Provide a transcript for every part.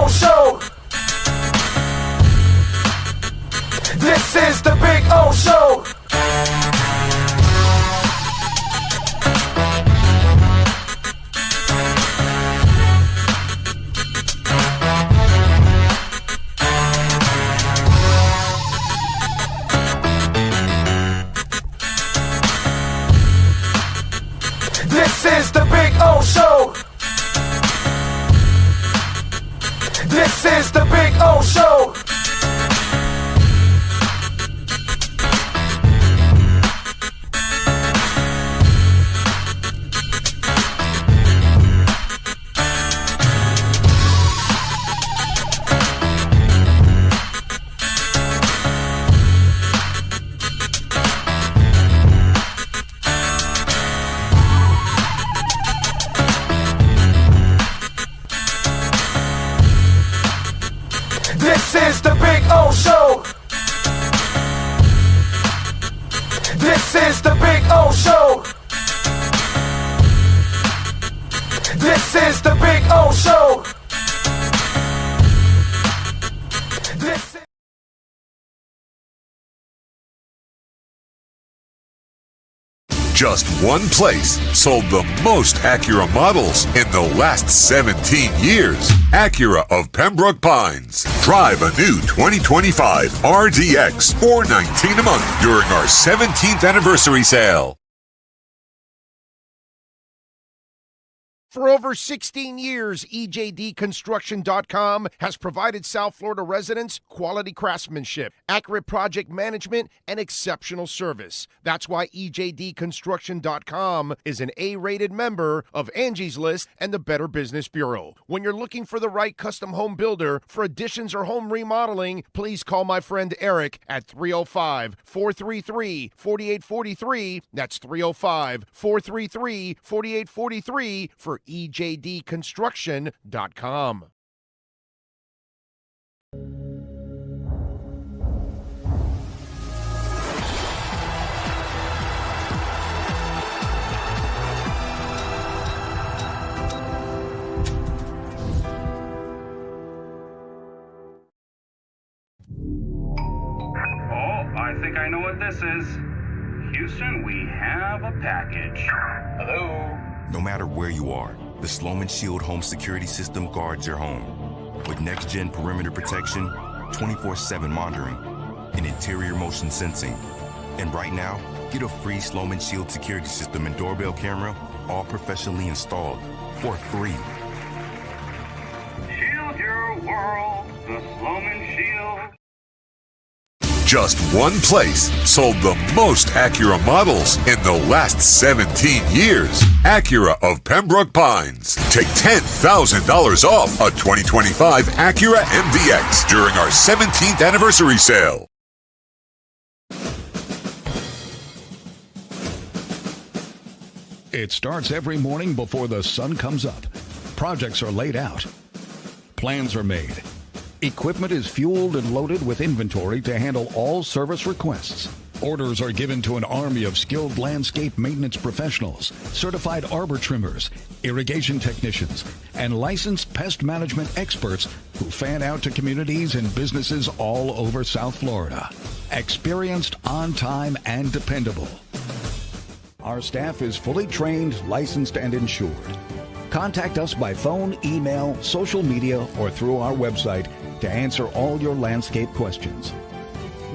O Show. This is the Big O Show. This is the Big O Show. This is the Big O Show. This is the Big O Show. This is the Big O Show. This is the Big O Show. This is Just one place sold the most Acura models in the last 17 years. Acura of Pembroke Pines. Drive a new 2025 RDX $419 a month during our 17th anniversary sale. For over 16 years, EJDconstruction.com has provided South Florida residents quality craftsmanship, accurate project management, and exceptional service. That's why EJDconstruction.com is an A-rated member of Angie's List and the Better Business Bureau. When you're looking for the right custom home builder for additions or home remodeling, please call my friend Eric at 305-433-4843. That's 305-433-4843 for EJDconstruction.com. I think I know what this is. Houston, we have a package. Hello? No matter where you are, the Sloman Shield Home Security System guards your home. With next-gen perimeter protection, 24/7 monitoring, and interior motion sensing. And right now, get a free Sloman Shield security system and doorbell camera, all professionally installed, for free. Shield your world, the Sloman Shield. Just one place sold the most Acura models in the last 17 years. Acura of Pembroke Pines. Take $10,000 off a 2025 Acura MDX during our 17th anniversary sale. It starts every morning before the sun comes up. Projects are laid out. Plans are made. Equipment is fueled and loaded with inventory to handle all service requests. Orders are given to an army of skilled landscape maintenance professionals, certified arbor trimmers, irrigation technicians, and licensed pest management experts who fan out to communities and businesses all over South Florida. Experienced, on time, and dependable. Our staff is fully trained, licensed, and insured. Contact us by phone, email, social media, or through our website to answer all your landscape questions.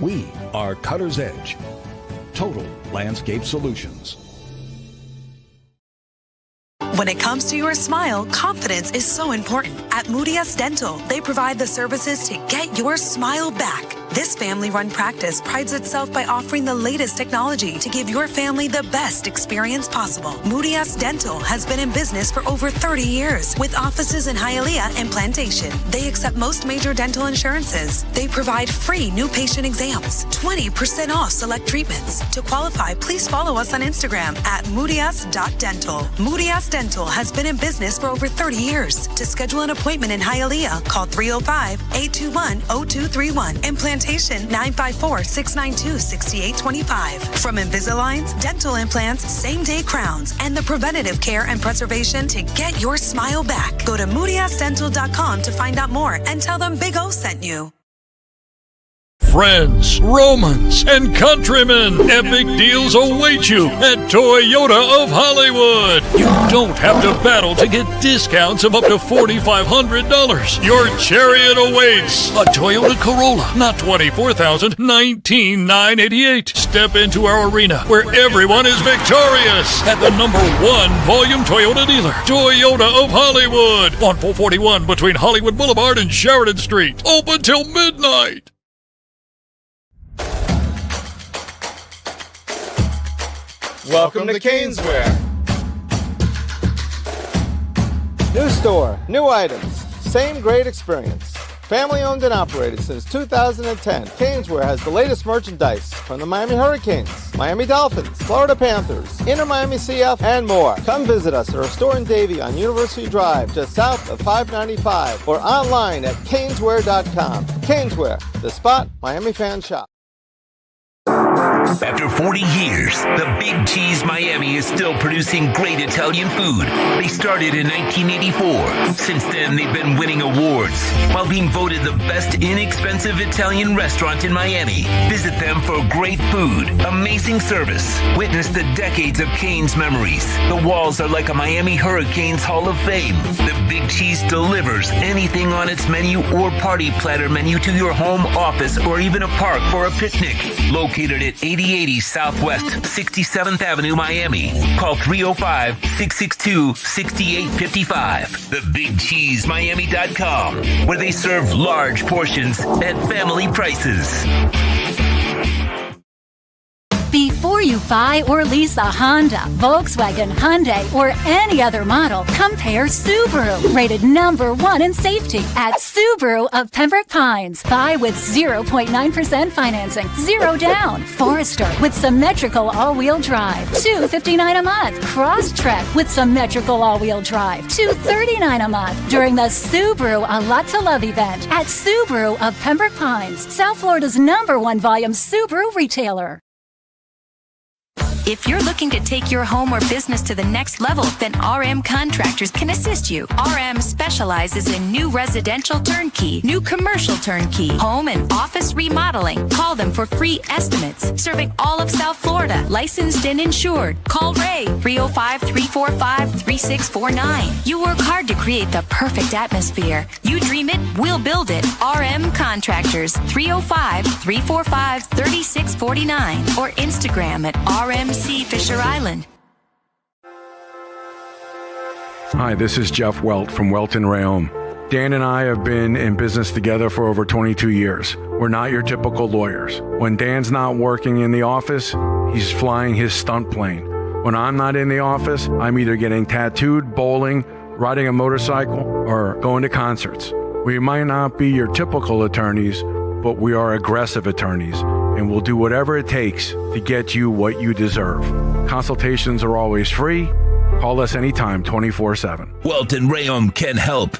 We are Cutter's Edge. Total Landscape Solutions. When it comes to your smile, confidence is so important. At Moody S Dental, they provide the services to get your smile back. This family-run practice prides itself by offering the latest technology to give your family the best experience possible. Moody S Dental has been in business for over 30 years with offices in Hialeah and Plantation. They accept most major dental insurances. They provide free new patient exams, 20% off select treatments. To qualify, please follow us on Instagram at moodys.dental. Moody S Dental has been in business for over 30 years. To schedule an appointment in Hialeah, call 305-821-0231. In Plantation, consultation, 954-692-6825. From Invisaligns, dental implants, same-day crowns, and the preventative care and preservation to get your smile back. Go to moodyasdental.com to find out more and tell them Big O sent you. Friends, Romans, and countrymen, epic deals await you at Toyota of Hollywood. You don't have to battle to get discounts of up to $4,500. Your chariot awaits. A Toyota Corolla, not $24,000, $19,988. Step into our arena where everyone is victorious at the #1 volume Toyota dealer, Toyota of Hollywood, on 441 between Hollywood Boulevard and Sheridan Street. Open till midnight. Welcome to Caneswear. New store, new items, same great experience. Family owned and operated since 2010, Caneswear has the latest merchandise from the Miami Hurricanes, Miami Dolphins, Florida Panthers, Inter Miami CF, and more. Come visit us at our store in Davie on University Drive, just south of 595, or online at caneswear.com. Caneswear, the spot Miami fans shop. After 40 years, the Big Cheese Miami is still producing great Italian food. They started in 1984. Since then, they've been winning awards while being voted the best inexpensive Italian restaurant in Miami. Visit them for great food, amazing service. Witness the decades of Cane's memories. The walls are like a Miami Hurricanes Hall of Fame. The Big Cheese delivers anything on its menu or party platter menu to your home, office, or even a park for a picnic. Located at 8080 Southwest 67th Avenue, Miami. Call 305-662-6855. TheBigCheeseMiami.com, where they serve large portions at family prices. Before you buy or lease a Honda, Volkswagen, Hyundai, or any other model, compare Subaru, rated #1 in safety at Subaru of Pembroke Pines. Buy with 0.9% financing, 0 down. Forester with symmetrical all-wheel drive, $259 a month. Crosstrek with symmetrical all-wheel drive, $239 a month. During the Subaru A Lot to Love event at Subaru of Pembroke Pines, South Florida's #1 volume Subaru retailer. If you're looking to take your home or business to the next level, then RM Contractors can assist you. RM specializes in new residential turnkey, new commercial turnkey, home and office remodeling. Call them for free estimates. Serving all of South Florida, licensed and insured. Call Ray, 305-345-3649. You work hard to create the perfect atmosphere. You dream it, we'll build it. RM Contractors, 305-345-3649. Or Instagram at RMC Fisher Island. Hi, this is Jeff Welt from Welton Rayom. Dan and I have been in business together for over 22 years. We're not your typical lawyers. When Dan's not working in the office, he's flying his stunt plane. When I'm not in the office, I'm either getting tattooed, bowling, riding a motorcycle, or going to concerts. We might not be your typical attorneys, but we are aggressive attorneys, and we'll do whatever it takes to get you what you deserve. Consultations are always free. Call us anytime, 24/7. Welton Rayom can help.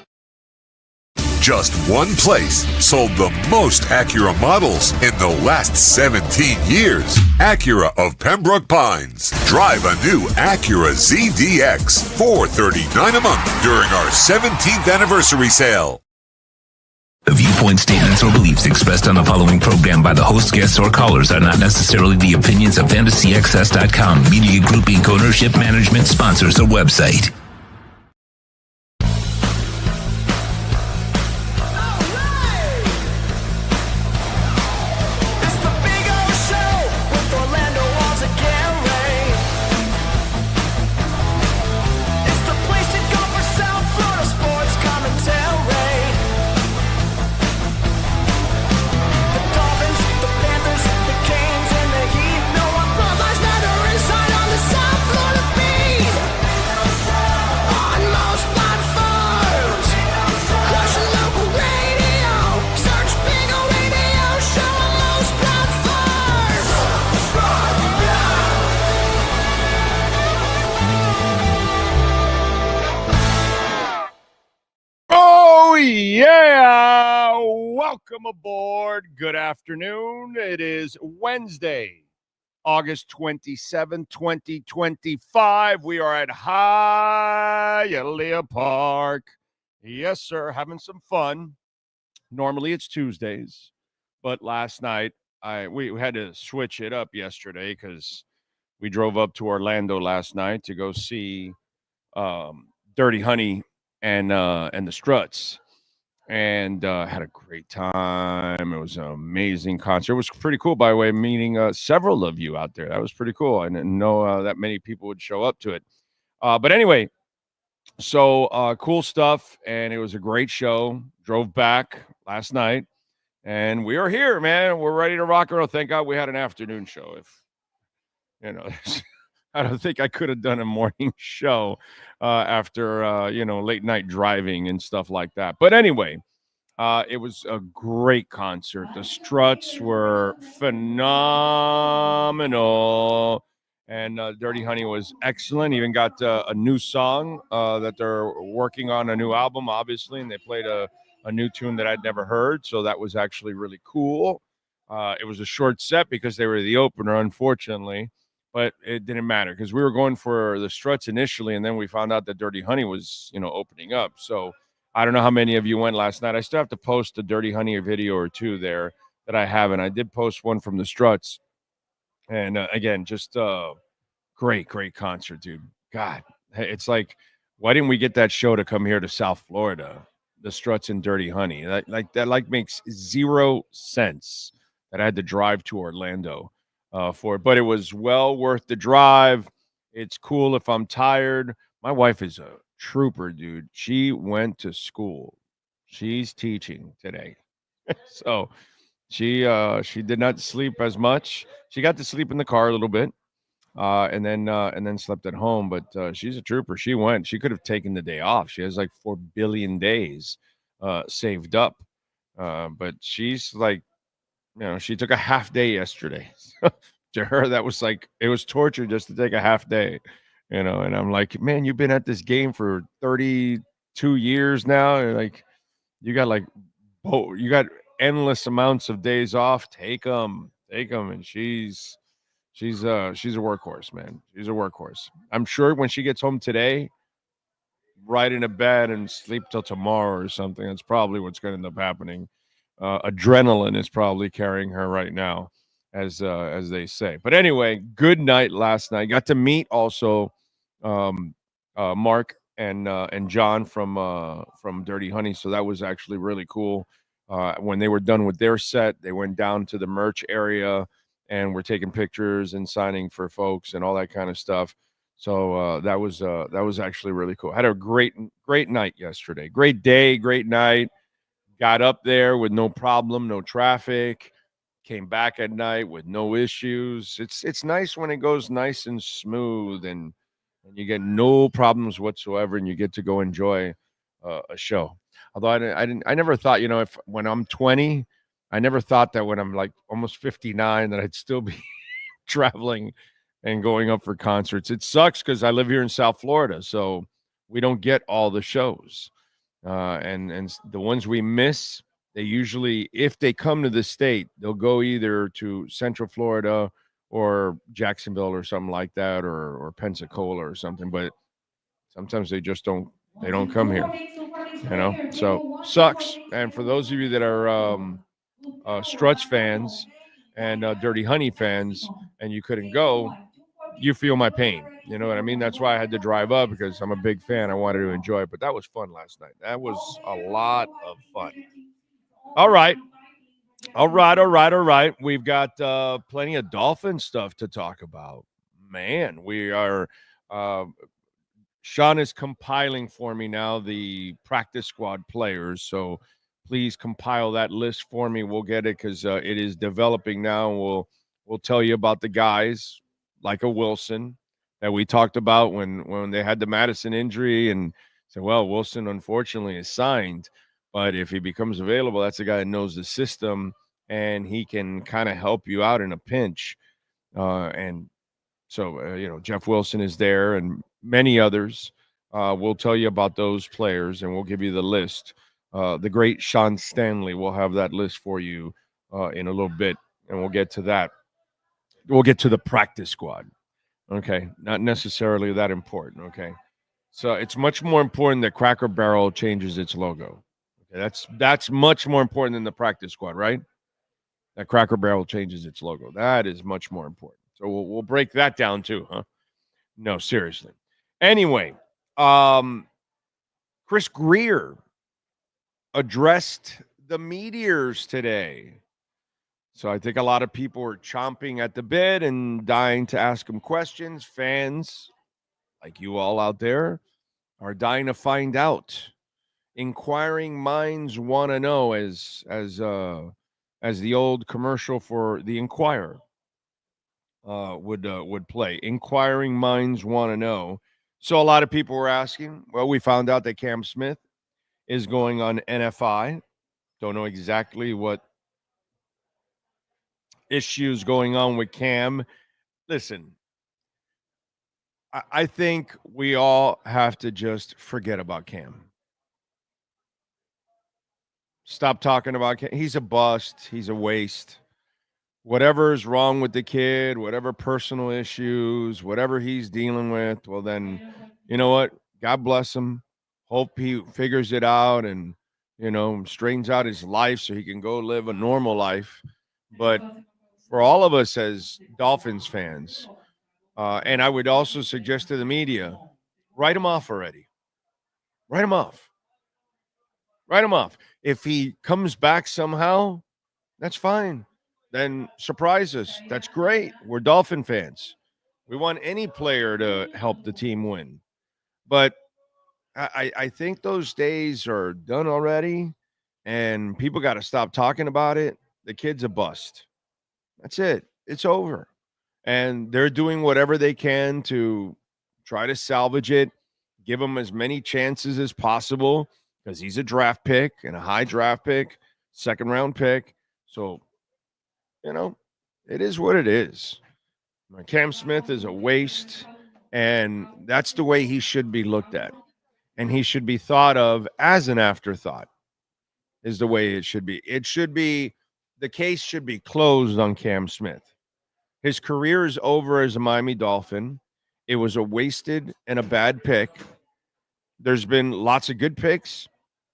Just one place sold the most Acura models in the last 17 years. Acura of Pembroke Pines. Drive a new Acura ZDX, $439 a month during our 17th anniversary sale. The viewpoint statements or beliefs expressed on the following program by the host, guests, or callers are not necessarily the opinions of FantasyXS.com, Media Group Inc. Ownership, management, sponsors, or website. welcome aboard. Good afternoon. It is Wednesday, August 27, 2025. We are at Hialeah Park. Yes, sir, having some fun. Normally it's Tuesdays, but last night we had to switch it up yesterday because we drove up to Orlando last night to go see Dirty Honey and the Struts, and had a great time. It was an amazing concert. It was pretty cool, by the way, meeting several of you out there. That was pretty cool. I didn't know that many people would show up to it. But anyway, so cool stuff, and it was a great show. Drove back last night, and we are here, man. We're ready to rock and roll. Thank God we had an afternoon show. If you know, I don't think I could have done a morning show after late night driving and stuff like that. But anyway, it was a great concert. The Struts were phenomenal. And Dirty Honey was excellent. Even got a new song that they're working on, a new album, obviously, and they played a new tune that I'd never heard, so that was actually really cool. It was a short set because they were the opener, unfortunately, but it didn't matter because we were going for the Struts initially, and then we found out that Dirty Honey was, opening up. So I don't know how many of you went last night. I still have to post a Dirty Honey video or two there that I haven't. I did post one from the Struts. And again, just great concert, dude. God, it's like, why didn't we get that show to come here to South Florida? The Struts and Dirty Honey. That makes zero sense that I had to drive to Orlando for it. But it was well worth the drive. It's cool if I'm tired. My wife is a trooper, dude. She went to school. She's teaching today. So she did not sleep as much. She got to sleep in the car a little bit, and then slept at home. But she's a trooper. She went. She could have taken the day off. She has like 4 billion days saved up. But she's like, she took a half day yesterday. To her, that was like, it was torture just to take a half day, And I'm like, man, you've been at this game for 32 years now. Like, you got endless amounts of days off. Take them. And she's a workhorse, man. She's a workhorse. I'm sure when she gets home today, right into bed and sleep till tomorrow or something. That's probably what's going to end up happening. Adrenaline is probably carrying her right now, as they say. But anyway, good night last night. Got to meet also Mark and John from Dirty Honey. So that was actually really cool. When they were done with their set, they went down to the merch area and were taking pictures and signing for folks and all that kind of stuff. So that was actually really cool. Had a great night yesterday. Great day, great night. Got up there with no problem, no traffic. Came back at night with no issues. It's nice when it goes nice and smooth and you get no problems whatsoever, and you get to go enjoy a show. Although I never thought, when I'm 20, I never thought that when I'm like almost 59 that I'd still be traveling and going up for concerts. It sucks because I live here in South Florida, so we don't get all the shows. And the ones we miss, they usually, if they come to the state, they'll go either to Central Florida or Jacksonville or something like that, or Pensacola or something. But sometimes they just don't come here, so sucks. And for those of you that are Struts fans and Dirty Honey fans and you couldn't go, you feel my pain. You know what I mean? That's why I had to drive up, because I'm a big fan. I wanted to enjoy it. But that was fun last night. That was a lot of fun. All right. We've got plenty of Dolphin stuff to talk about. Man, we are Sean is compiling for me now the practice squad players. So please compile that list for me. We'll get it because it is developing now. We'll tell you about the guys like a Wilson that we talked about when they had the Madison injury, and said, well, Wilson unfortunately is signed, but if he becomes available, that's a guy that knows the system and he can kind of help you out in a pinch. And so, Jeff Wilson is there and many others. We'll tell you about those players and we'll give you the list the great Sean Stanley. We'll have that list for you in a little bit, and we'll get to that. We'll get to the practice squad. Okay, not necessarily that important. Okay, so it's much more important that Cracker Barrel changes its logo. Okay, that's much more important than the practice squad, right? That Cracker Barrel changes its logo. That is much more important. So we'll break that down too, huh? No, seriously. Anyway, Chris Grier addressed the Meteors today. So I think a lot of people are chomping at the bit and dying to ask him questions. Fans, like you all out there, are dying to find out. Inquiring minds want to know, as the old commercial for the Inquirer would play. Inquiring minds want to know. So a lot of people were asking. Well, we found out that Cam Smith is going on NFI. Don't know exactly what issues going on with Cam. Listen, I think we all have to just forget about Cam. Stop talking about Cam. He's a bust. He's a waste. Whatever is wrong with the kid, whatever personal issues, whatever he's dealing with, well, then, you know what? God bless him. Hope he figures it out and, straightens out his life so he can go live a normal life. But for all of us as Dolphins fans, and I would also suggest to the media, write him off already. Write him off. Write him off. If he comes back somehow, that's fine. Then surprise us. That's great. We're Dolphin fans. We want any player to help the team win. But I think those days are done already, and people got to stop talking about it. The kid's a bust. That's it. It's over. And they're doing whatever they can to try to salvage it, give him as many chances as possible because he's a draft pick and a high draft pick, second-round pick. So, it is what it is. Cam Smith is a waste, and that's the way he should be looked at. And he should be thought of as an afterthought is the way it should be. The case should be closed on Cam Smith. His career is over as a Miami Dolphin. It was a wasted and a bad pick. There's been lots of good picks,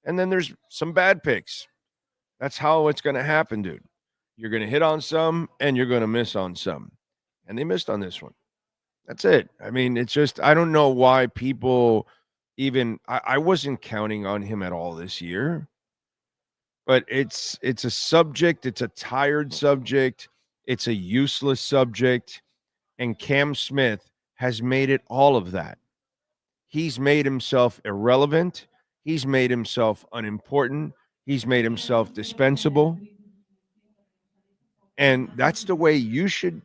and then there's some bad picks. That's how it's going to happen, dude. You're going to hit on some, and you're going to miss on some. And they missed on this one. That's it. I mean, it's just, I don't know why people even, I wasn't counting on him at all this year. But it's a subject. It's a tired subject. It's a useless subject. And Cam Smith has made it all of that. He's made himself irrelevant. He's made himself unimportant. He's made himself dispensable. And that's the way you should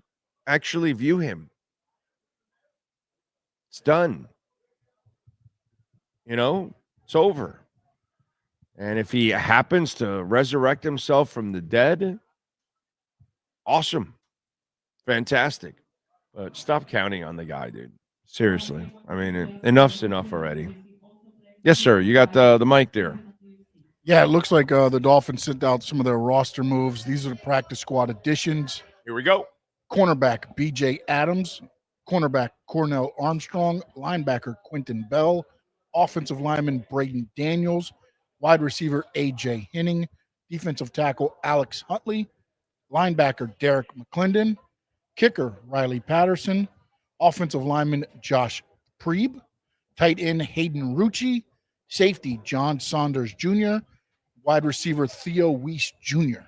actually view him. It's done. It's over. And if he happens to resurrect himself from the dead, awesome. Fantastic. But stop counting on the guy, dude. Seriously. I mean, enough's enough already. Yes, sir. You got the mic there. Yeah, it looks like the Dolphins sent out some of their roster moves. These are the practice squad additions. Here we go. Cornerback B.J. Adams, cornerback Cornell Armstrong, linebacker Quentin Bell, offensive lineman Braden Daniels, wide receiver A.J. Henning, defensive tackle Alex Huntley, linebacker Derek McClendon, kicker Riley Patterson, offensive lineman Josh Preeb, tight end Hayden Rucci, safety John Saunders Jr., wide receiver Theo Weiss Jr.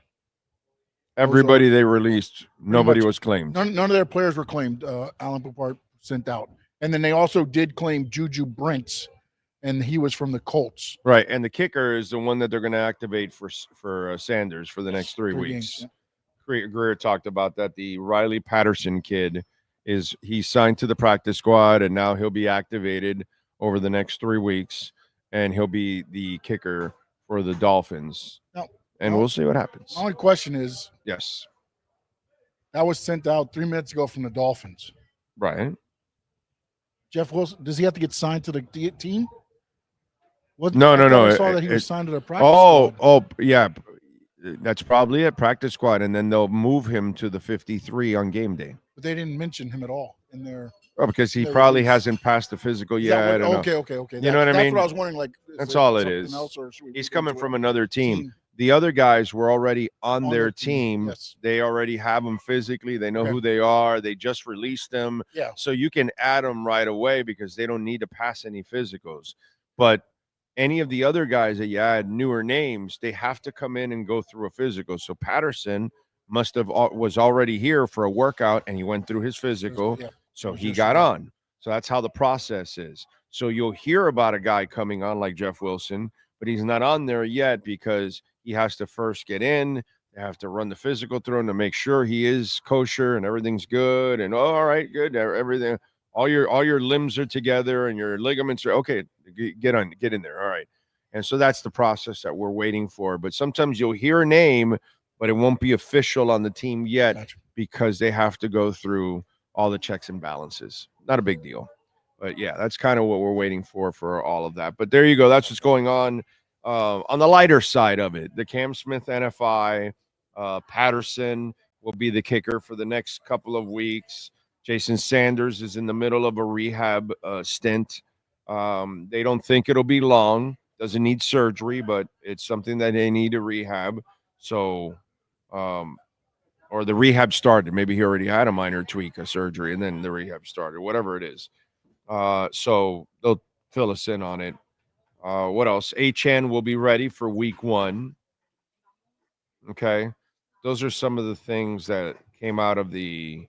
Everybody they released, nobody was claimed. None of their players were claimed. Alan Popart sent out. And then they also did claim Juju Brents, and he was from the Colts. Right, and the kicker is the one that they're going to activate for Sanders for the next 3 weeks. Games, yeah. Grier talked about that. The Riley Patterson kid he's signed to the practice squad, and now he'll be activated over the next 3 weeks, and he'll be the kicker for the Dolphins. We'll see what happens. My only question is, yes, that was sent out 3 minutes ago from the Dolphins. Right. Jeff Wilson, does he have to get signed to the team? No. I saw that he was signed to the practice squad. Oh, yeah. That's probably it. Practice squad, and then they'll move him to the 53 on game day. But they didn't mention him at all in their. Oh, because he probably hasn't passed the physical yet. Okay. You know what I mean? That's what I was wondering. Like, that's all it is. He's coming from another team. The other guys were already on their team. Yes. They already have them physically. They know who they are. They just released them. Yeah. So you can add them right away because they don't need to pass any physicals. But any of the other guys that you add newer names, they have to come in and go through a physical. So Patterson was already here for a workout, and he went through his physical. Yeah. So he got on. So that's how the process is. So you'll hear about a guy coming on like Jeff Wilson, but he's not on there yet because he has to first get in. They have to run the physical through him to make sure he is kosher and everything's good. And all right, good. Everything, all your limbs are together and your ligaments are okay. Get in there. All right. And so that's the process that we're waiting for. But sometimes you'll hear a name, but it won't be official on the team yet because they have to go through all the checks and balances. Not a big deal. But yeah, that's kind of what we're waiting for all of that. But there you go. That's what's going on the lighter side of it. The Cam Smith NFI, Patterson will be the kicker for the next couple of weeks. Jason Sanders is in the middle of a rehab stint. They don't think it'll be long. Doesn't need surgery, but it's something that they need to rehab. So, or the rehab started. Maybe he already had a minor tweak, a surgery, and then the rehab started, whatever it is. So they'll fill us in on it. What else? Achane will be ready for week 1. Okay. Those are some of the things that came out of the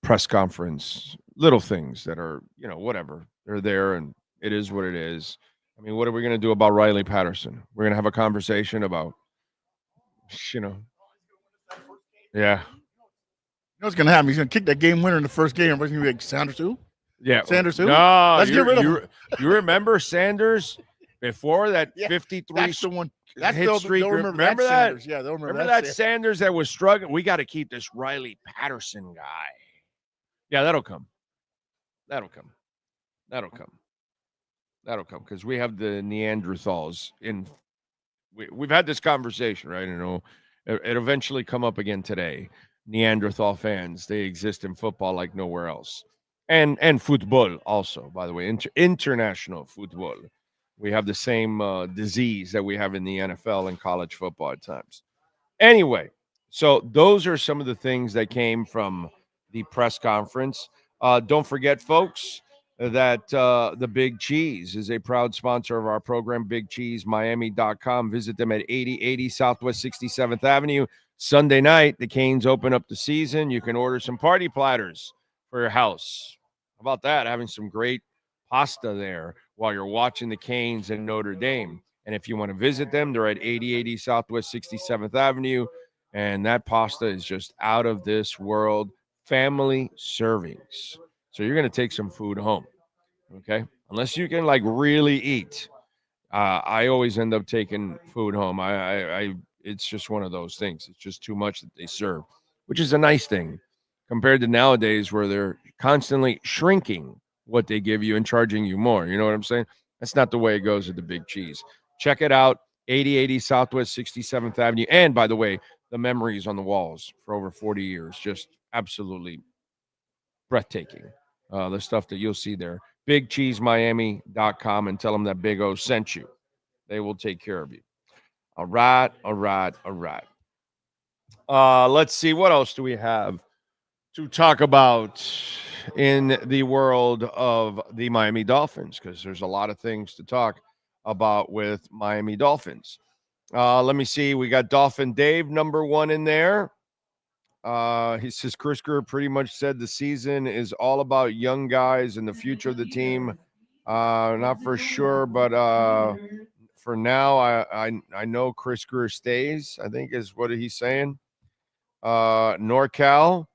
press conference. Little things that are, whatever. They're there and it is what it is. I mean, what are we going to do about Riley Patterson? We're going to have a conversation about, yeah. What's going to happen? He's going to kick that game winner in the first game. Everybody's going to be like, Sanders who? Yeah. Sanders who? No. Let's get rid of him. You remember Sanders before that 53 That's the one. That's hit streak? Remember that? Sanders. Yeah, they'll remember that Sanders that was struggling? We got to keep this Riley Patterson guy. Yeah, that'll come because we have the Neanderthals in. We've had this conversation, right? It eventually come up again today. Neanderthal fans, they exist in football like nowhere else. And football also, by the way, international football. We have the same disease that we have in the NFL and college football at times. Anyway, so those are some of the things that came from the press conference. Don't forget, folks, that the Big Cheese is a proud sponsor of our program, BigCheeseMiami.com. Visit them at 8080 Southwest 67th Avenue. Sunday night, the Canes open up the season. You can order some party platters for your house. How about that? Having some great pasta there while you're watching the Canes and Notre Dame. And if you want to visit them, they're at 8080 Southwest 67th Avenue. And that pasta is just out of this world. Family servings. So you're going to take some food home. Okay? Unless you can really eat. I always end up taking food home. It's just one of those things. It's just too much that they serve, which is a nice thing compared to nowadays where they're constantly shrinking what they give you and charging you more. You know what I'm saying? That's not the way it goes with the Big Cheese. Check it out, 8080 Southwest 67th Avenue. And by the way, the memories on the walls for over 40 years, just absolutely breathtaking. The stuff that you'll see there. BigCheeseMiami.com and tell them that Big O sent you. They will take care of you. All right. Let's see. What else do we have to talk about in the world of the Miami Dolphins? Because there's a lot of things to talk about with Miami Dolphins. Let me see. We got Dolphin Dave, number 1 in there. He says Chris Grier pretty much said the season is all about young guys and the future of the team. Not for sure, but for now, I know Chris Grier stays, I think is what he's saying. NorCal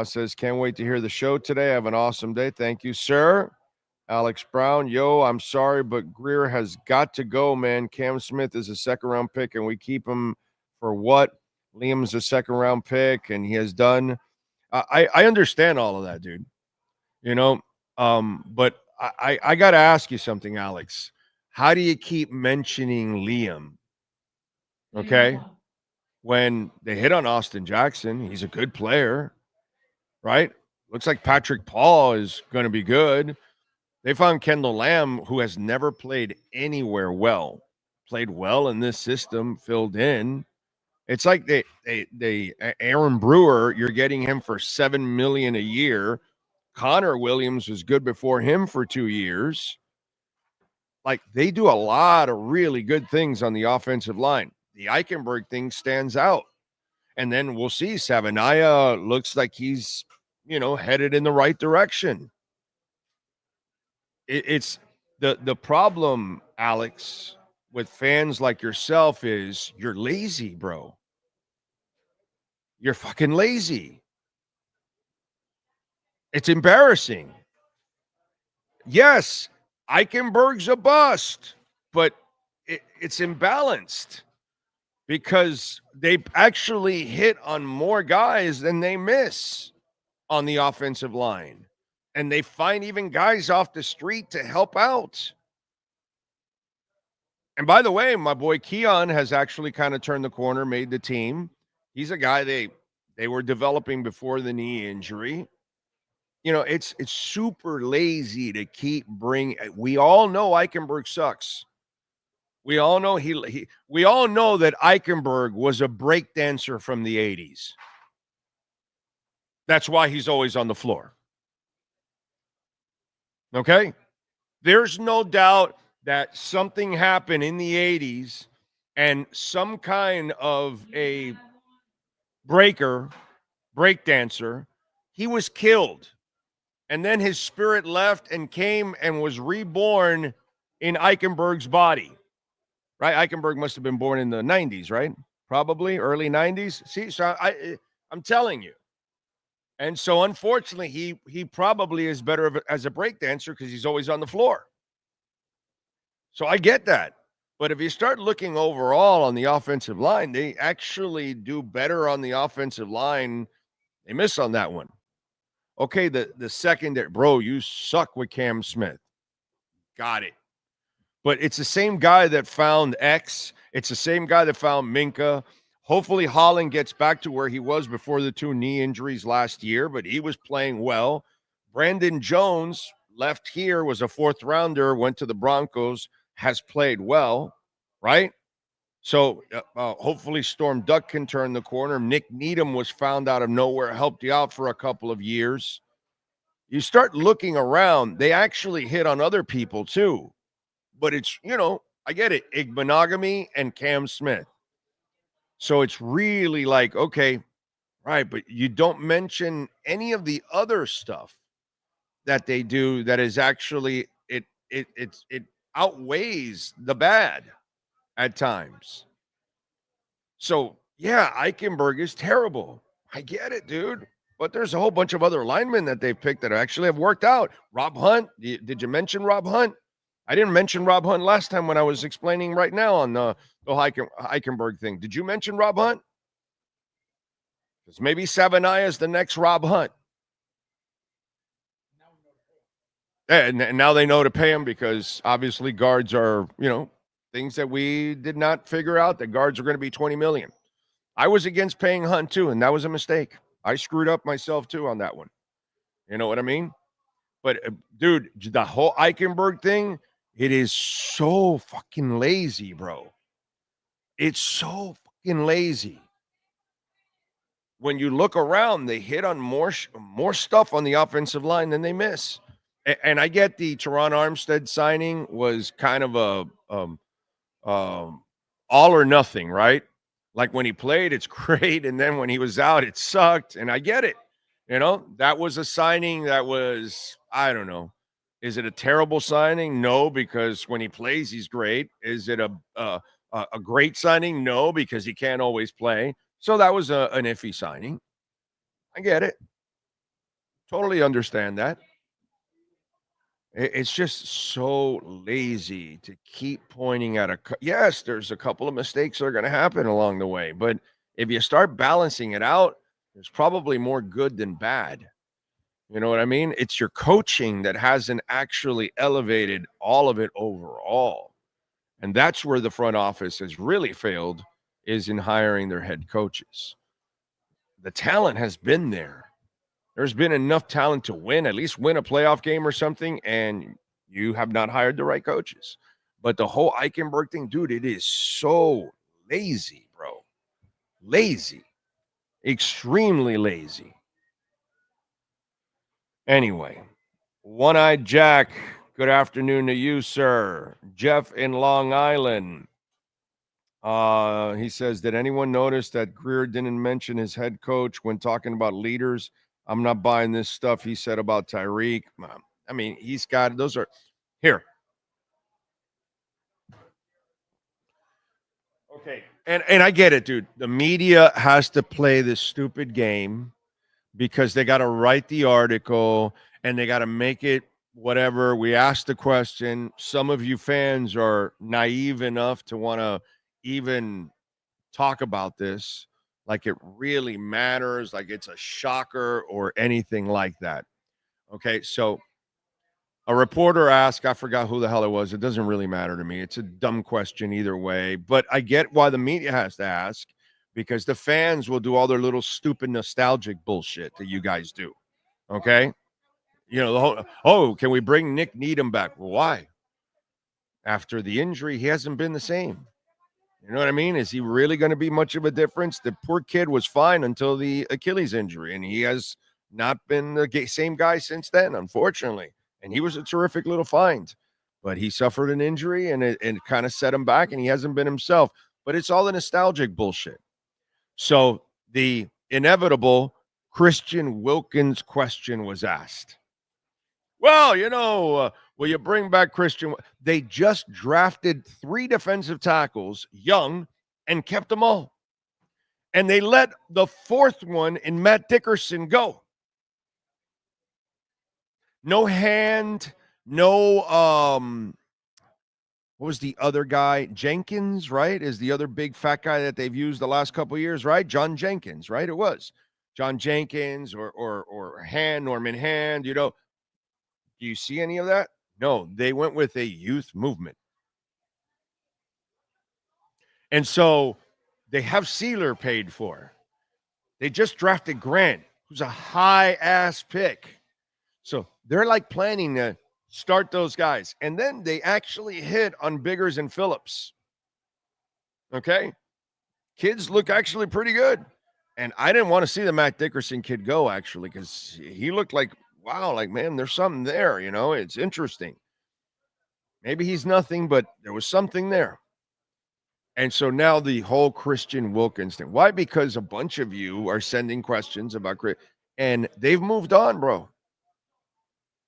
says, can't wait to hear the show today. Have an awesome day. Thank you, sir. Alex Brown, I'm sorry, but Grier has got to go, man. Cam Smith is a second-round pick, and we keep him for what? Liam's a second-round pick, and he has done. I understand all of that, dude. But I got to ask you something, Alex. how do you keep mentioning Liam? Okay. When they hit on Austin Jackson, he's a good player, right? Looks like Patrick Paul is going to be good. They found Kendall Lamm, who has never played anywhere well, played well in this system, filled in. It's like they Aaron Brewer, you're getting him for $7 million a year. Connor Williams was good before him for 2 years. Like, they do a lot of really good things on the offensive line. The Eichenberg thing stands out. And then we'll see. Savanaya looks like he's, headed in the right direction. It's the problem, Alex, with fans like yourself is you're lazy, bro. You're fucking lazy. It's embarrassing. Yes, Eichenberg's a bust, but it's imbalanced because they actually hit on more guys than they miss on the offensive line. And they find even guys off the street to help out. And by the way, my boy Keon has actually kind of turned the corner, made the team. He's a guy they were developing before the knee injury. It's super lazy to keep bringing. We all know Eichenberg sucks. We all know we all know that Eichenberg was a breakdancer from the 80s. That's why he's always on the floor. Okay? There's no doubt that something happened in the 80s and some kind of a breakdancer, he was killed. And then his spirit left and came and was reborn in Eichenberg's body. Right? Eichenberg must have been born in the 90s, right? Probably early 90s. See, so I'm telling you. And so, unfortunately, he probably is better as a breakdancer because he's always on the floor. So I get that. But if you start looking overall on the offensive line, they actually do better on the offensive line. They miss on that one. Okay, the secondary, bro, you suck with Cam Smith. Got it. But it's the same guy that found X. It's the same guy that found Minka. Hopefully Holland gets back to where he was before the 2 knee injuries last year, but he was playing well. Brandon Jones left here, was a 4th rounder, went to the Broncos, has played well, right? So hopefully Storm Duck can turn the corner. Nick Needham was found out of nowhere, helped you out for a couple of years. You start looking around, they actually hit on other people too. But it's, I get it, Igbenogamy and Cam Smith. So it's really like, okay, right, but you don't mention any of the other stuff that they do that is actually, it outweighs the bad at times. So, yeah, Eichenberg is terrible. I get it, dude. But there's a whole bunch of other linemen that they've picked that actually have worked out. Rob Hunt, did you mention Rob Hunt? I didn't mention Rob Hunt last time when I was explaining right now on the Eichenberg thing. Did you mention Rob Hunt? Because maybe Savanaya is the next Rob Hunt. And now they know to pay him because obviously guards are, things that we did not figure out, that guards are going to be $20 million. I was against paying Hunt too, and that was a mistake. I screwed up myself too on that one. You know what I mean? But, dude, the whole Eichenberg thing, it is so fucking lazy, bro. It's so fucking lazy. When you look around, they hit on more stuff on the offensive line than they miss. And I get the Teron Armstead signing was kind of a all or nothing, right? Like when he played, it's great. And then when he was out, it sucked. And I get it. That was a signing that was, I don't know. Is it a terrible signing? No, because when he plays, he's great. Is it a great signing? No, because he can't always play. So that was an iffy signing. I get it. Totally understand that. It's just so lazy to keep pointing at yes, there's a couple of mistakes that are going to happen along the way. But if you start balancing it out, there's probably more good than bad. You know what I mean? It's your coaching that hasn't actually elevated all of it overall. And that's where the front office has really failed, is in hiring their head coaches. The talent has been there. There's been enough talent to win, at least win a playoff game or something, and you have not hired the right coaches. But the whole Eichenberg thing, dude, it is so lazy, bro. Lazy. Extremely lazy. Anyway, One-Eyed Jack, good afternoon to you, sir. Jeff in Long Island. He says, did anyone notice that Grier didn't mention his head coach when talking about leaders? I'm not buying this stuff he said about Tyreek. I mean, he's got, those are, here. Okay, and I get it, dude. The media has to play this stupid game because they got to write the article and they got to make it whatever. We asked the question. Some of you fans are naive enough to want to even talk about this like it really matters, like it's a shocker or anything like that. Okay, so a reporter asked, I forgot who the hell it was. It doesn't really matter to me. It's a dumb question either way, but I get why the media has to ask, because the fans will do all their little stupid nostalgic bullshit that you guys do. Okay? You know, the whole, oh, can we bring Nick Needham back? Well, why? After the injury, he hasn't been the same. You know what I mean? Is he really going to be much of a difference? The poor kid was fine until the Achilles injury, and he has not been the same guy since then, unfortunately. And he was a terrific little find, but he suffered an injury, and it kind of set him back, and he hasn't been himself. But it's all the nostalgic bullshit. So the inevitable Christian Wilkins question was asked. Well, you know, will you bring back Christian? They just drafted 3 defensive tackles, young, and kept them all. And they let the 4th one in Matt Dickerson go. No Hand, no, what was the other guy? Jenkins, right, is the other big fat guy that they've used the last couple of years, right? John Jenkins, right? It was John Jenkins or Hand, Norman Hand, you know. Do you see any of that? No, they went with a youth movement. And so they have Sealer paid for. They just drafted Grant, who's a high-ass pick. So they're like planning to start those guys. And then they actually hit on Biggers and Phillips. Okay? Kids look actually pretty good. And I didn't want to see the Matt Dickerson kid go, actually, because he looked like, wow, like, man, there's something there, you know, it's interesting. Maybe he's nothing, but there was something there. And so now the whole Christian Wilkins thing. Why? Because a bunch of you are sending questions about Chris, and they've moved on, bro.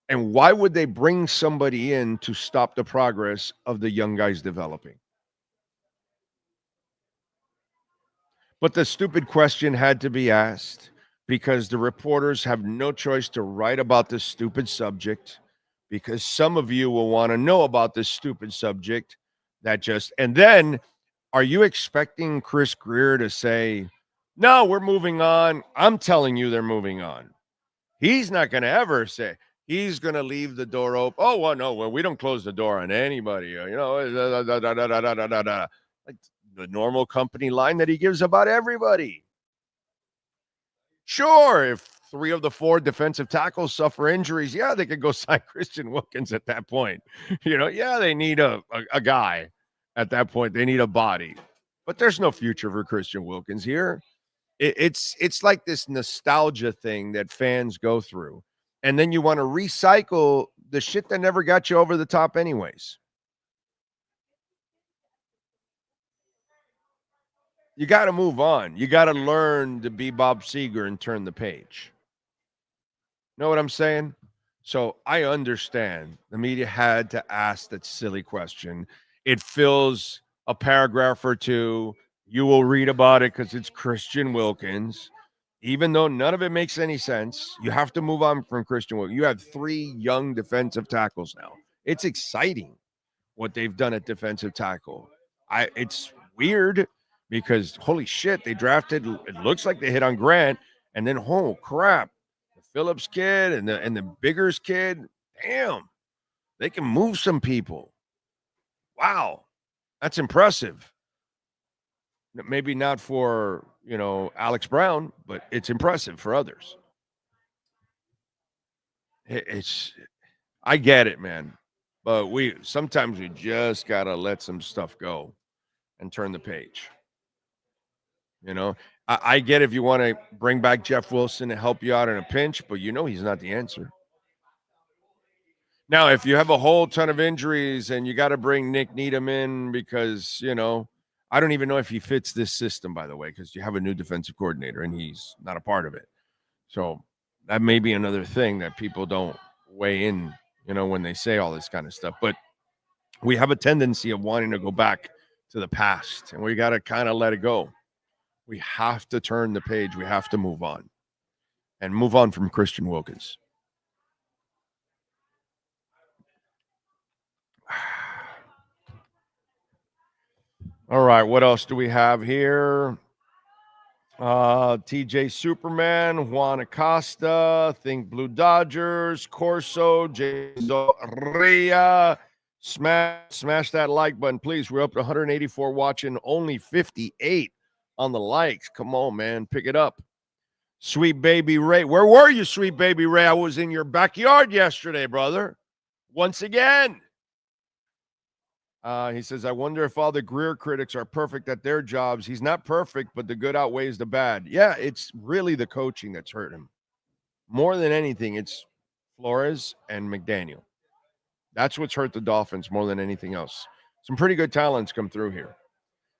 And why would they bring somebody in to stop the progress of the young guys developing? But the stupid question had to be asked, because the reporters have no choice to write about this stupid subject, because some of you will want to know about this stupid subject and then are you expecting Chris Grier to say, no, we're moving on? I'm telling you they're moving on. He's not going to ever say, he's going to leave the door open. Oh, well, no, well, we don't close the door on anybody, you know, like the normal company line that he gives about everybody. Sure, if 3 of the 4 defensive tackles suffer injuries, yeah, they could go sign Christian Wilkins at that point. You know, yeah, they need a guy at that point. They need a body. But there's no future for Christian Wilkins here. It's like this nostalgia thing that fans go through. And then you want to recycle the shit that never got you over the top anyways. You got to move on. You got to learn to be Bob Seger and turn the page. Know what I'm saying? So I understand the media had to ask that silly question. It fills a paragraph or 2. You will read about it because it's Christian Wilkins. Even though none of it makes any sense, you have to move on from Christian Wilkins. You have 3 young defensive tackles now. It's exciting what they've done at defensive tackle. It's weird, because holy shit, they drafted, it looks like they hit on Grant, and then oh crap, the Phillips kid and the Biggers kid, damn, they can move some people. Wow. That's impressive. Maybe not for, Alex Brown, but it's impressive for others. I get it, man. But sometimes we just got to let some stuff go and turn the page. I get if you want to bring back Jeff Wilson to help you out in a pinch, but he's not the answer. Now, if you have a whole ton of injuries and you got to bring Nick Needham in because, I don't even know if he fits this system, by the way, because you have a new defensive coordinator and he's not a part of it. So that may be another thing that people don't weigh in, when they say all this kind of stuff. But we have a tendency of wanting to go back to the past, and we got to kind of let it go. We have to turn the page. We have to move on and move on from Christian Wilkins. All right, what else do we have here? TJ Superman, Juan Acosta, Think Blue Dodgers, Corso, James Ria. Smash that like button, please. We're up to 184 watching, only 58 on the likes. Come on, man, pick it up. Sweet Baby Ray. Where were you, Sweet Baby Ray? I was in your backyard yesterday, brother. Once again. He says, I wonder if all the Grier critics are perfect at their jobs. He's not perfect, but the good outweighs the bad. Yeah, it's really the coaching that's hurt him. More than anything, it's Flores and McDaniel. That's what's hurt the Dolphins more than anything else. Some pretty good talents come through here.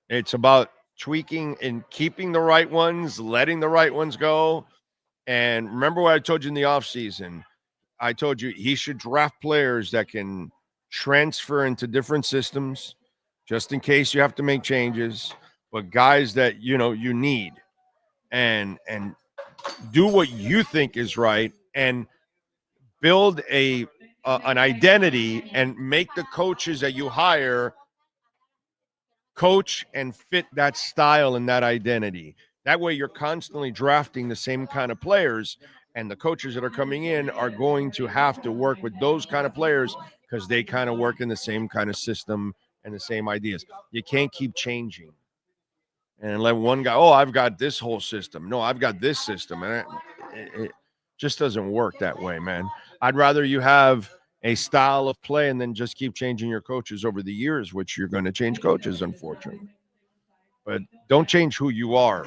It's about tweaking and keeping the right ones, letting the right ones go. And remember what I told you in the offseason? I told you he should draft players that can transfer into different systems just in case you have to make changes, but guys that you need and do what you think is right and build an identity and make the coaches that you hire coach and fit that style and that identity. That way you're constantly drafting the same kind of players, and the coaches that are coming in are going to have to work with those kind of players because they kind of work in the same kind of system and the same ideas. You can't keep changing and let one guy, I've got this whole system. No, I've got this system. And it just doesn't work that way, man. I'd rather you have a style of play and then just keep changing your coaches over the years, which you're going to change coaches, unfortunately. But don't change who you are.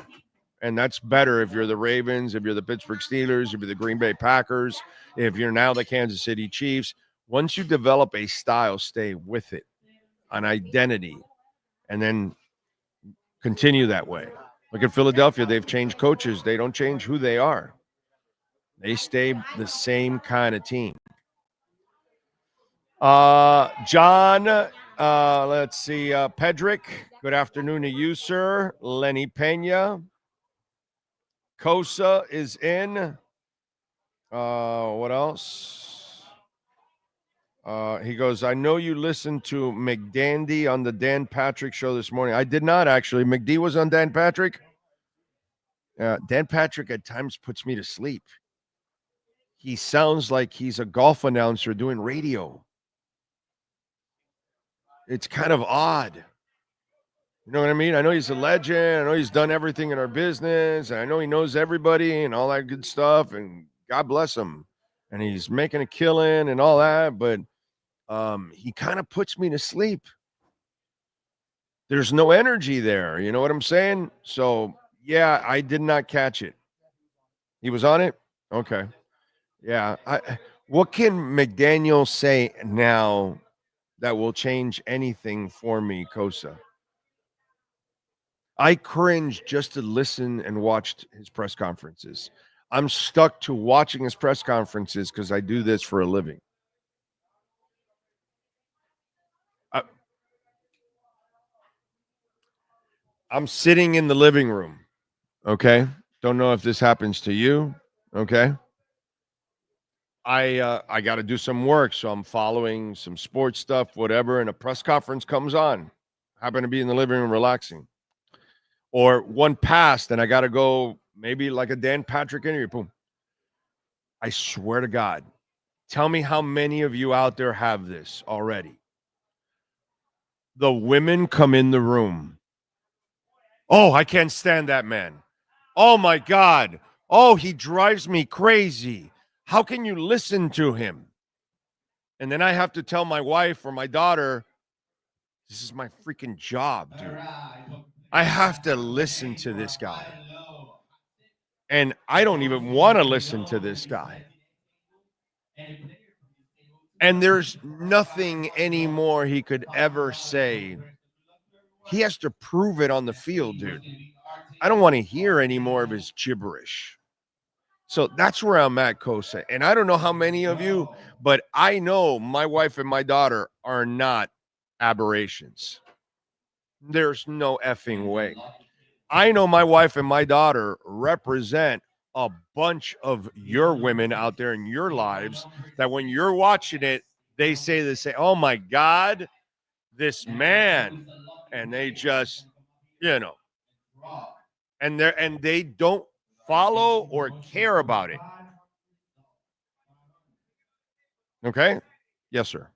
And that's better if you're the Ravens, if you're the Pittsburgh Steelers, if you're the Green Bay Packers, if you're now the Kansas City Chiefs. Once you develop a style, stay with it, an identity, and then continue that way. Look at Philadelphia. They've changed coaches. They don't change who they are. They stay the same kind of team. John, let's see. Pedrick, good afternoon to you, sir. Lenny Pena. Kosa is in. What else? He goes, I know you listened to McDandy on the Dan Patrick show this morning. I did not, actually. McD was on Dan Patrick. Dan Patrick at times puts me to sleep. He sounds like he's a golf announcer doing radio. It's kind of odd. You know what I mean? I know he's a legend. I know he's done everything in our business. And I know he knows everybody and all that good stuff. And God bless him. And he's making a killing and all that. But he kind of puts me to sleep. There's no energy there. You know what I'm saying? So, yeah, I did not catch it. He was on it? Okay. Yeah. What can McDaniel say now that will change anything for me, Kosa? I cringe just to listen and watch his press conferences. I'm stuck to watching his press conferences because I do this for a living. I'm sitting in the living room, okay? Don't know if this happens to you, okay? I got to do some work, so I'm following some sports stuff, whatever, and a press conference comes on. I happen to be in the living room relaxing. Or one passed, and I got to go maybe like a Dan Patrick interview. Boom. I swear to God, tell me how many of you out there have this already. the women come in the room. Oh, I can't stand that man. Oh, my God. Oh, he drives me crazy. How can you listen to him? And then I have to tell my wife or my daughter, this is my freaking job, dude. I have to listen to this guy. And I don't even want to listen to this guy. And there's nothing anymore he could ever say. He has to prove it on the field, dude. I don't want to hear any more of his gibberish. So that's where I'm at, Kosa. And I don't know how many of you, but I know my wife and my daughter are not aberrations. There's no effing way. I know my wife and my daughter represent a bunch of your women out there in your lives that when you're watching it, they say, oh my God, this man. And they just, and they don't follow or care about it. Okay? Yes, sir.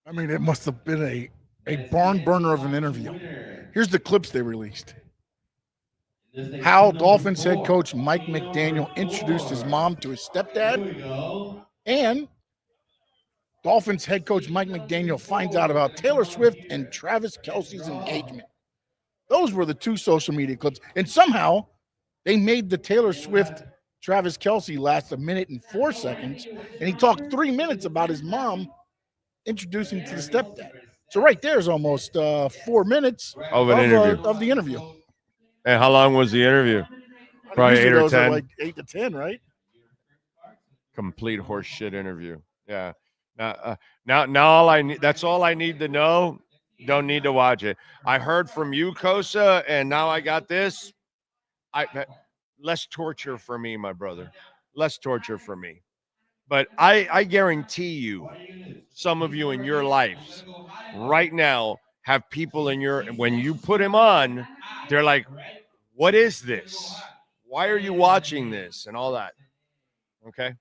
I mean, it must have been a barn burner of an interview. Here's the clips they released. How Dolphins head coach Mike McDaniel introduced his mom to his stepdad, and Dolphins head coach Mike McDaniel finds out about Taylor Swift and Travis Kelce's engagement. Those were the two social media clips, and somehow they made the Taylor Swift Travis Kelce last 1 minute and 4 seconds, and he talked 3 minutes about his mom introducing to the stepdad. So right there is almost 4 minutes of interview. Of the interview. And how long was the interview? Probably 8 or 10. Like 8 to 10, right? Complete horseshit interview. Yeah. Now all I need, that's all I need to know. Don't need to watch it. I heard from you, Kosa, and now I got this. Less torture for me, my brother. Less torture for me. But I guarantee you, some of you in your lives right now have people in your, when you put him on, they're like, what is this? Why are you watching this? And all that. Okay.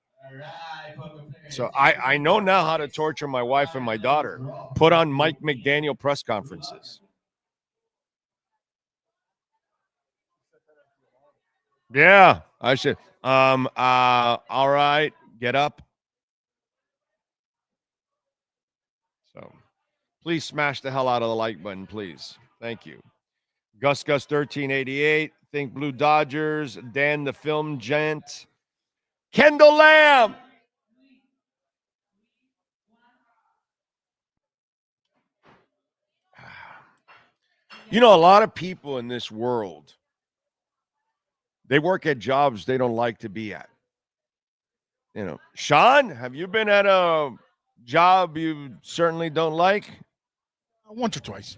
So I know now how to torture my wife and my daughter. Put on Mike McDaniel press conferences. Yeah, I should. All right, get up. So please smash the hell out of the like button, please. Thank you. Gus 1388. Think Blue Dodgers. Dan the Film Gent. Kendall Lamm. You know, a lot of people in this world, they work at jobs they don't like to be at. You know, Sean, have you been at a job you certainly don't like? Once or twice.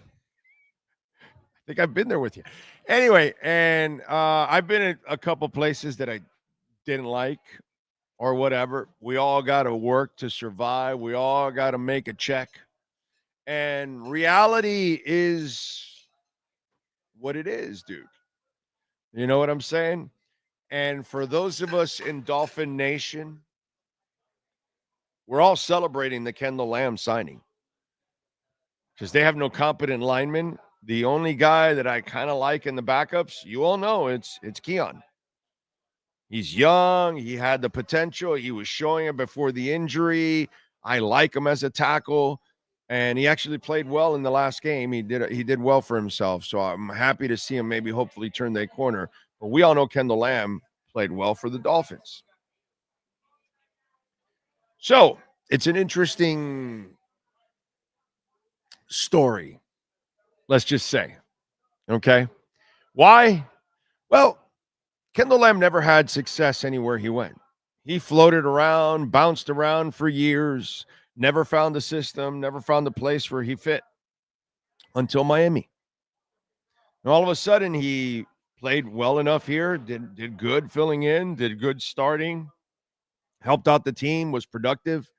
I think I've been there with you. Anyway, and I've been at a couple places that I didn't like or whatever. We all got to work to survive. We all got to make a check. And reality is what it is, dude. You know what I'm saying? And for those of us in Dolphin Nation, we're all celebrating the Kendall Lamm signing because they have no competent linemen. The only guy that I kind of like in the backups, you all know, it's Keon. He's young. He had the potential. He was showing it before the injury. I like him as a tackle, and he actually played well in the last game. He did well for himself, so I'm happy to see him maybe hopefully turn that corner. But we all know Kendall Lamm played well for the Dolphins. So it's an interesting story, let's just say. Okay. Why? Well, Kendall Lamm never had success anywhere he went. He floated around, bounced around for years, never found the system, never found the place where he fit until Miami. And all of a sudden, he played well enough here, did good filling in, did good starting, helped out the team, was productive,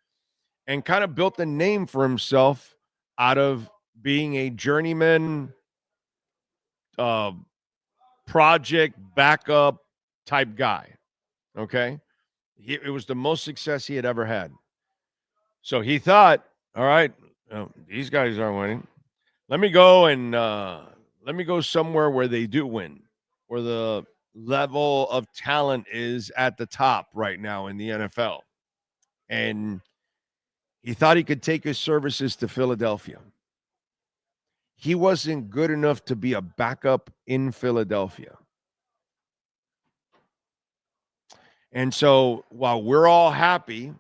and kind of built a name for himself out of being a journeyman project backup type guy. Okay. It was the most success he had ever had. So he thought, all right, these guys aren't winning. Let me go somewhere where they do win, where the level of talent is at the top right now in the NFL. And he thought he could take his services to Philadelphia. He wasn't good enough to be a backup in Philadelphia. And so while we're all happy,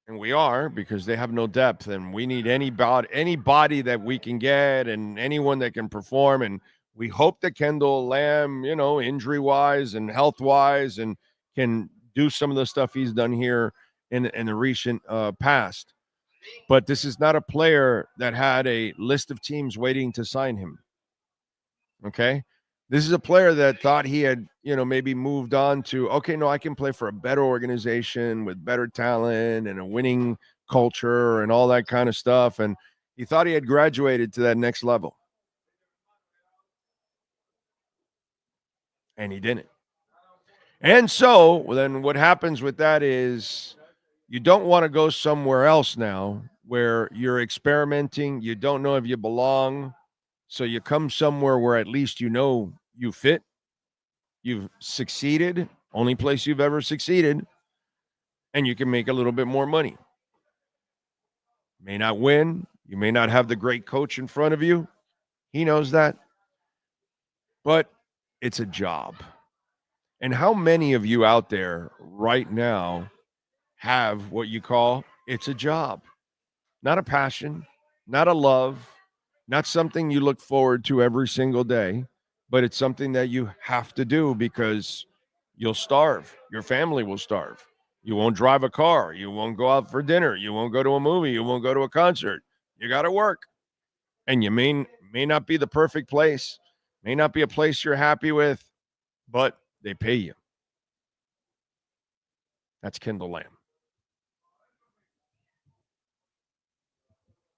and we are because they have no depth, and we need anybody that we can get and anyone that can perform. And we hope that Kendall Lamm, injury-wise and health-wise, and can do some of the stuff he's done here in the recent past. But this is not a player that had a list of teams waiting to sign him. Okay? This is a player that thought he had, maybe moved on to, okay, no, I can play for a better organization with better talent and a winning culture and all that kind of stuff. And he thought he had graduated to that next level. And he didn't. And so then what happens with that is you don't want to go somewhere else now where you're experimenting. You don't know if you belong. So you come somewhere where at least you fit. You've succeeded, only place you've ever succeeded, and you can make a little bit more money. May not win. You may not have the great coach in front of you. He knows that. But it's a job. And how many of you out there right now have what you call it's a job? Not a passion, not a love, not something you look forward to every single day, but it's something that you have to do because you'll starve. Your family will starve. You won't drive a car. You won't go out for dinner. You won't go to a movie. You won't go to a concert. You got to work. And you may not be the perfect place, may not be a place you're happy with, but they pay you. That's Kendall Lamm.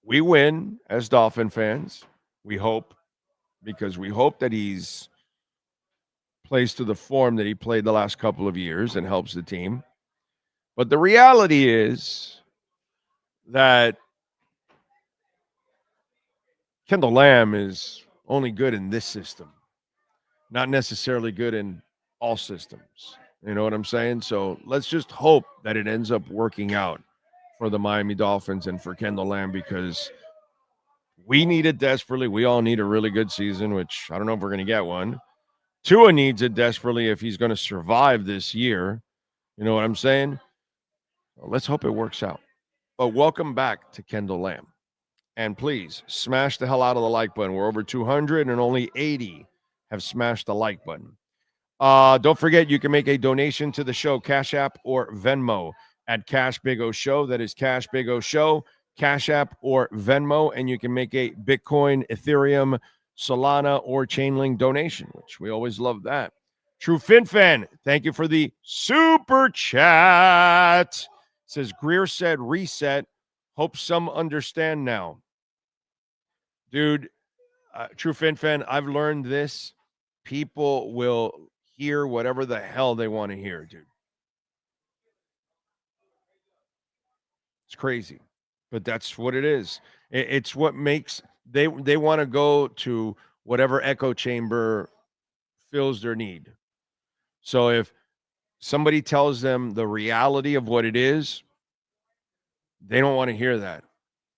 We win as Dolphin fans. We hope, because we hope that he's plays to the form that he played the last couple of years and helps the team. But the reality is that Kendall Lamm is only good in this system, not necessarily good in all systems. You know what I'm saying? So let's just hope that it ends up working out for the Miami Dolphins and for Kendall Lamm, because we need it desperately. We all need a really good season, which I don't know if we're going to get one. Tua needs it desperately if he's going to survive this year. You know what I'm saying? Well, let's hope it works out. But welcome back to Kendall Lamm. And please smash the hell out of the like button. We're over 200 and only 80 have smashed the like button. Don't forget, you can make a donation to the show, Cash App or Venmo at Cash Big O Show. That is Cash Big O Show, Cash App or Venmo. And you can make a Bitcoin, Ethereum, Solana, or Chainlink donation, which we always love that. True Fin Fan, thank you for the super chat. It says, Grier said reset. Hope some understand now. Dude, True Fin Fan, I've learned this. People will hear whatever the hell they want to hear, dude. It's crazy, but that's what it is. It's what makes they want to go to whatever echo chamber fills their need. So if somebody tells them the reality of what it is, they don't want to hear that.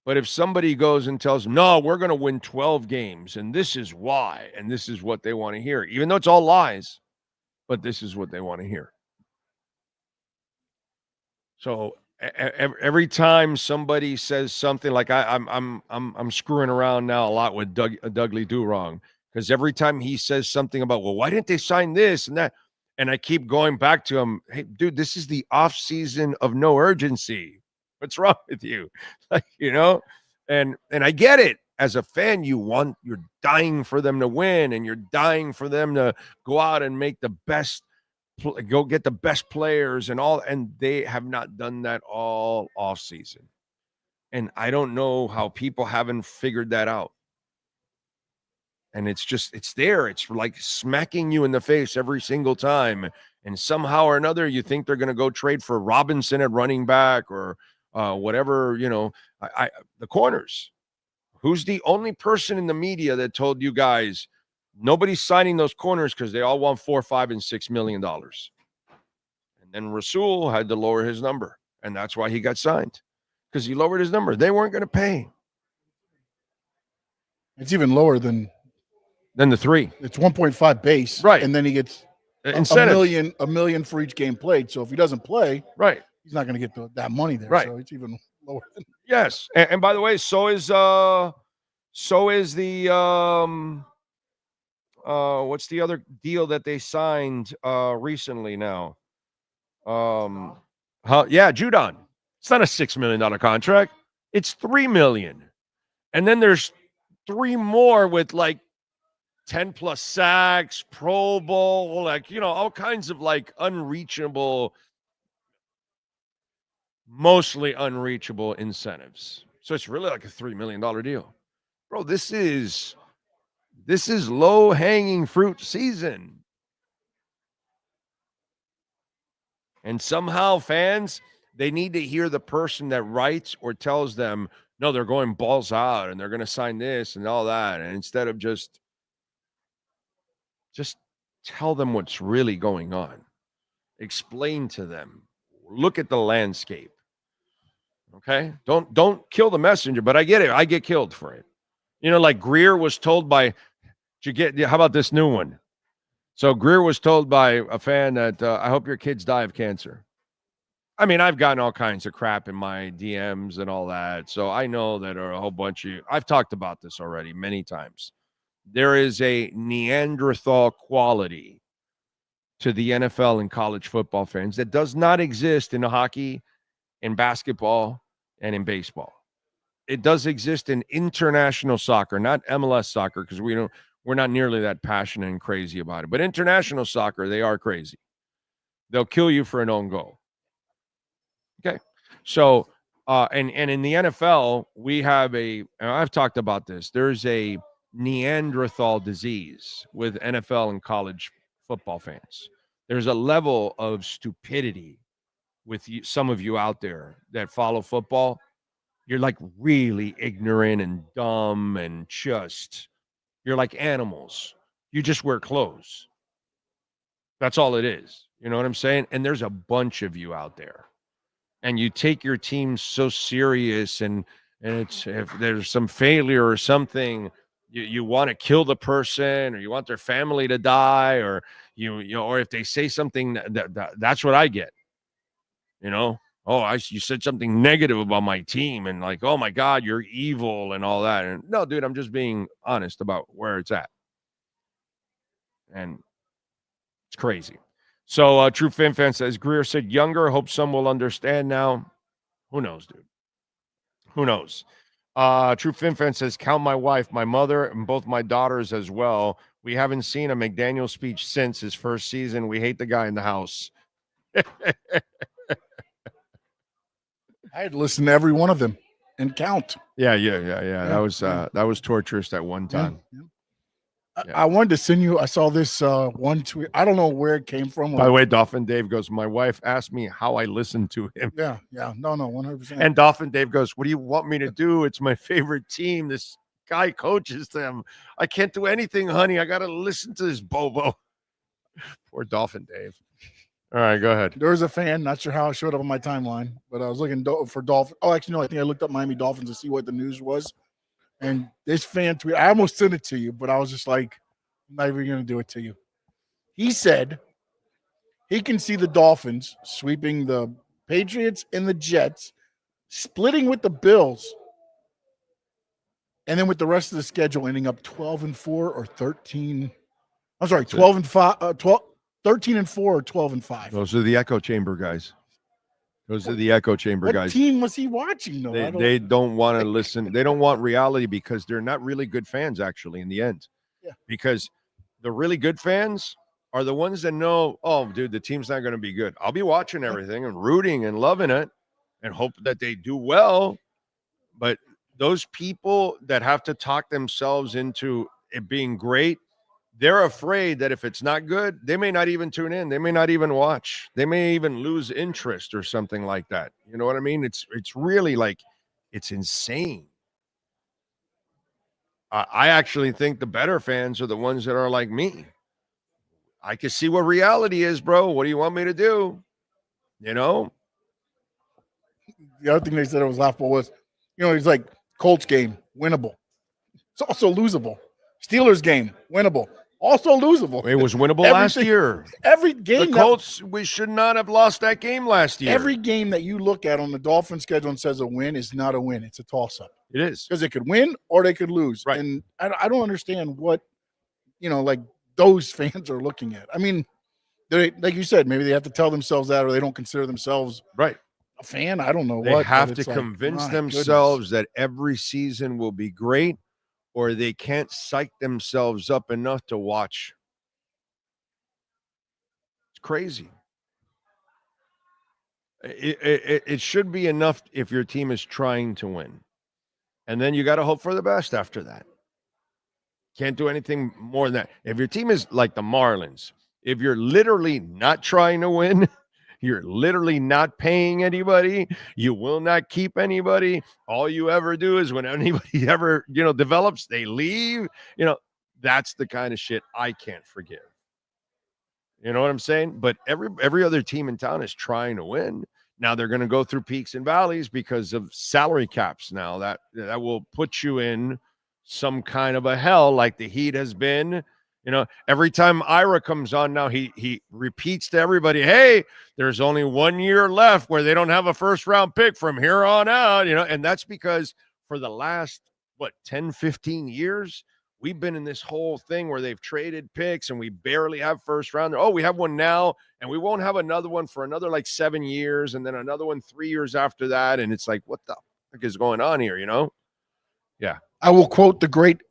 But if somebody goes and tells them, no, we're going to win 12 games, and this is why, and this is what they want to hear, even though it's all lies, but this is what they want to hear. So every time somebody says something, like I'm screwing around now a lot with Dudley Do Wrong, because every time he says something about, well, why didn't they sign this and that? And I keep going back to him, hey, dude, this is the off season of no urgency. What's wrong with you? Like, and I get it. As a fan, you're dying for them to win, and you're dying for them to go out and make the best, go get the best players and all. And they have not done that all off season. And I don't know how people haven't figured that out. And it's there. It's like smacking you in the face every single time. And somehow or another, you think they're going to go trade for Robinson at running back or whatever, the corners. Who's the only person in the media that told you guys nobody's signing those corners because they all want $4, $5, and $6 million? And then Rasul had to lower his number, and that's why he got signed, because he lowered his number. They weren't going to pay. It's even lower than the 3. It's 1.5 base, right? And then he gets incentives. a million for each game played. So if he doesn't play, right, he's not going to get that money there. Right. So it's even lower. Yes, and by the way, so is the what's the other deal that they signed recently now? Judon. It's not a $6 million contract. It's $3 million. And then there's 3 more with like 10 plus sacks, Pro Bowl, all kinds of unreachable, mostly unreachable incentives. So it's really like a $3 million deal. Bro, this is low-hanging fruit season. And somehow fans, they need to hear the person that writes or tells them, no, they're going balls out and they're going to sign this and all that. And instead of just tell them what's really going on. Explain to them. Look at the landscape. Okay? Don't kill the messenger, but I get it. I get killed for it. Like Grier was told by, how about this new one? So Grier was told by a fan that I hope your kids die of cancer. I mean, I've gotten all kinds of crap in my DMs and all that. So I know that are a whole bunch of you. I've talked about this already many times. There is a Neanderthal quality to the NFL and college football fans that does not exist in hockey, in basketball, and in baseball. It does exist in international soccer, not MLS soccer, because we're not nearly that passionate and crazy about it. But international soccer, they are crazy. They'll kill you for an own goal. Okay. So, and in the NFL, we have and I've talked about this, there's a Neanderthal disease with NFL and college football fans. There's a level of stupidity with some of you out there that follow football. You're like really ignorant and dumb and you're like animals. You just wear clothes. That's all it is. You know what I'm saying? And there's a bunch of you out there. And you take your team so serious, and it's, if there's some failure or something, you want to kill the person, or you want their family to die, or or if they say something that's what I get. You said something negative about my team, and like, oh my God, you're evil and all that. And no, dude, I'm just being honest about where it's at. And it's crazy. So True Fin Fan says, Grier said younger, hope some will understand now. Who knows, dude? Who knows? True Fin Fan says, count my wife, my mother, and both my daughters as well. We haven't seen a McDaniel speech since his first season. We hate the guy in the house. I had to listen to every one of them and count. Yeah. That was torturous at one time. Yeah. I wanted to send you. I saw this one tweet. I don't know where it came from. By the way, Dolphin Dave goes, my wife asked me how I listened to him. Yeah. No, 100%. And Dolphin Dave goes, what do you want me to do? It's my favorite team. This guy coaches them. I can't do anything, honey. I got to listen to this Bobo. Poor Dolphin Dave. All right, go ahead. There was a fan, not sure how it showed up on my timeline, but I was looking for Dolphins. Oh, actually, no, I think I looked up Miami Dolphins to see what the news was. And this fan tweet, I almost sent it to you, but I was just like, I'm not even going to do it to you. He said he can see the Dolphins sweeping the Patriots and the Jets, splitting with the Bills, and then with the rest of the schedule ending up 12-4 or 13. I'm sorry, 12-5, 13-4 or 12-5. Those are the echo chamber guys. What team was he watching, though? They don't want to listen. They don't want reality because they're not really good fans, actually, in the end. Yeah. Because the really good fans are the ones that know, oh, dude, the team's not going to be good. I'll be watching everything and rooting and loving it and hope that they do well. But those people that have to talk themselves into it being great, they're afraid that if it's not good, they may not even tune in. They may not even watch. They may even lose interest or something like that. You know what I mean? It's really like, it's insane. I actually think the better fans are the ones that are like me. I can see what reality is, bro. What do you want me to do? You know? The other thing they said that was laughable was, he's like, Colts game, winnable. It's also losable. Steelers game, winnable. Also losable. It was winnable last year. Every game. The Colts, we should not have lost that game last year. Every game that you look at on the Dolphins schedule and says a win is not a win. It's a toss-up. It is. Because they could win or they could lose. Right. And I don't understand what, like those fans are looking at. I mean, they, like you said, maybe they have to tell themselves that or they don't consider themselves right a fan. I don't know they what. They have to convince themselves that every season will be great, or they can't psych themselves up enough to watch. It's crazy. It should be enough if your team is trying to win. And then you got to hope for the best after that. Can't do anything more than that. If your team is like the Marlins, if you're literally not trying to win, you're literally not paying anybody, you will not keep anybody. All you ever do is when anybody ever, develops, they leave. That's the kind of shit I can't forgive. You know what I'm saying? But every other team in town is trying to win. Now they're going to go through peaks and valleys because of salary caps now. That will put you in some kind of a hell like the Heat has been. Every time Ira comes on now, he repeats to everybody, hey, there's only 1 year left where they don't have a first-round pick from here on out, and that's because for the last, 10, 15 years, we've been in this whole thing where they've traded picks and we barely have first round. Oh, we have one now, and we won't have another one for another 7 years, and then another one 3 years after that, and it's like, what the fuck is going on here, Yeah. I will quote the great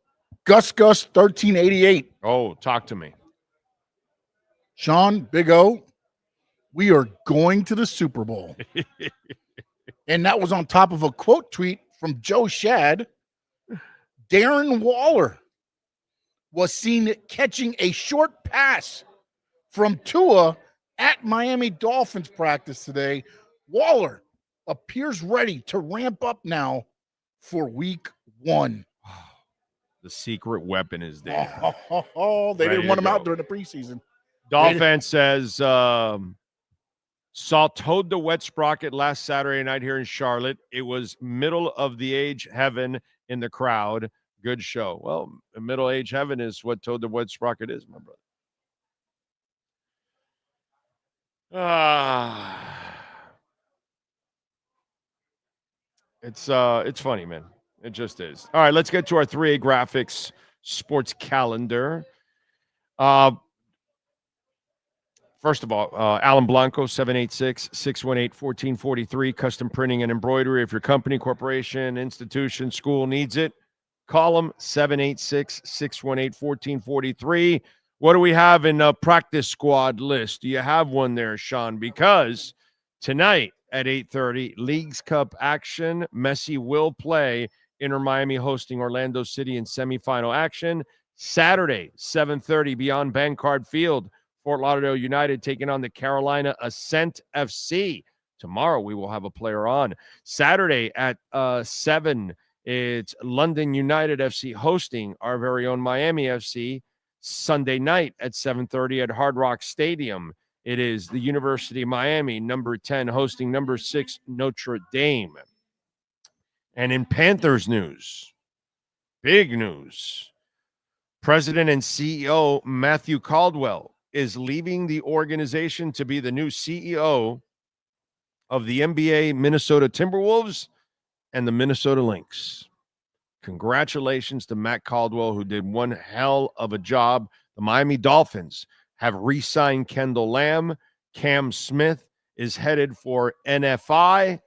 Gus 1388. Oh, talk to me. Sean, Big O, we are going to the Super Bowl. And that was on top of a quote tweet from Joe Shad. Darren Waller was seen catching a short pass from Tua at Miami Dolphins practice today. Waller appears ready to ramp up now for week 1. The secret weapon is there. They didn't want him out during the preseason. Dolphin says, saw Toad the Wet Sprocket last Saturday night here in Charlotte. It was middle of the age heaven in the crowd. Good show. Well, middle age heaven is what Toad the Wet Sprocket is, my brother. It's funny, man. It just is. All right, let's get to our 3A Graphics sports calendar. First of all, Alan Blanco, 786-618-1443, custom printing and embroidery. If your company, corporation, institution, school needs it, call them, 786-618-1443. What do we have in the practice squad list? Do you have one there, Sean? Because tonight at 8:30, Leagues Cup action. Messi will play. Inter Miami hosting Orlando City in semifinal action. Saturday, 7:30, beyond Bankcard Field, Fort Lauderdale United taking on the Carolina Ascent FC. Tomorrow we will have a player on. Saturday at 7, it's London United FC hosting our very own Miami FC. Sunday night at 7:30 at Hard Rock Stadium, it is the University of Miami, number 10, hosting number 6 Notre Dame. And in Panthers news, big news, President and CEO Matthew Caldwell is leaving the organization to be the new CEO of the NBA Minnesota Timberwolves and the Minnesota Lynx. Congratulations to Matt Caldwell, who did one hell of a job. The Miami Dolphins have re-signed Kendall Lamm. Cam Smith is headed for NFI.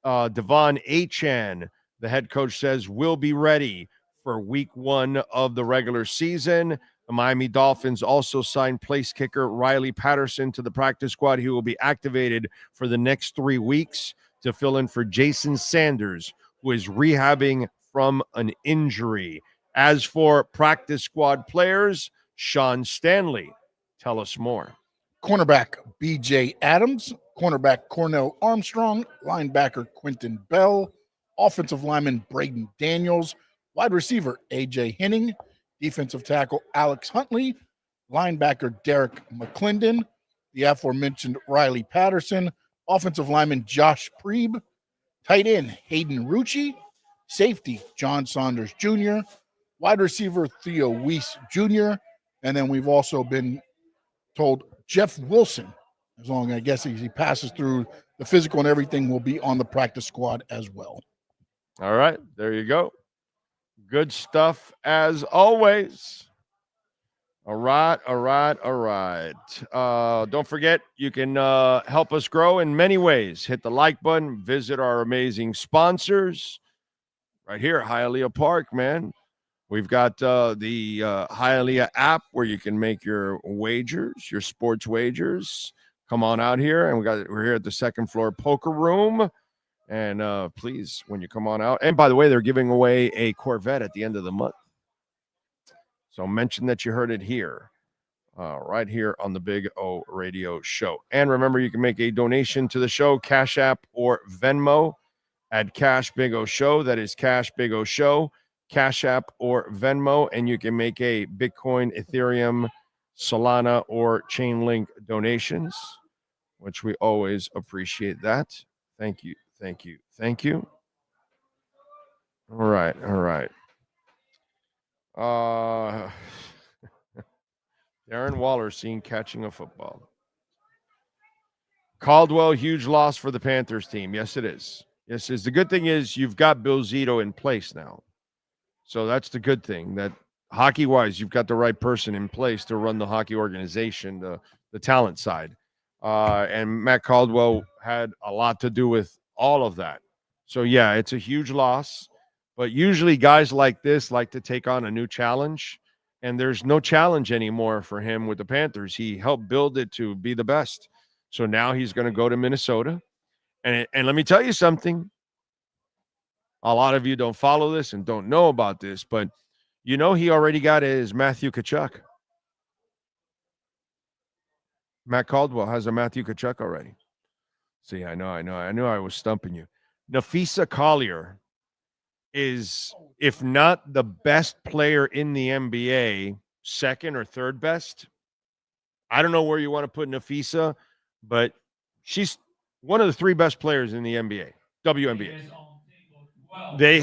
Devon Achan, the head coach, says will be ready for week 1 of the regular season. The Miami Dolphins also signed place kicker Riley Patterson to the practice squad. He will be activated for the next 3 weeks to fill in for Jason Sanders, who is rehabbing from an injury. As for practice squad players, Sean Stanley, tell us more. Cornerback B.J. Adams, cornerback Cornell Armstrong, linebacker Quentin Bell, offensive lineman Braden Daniels, Wide receiver, A.J. Henning. Defensive tackle, Alex Huntley. Linebacker, Derek McClendon. The aforementioned Riley Patterson. Offensive lineman, Josh Preeb. Tight end, Hayden Rucci. Safety, John Saunders Jr. Wide receiver, Theo Weiss Jr. And then we've also been told Jeff Wilson, as long as I guess he passes through the physical and everything, will be on the practice squad as well. All right, there you go. Good stuff as always. All right. Don't forget, you can help us grow in many ways. Hit the like button. Visit our amazing sponsors right here at Hialeah Park, man. We've got the Hialeah app where you can make your wagers, your sports wagers. Come on out here, and we're here at the second floor poker room. And please, when you come on out, and by the way, they're giving away a Corvette at the end of the month. So mention that you heard it here, right here on the Big O Radio Show. And remember, you can make a donation to the show, Cash App or Venmo at Cash Big O Show. That is Cash Big O Show, Cash App or Venmo. And you can make a Bitcoin, Ethereum, Solana, or Chainlink donations, which we always appreciate that. Thank you. All right. Darren Waller seen catching a football. Caldwell, huge loss for the Panthers team. Yes, it is. Yes, it is. The good thing is you've got Bill Zito in place now. So that's the good thing, that hockey-wise, you've got the right person in place to run the hockey organization, the talent side. And Matt Caldwell had a lot to do with all of that. So, yeah, it's a huge loss. But usually guys like this like to take on a new challenge, and there's no challenge anymore for him with the Panthers. He helped build it to be the best. So now he's going to go to Minnesota. And let me tell you something. A lot of you don't follow this and don't know about this, but you know he already got his Matthew Tkachuk. Matt Caldwell has a Matthew Tkachuk already. See, I know I was stumping you. Nafisa Collier is, if not the best player in the NBA, second or third best. I don't know where you want to put Nafisa, but she's one of the three best players in the NBA, WNBA. They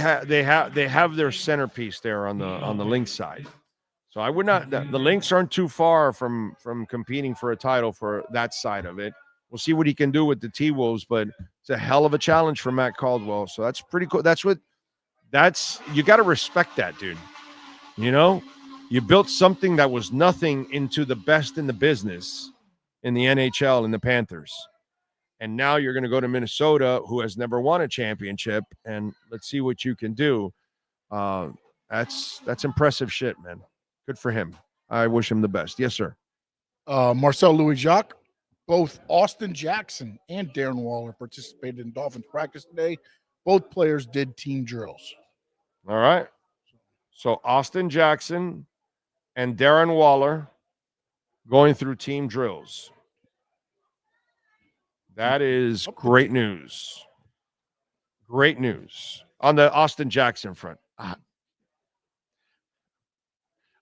have their centerpiece there on the Lynx side. So I would not. The Lynx aren't too far from competing for a title for that side of it. We'll see what he can do with the T-Wolves, but it's a hell of a challenge for Matt Caldwell. So that's pretty cool. You got to respect that, dude. You know, you built something that was nothing into the best in the business in the NHL and the Panthers. And now you're going to go to Minnesota, who has never won a championship, and let's see what you can do. That's impressive shit, man. Good for him. I wish him the best. Yes, sir. Marcel Louis-Jacques, both Austin Jackson and Darren Waller participated in Dolphins practice today. Both players did team drills. All right. So Austin Jackson and Darren Waller going through team drills. That is great news. Great news on the Austin Jackson front.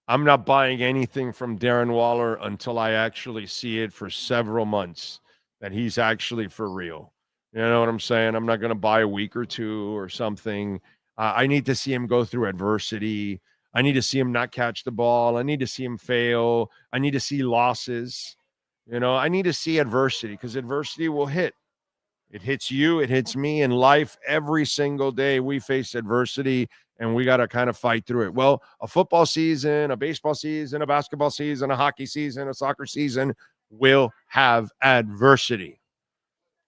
I'm not buying anything from Darren Waller until I actually see it for several months that he's actually for real. You know what I'm saying? I'm not going to buy a week or two or something. I need to see him go through adversity. I need to see him not catch the ball. I need to see him fail. I need to see losses. You know, I need to see adversity, because adversity will hit. It hits you. It hits me in life. Every single day we face adversity, and we got to kind of fight through it. Well, a football season, a baseball season, a basketball season, a hockey season, a soccer season will have adversity.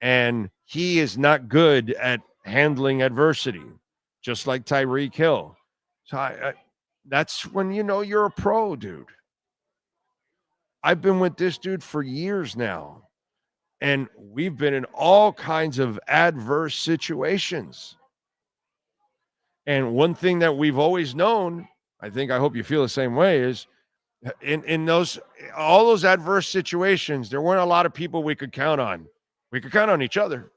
And he is not good at handling adversity, just like Tyreek Hill. So that's when you know you're a pro, dude. I've been with this dude for years now, and we've been in all kinds of adverse situations. And one thing that we've always known, I hope you feel the same way, is in all those adverse situations, there weren't a lot of people we could count on. We could count on each other.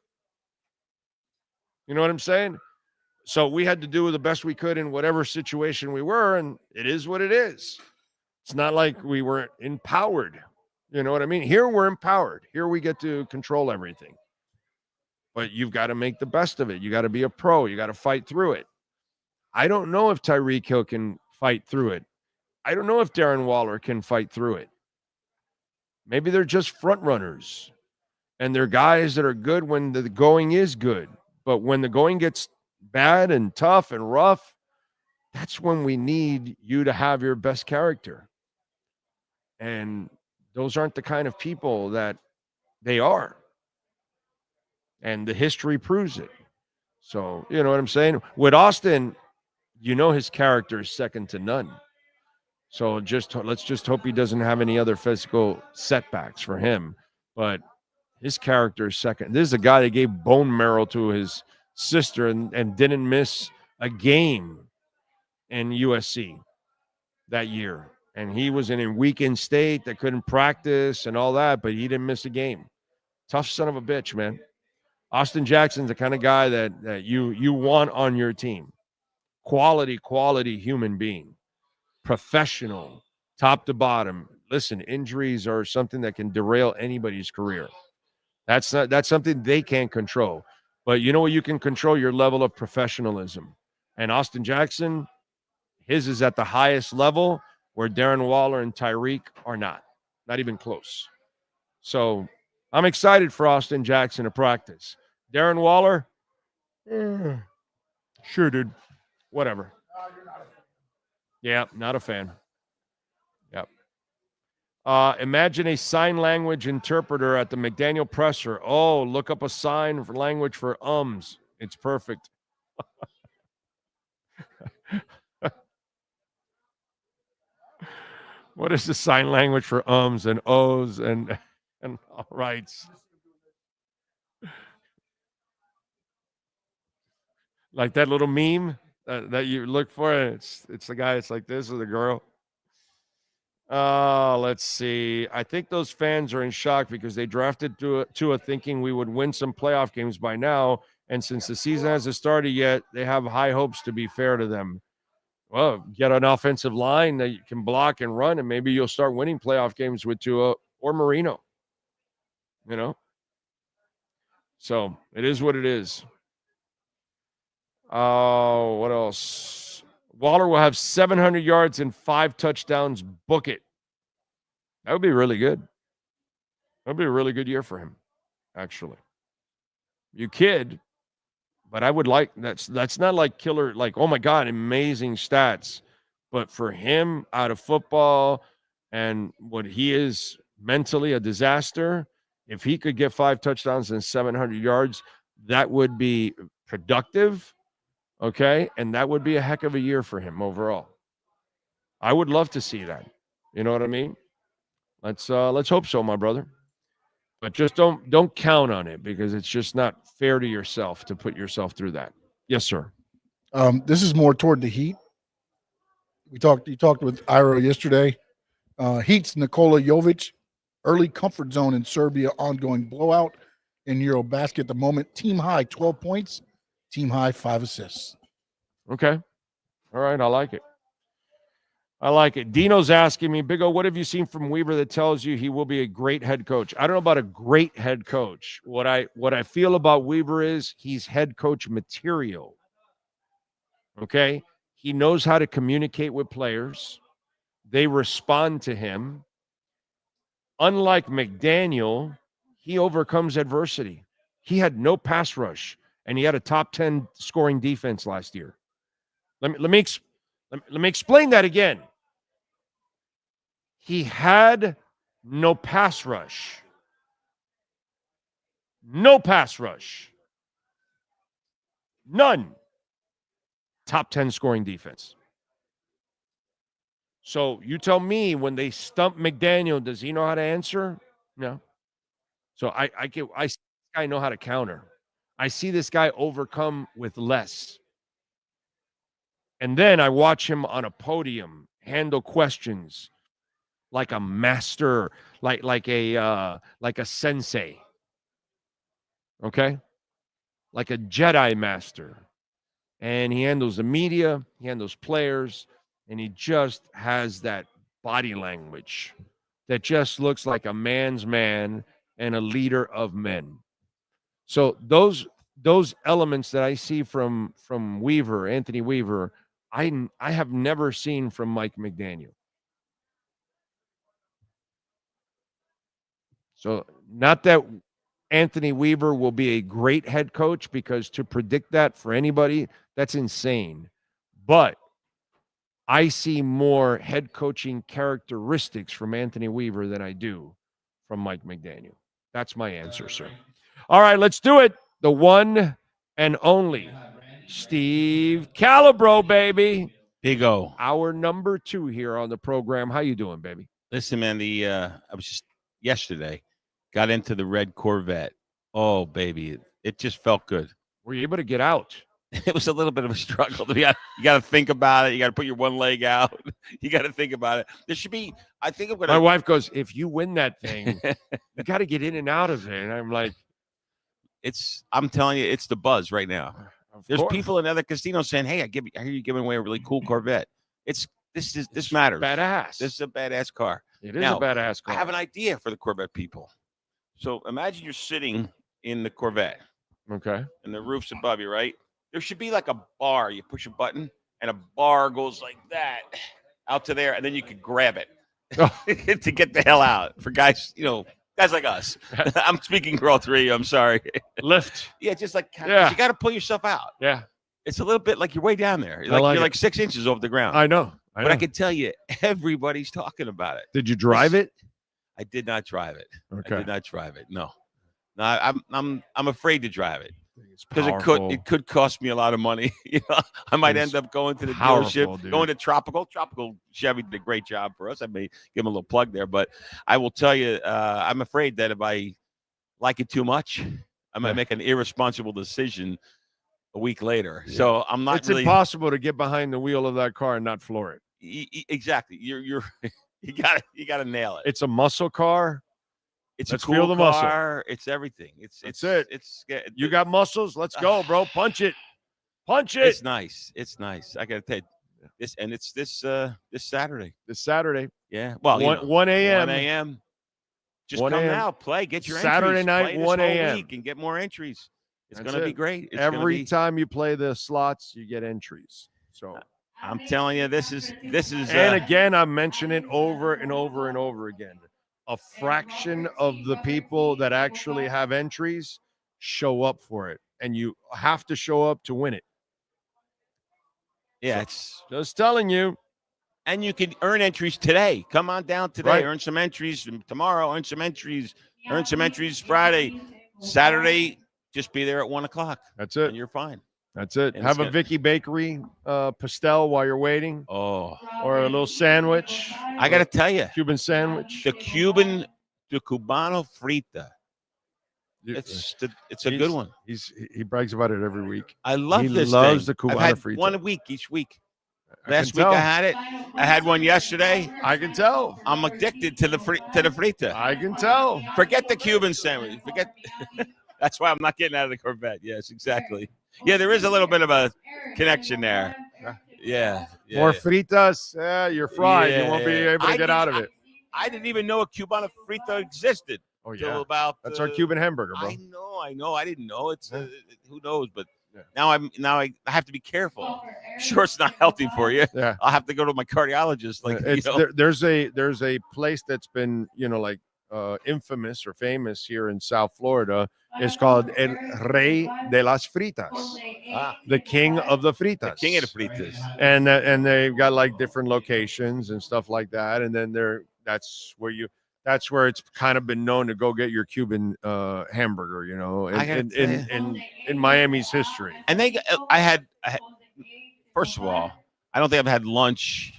You know what I'm saying? So we had to do the best we could in whatever situation we were, and it is what it is. It's not like we weren't empowered. You know what I mean? Here we're empowered. Here we get to control everything. But you've got to make the best of it. You got to be a pro. You got to fight through it. I don't know if Tyreek Hill can fight through it. I don't know if Darren Waller can fight through it. Maybe they're just front runners. And they're guys that are good when the going is good. But when the going gets bad and tough and rough, that's when we need you to have your best character. And those aren't the kind of people that they are. And the history proves it. So, you know what I'm saying? With Austin, you know his character is second to none. So let's just hope he doesn't have any other physical setbacks for him. But his character is second. This is a guy that gave bone marrow to his sister and didn't miss a game in USC that year. And he was in a weakened state that couldn't practice and all that, but he didn't miss a game. Tough son of a bitch, man. Austin Jackson's the kind of guy that you want on your team. Quality human being. Professional, top to bottom. Listen, injuries are something that can derail anybody's career. That's something they can't control. But you know what you can control? Your level of professionalism. And Austin Jackson, his is at the highest level where Darren Waller and Tyreek are not even close. So I'm excited for Austin Jackson to practice. Darren Waller, sure, dude. Whatever. Yeah, not a fan. Yep. Imagine a sign language interpreter at the McDaniel presser. Oh, look up a sign for language for ums. It's perfect. What is the sign language for ums and ohs and all rights? Like that little meme that you look for. It's the guy. It's like this or the girl. Let's see. I think those fans are in shock because they drafted Tua thinking we would win some playoff games by now. And since the season hasn't started yet, they have high hopes, to be fair to them. Well, get an offensive line that you can block and run, and maybe you'll start winning playoff games with Tua or Marino. You know? So it is what it is. What else? Waller will have 700 yards and 5 touchdowns. Book it. That would be really good. That would be a really good year for him, actually. You kid, but I would like that's not like killer, like, oh my God, amazing stats. But for him, out of football and what he is mentally a disaster, if he could get 5 touchdowns and 700 yards, that would be productive. Okay, and that would be a heck of a year for him overall. I would love to see that. You know what I mean? Let's hope so, my brother. But just don't count on it because it's just not fair to yourself to put yourself through that. Yes, sir. This is more toward the Heat. You talked with Ira yesterday. Heat's Nikola Jovic, early comfort zone in Serbia, ongoing blowout in Eurobasket at the moment. Team high 12 points. Team high 5 assists. Okay. All right. I like it. I like it. Dino's asking me, Big O, what have you seen from Weaver that tells you he will be a great head coach? I don't know about a great head coach. What I feel about Weaver is he's head coach material. Okay. He knows how to communicate with players. They respond to him. Unlike McDaniel, he overcomes adversity. He had no pass rush. And he had a top 10 scoring defense last year. Let me explain that again. He had no pass rush. No pass rush. None. Top 10 scoring defense. So you tell me, when they stump McDaniel, does he know how to answer? No. So I see this guy know how to counter. I see this guy overcome with less. And then I watch him on a podium handle questions like a master, like a sensei. Okay? Like a Jedi master. And he handles the media, he handles players, and he just has that body language that just looks like a man's man and a leader of men. So those elements that I see from Weaver, Anthony Weaver, I have never seen from Mike McDaniel. So not that Anthony Weaver will be a great head coach, because to predict that for anybody, that's insane. But I see more head coaching characteristics from Anthony Weaver than I do from Mike McDaniel. That's my answer, sir. All right, let's do it. The one and only Steve Calabro, baby. Big O. Our number 2 here on the program. How you doing, baby? Listen, man, I was just yesterday, got into the red Corvette. Oh, baby, it just felt good. Were you able to get out? It was a little bit of a struggle. You got to think about it. You got to put your one leg out. You got to think about it. There should be, I think I'm going to. My wife goes, if you win that thing, you got to get in and out of it. And I'm like, I'm telling you, it's the buzz right now. There's course. people in other casinos saying, hey, I hear you giving away a really cool Corvette. This matters. Badass. This is a badass car. It is a badass car. I have an idea for the Corvette people. So imagine you're sitting in the Corvette. Okay. And the roof's above you, right? There should be like a bar. You push a button, and a bar goes like that out to there, and then you could grab it to get the hell out. For guys, guys like us. I'm speaking for all three. I'm sorry. Lift. Yeah, just like you got to pull yourself out. Yeah. It's a little bit like you're way down there. You're like 6 inches off the ground. I know. But I can tell you, everybody's talking about it. Did you drive it? I did not drive it. Okay. I did not drive it. No, I'm afraid to drive it because it could cost me a lot of money. I might end up going to the dealership, going to Tropical. Tropical Chevy did a great job for us. I may give them a little plug there, but I will tell you, I'm afraid that if I like it too much, I might make an irresponsible decision a week later. Yeah. So I'm not. It's impossible to get behind the wheel of that car and not floor it. Exactly. You gotta nail it. It's a muscle car. Let's a cool feel the car. Muscle. It's everything. It's you got muscles. Let's go, bro. Punch it. Punch it. It's nice. It's nice. I gotta tell you this, and it's this Saturday. This Saturday. Yeah. Well, 1 a.m. 1 a.m. Just 1 come now. Play. Get your Saturday entries. night. Play 1 a.m. week and get more entries. It's That's gonna be great. It's Every time you play the slots, you get entries. So I'm telling you, this is. And again, I'm mentioning it over and over and over again. A fraction of the people that actually have entries show up for it, and you have to show up to win it. Yeah, so, it's just telling you. And you can earn entries today. Come on down today. Right. Earn some entries tomorrow. Earn some entries. Earn some entries Friday. Saturday, just be there at 1 o'clock. That's it. And you're fine. That's it. And Have a Vicky Bakery pastel while you're waiting. Oh. Or a little sandwich. I got to tell you. Cuban sandwich. The Cubano frita. It's a good one. He brags about it every week. I love this thing. He loves the Cubano Cubano I've had frita. 1 week each week. Last week I had it. I had one yesterday. I can tell. I'm addicted to the frita. I can tell. Forget the Cuban sandwich. That's why I'm not getting out of the Corvette. Yes, exactly. Yeah, there is a little bit of a connection there. Yeah. More fritas. Yeah, you're fried. You won't be able to get out of it. I didn't even know a Cubano frita existed. Oh yeah. About that's our Cuban hamburger, bro. I know. I didn't know. It's who knows, but now I have to be careful. Sure, it's not healthy for you. Yeah. I'll have to go to my cardiologist. There's a place that's been infamous or famous here in South Florida. It's called El Rey de las Fritas, the king of the fritas. The king of the fritas. And they've got like different locations and stuff like that. And then that's where it's kind of been known to go get your Cuban hamburger, in Miami's history. And I had first of all, I don't think I've had lunch.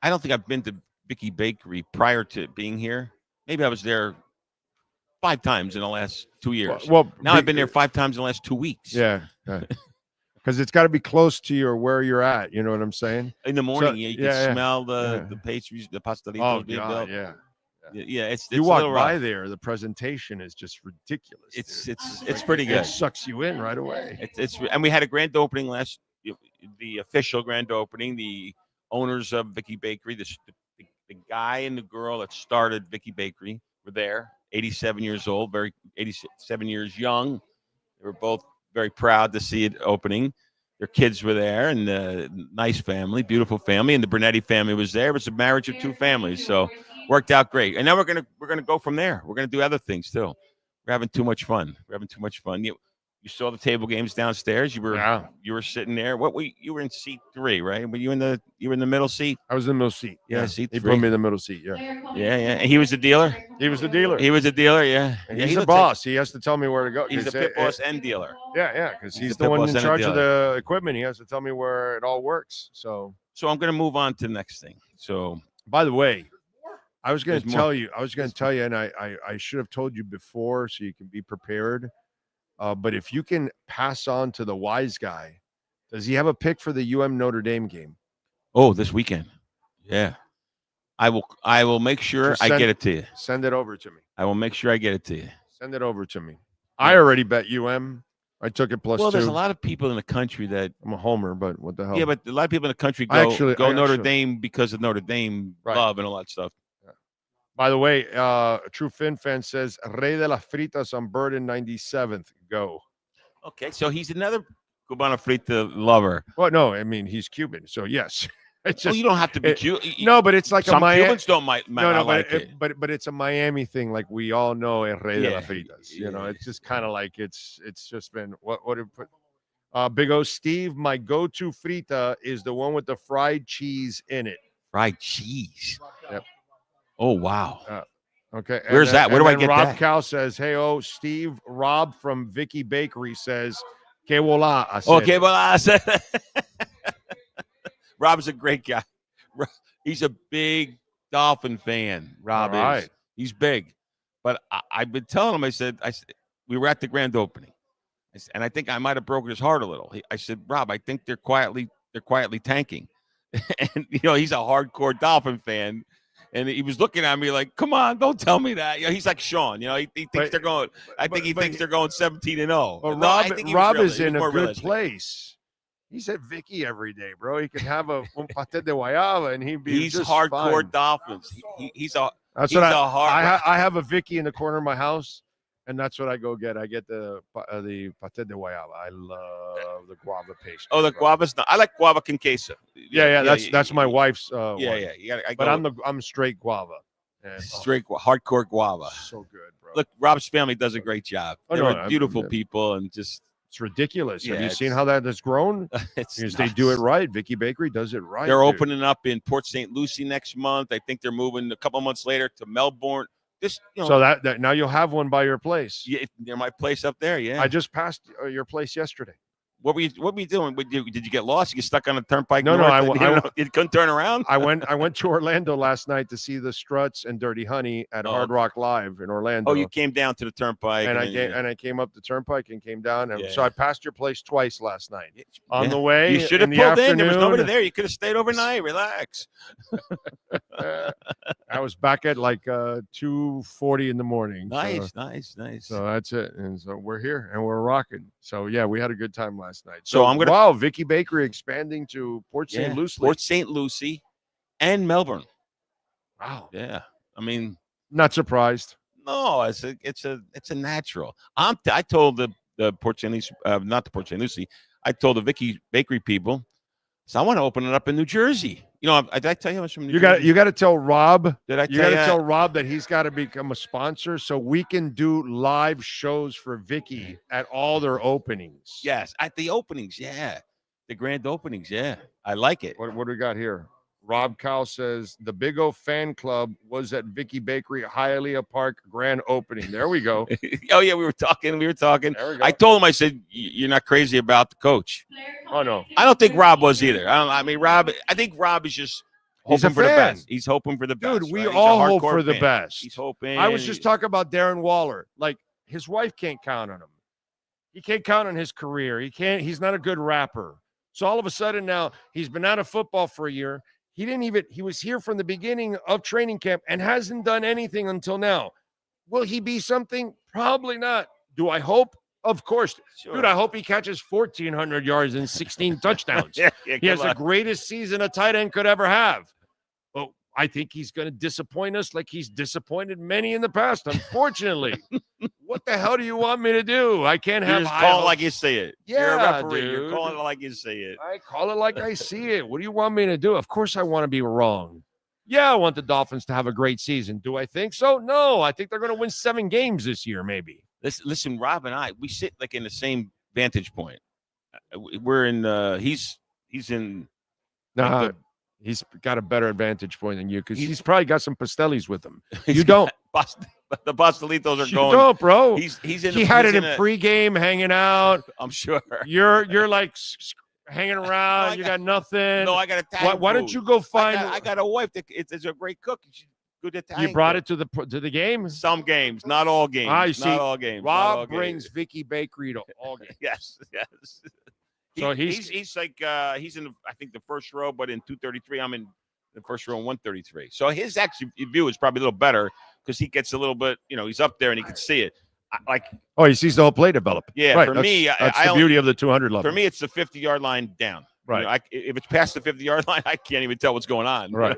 I don't think I've been to Vicky Bakery prior to being here. Maybe I was there 5 times in the last 2 years. Well, now I've been there 5 times in the last 2 weeks. Yeah. Because it's got to be close to where you're at. You know what I'm saying? In the morning, you can smell the pastries, the pastelitos being built. Yeah. Yeah, it's you a walk little by rough. there, the presentation is just ridiculous. It's pretty good. It sucks you in right away. And we had a grand opening the official grand opening. The owners of Vicky Bakery, the guy and the girl that started Vicky Bakery were there. 87 years old, 87 years young. They were both very proud to see it opening. Their kids were there, and nice family, beautiful family, and the Bernetti family was there. It was a marriage of two families, so worked out great. And now we're gonna go from there. We're gonna do other things too. We're having too much fun. You saw the table games downstairs. You were sitting there. You were in seat 3, right? Were you in the middle seat? I was in the middle seat. Yeah, seat 3. He put me in the middle seat. Yeah. And he was the dealer. He was the dealer. Yeah. And he's the boss. He has to tell me where to go. He's the pit boss and dealer. Yeah, because he's the one in charge of the equipment. He has to tell me where it all works. So I'm going to move on to the next thing. So, by the way, I was going to tell you, and I should have told you before so you can be prepared. But if you can pass on to the wise guy, does he have a pick for the Notre Dame game? Oh, this weekend. Yeah. I will make sure I get it to you. Send it over to me. I will make sure I get it to you. Send it over to me. I already bet I took it +2. Well, there's a lot of people in the country that I'm a homer, but what the hell? Yeah, but a lot of people in the country go Notre Dame because of Notre Dame love and all that stuff. Yeah. By the way, a true Finn fan says Rey de las Fritas on Bird in 97th. Go. Okay, so he's another Cubana Frita lover. Well, no, I mean he's Cuban, so yes. It's just, you don't have to be Cuban. No, but it's like some a Miami. Cubans don't like it. But it's a Miami thing. Like we all know El Rey de las Fritas. You know, it's just kind of like it's just been what it put. Big O Steve, my go-to frita is the one with the fried cheese in it. Fried cheese. Yep. Oh wow. Okay. Where's that? Where do I get Rob that? Cal says, "Hey, Steve, Rob from Vicky Bakery says, que voila." Okay, voila. Rob's a great guy. He's a big Dolphin fan. Rob is. He's big. But I've been telling him, I said, we were at the grand opening. And I think I might have broken his heart a little. I said, Rob, I think they're quietly tanking. And, he's a hardcore Dolphin fan. And he was looking at me like, come on, don't tell me that. He's like Sean. He thinks they're going. I think he thinks they're going 17-0. But Rob is in a good place. He's at Vicky every day, bro. He could have a pate de guayaba, and he's just hardcore fine. Dolphins. He's a That's he's what a hard. I have a Vicky in the corner of my house, and that's what I go get. I get the pate de guayaba. I love the guava paste. Oh, the guava's not. I like guava con queso. Yeah. That's my wife's. Yeah. You gotta, but I'm straight guava. And, straight hardcore guava. So good, bro. Look, Rob's family does a great job. They're beautiful people, and just. It's ridiculous. Yeah, Have you seen how that has grown? Because they do it right. Vicky Bakery does it right. They're opening up in Port St. Lucie next month. I think they're moving a couple months later to Melbourne. So that now you'll have one by your place. Yeah, near my place up there. Yeah, I just passed your place yesterday. What were you doing? Did you get lost? You get stuck on a turnpike? No, you couldn't turn around. I went to Orlando last night to see the Struts and Dirty Honey at Hard Rock Live in Orlando. Oh, you came down to the turnpike, and I came up the turnpike and came down, and so I passed your place twice last night. On the way, you should have pulled in. There was nobody there. You could have stayed overnight. Relax. I was back at like 2:40 in the morning. Nice. So that's it, and so we're here and we're rocking. So yeah, we had a good time last night. So I'm gonna Vicky Bakery expanding to Port St. Lucie, and Melbourne. Wow. Yeah. I mean, not surprised. No, it's a natural. I told the Port St. Lucie, not the Port St. Lucie. I told the Vicky Bakery people, so I want to open it up in New Jersey. Did I tell you I was from New Jersey? You got to tell Rob. Did I? You got to tell Rob that he's got to become a sponsor so we can do live shows for Vicky at all their openings. Yes, at the openings. Yeah, the grand openings. Yeah, I like it. What do we got here? Rob Cowell says the Big O fan club was at Vicky Bakery Hialeah Park grand opening. There we go. Oh yeah, we were talking. There we go. I told him, I said, "You're not crazy about the coach." Oh no, I don't think Rob was either. I think Rob is just hoping for the best. He's hoping for the best. Dude, we all hope for the best. He's hoping. I was just talking about Darren Waller. Like his wife can't count on him. He can't count on his career. He's not a good rapper. So all of a sudden now he's been out of football for a year. He was here from the beginning of training camp and hasn't done anything until now. Will he be something? Probably not. Do I hope? Of course. Sure. Dude, I hope he catches 1,400 yards and 16 touchdowns. He has the greatest season a tight end could ever have. But I think he's going to disappoint us like he's disappointed many in the past, unfortunately. What the hell do you want me to do? I can't have just call it like you see it. Yeah, you're a referee. dude. You're calling it like you see it. I call it like I see it. What do you want me to do? Of course I want to be wrong. Yeah, I want the Dolphins to have a great season. Do I think so? No, I think they're going to win 7 games this year, maybe. Listen, Rob and I, we sit like in the same vantage point. We're in. He's in. No, he's got a better advantage point than you because he's probably got some Pastellis with him. You don't. The Pastelitos are You going. don't, bro. He's in. He had it in pregame, hanging out. I'm sure. You're like hanging around. No, you got nothing. No, I got Italian. Why don't you go find? I got a wife that it's a great cook. She's good Italian. You brought cook. it to the game. Some games, not all games. I see. Not all games. Rob brings Vicky Bakery to all games. Yes. So he's like he's in I think the first row, but in 233, I'm in the first row in 133. So his actual view is probably a little better because he gets a little bit, he's up there and he can see it. He sees the whole play develop. Yeah, right. for me, that's the beauty of the 200 level. For me, it's the 50-yard line down. Right. If it's past the 50-yard line, I can't even tell what's going on. Right.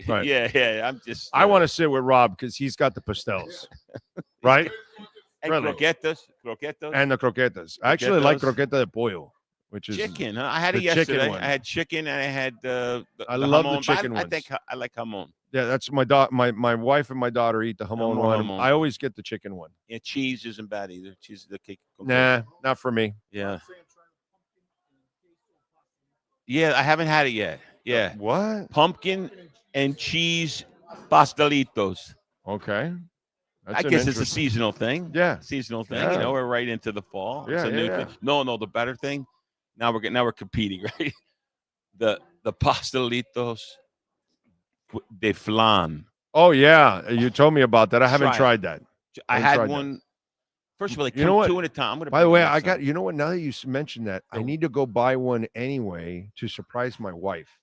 Right. Yeah. I'm just. I want to sit with Rob because he's got the pastels, right? And really. croquetas. And the croquetas. I actually like croqueta de pollo, which is chicken. Huh? I had it yesterday. I had chicken and I had I love jamon, the chicken I ones. think I like jamon. Yeah, that's my wife and my daughter eat the jamon one. Jamon. I always get the chicken one. Yeah, cheese isn't bad either. Cheese is the cake. Nah, not for me. Yeah. Yeah, I haven't had it yet. Yeah. What? Pumpkin and cheese pastelitos. Okay. I guess it's a seasonal thing. Yeah. Seasonal thing. Yeah. We're right into the fall. Yeah, It's a new yeah. thing. No, the better thing. Now we're competing, right? The pastelitos de flan. Oh yeah, you told me about that. I haven't tried that. I had one. First of all, they come 2 at a time. By the way, I got. You know what? Now that you mentioned that, I need to go buy one anyway to surprise my wife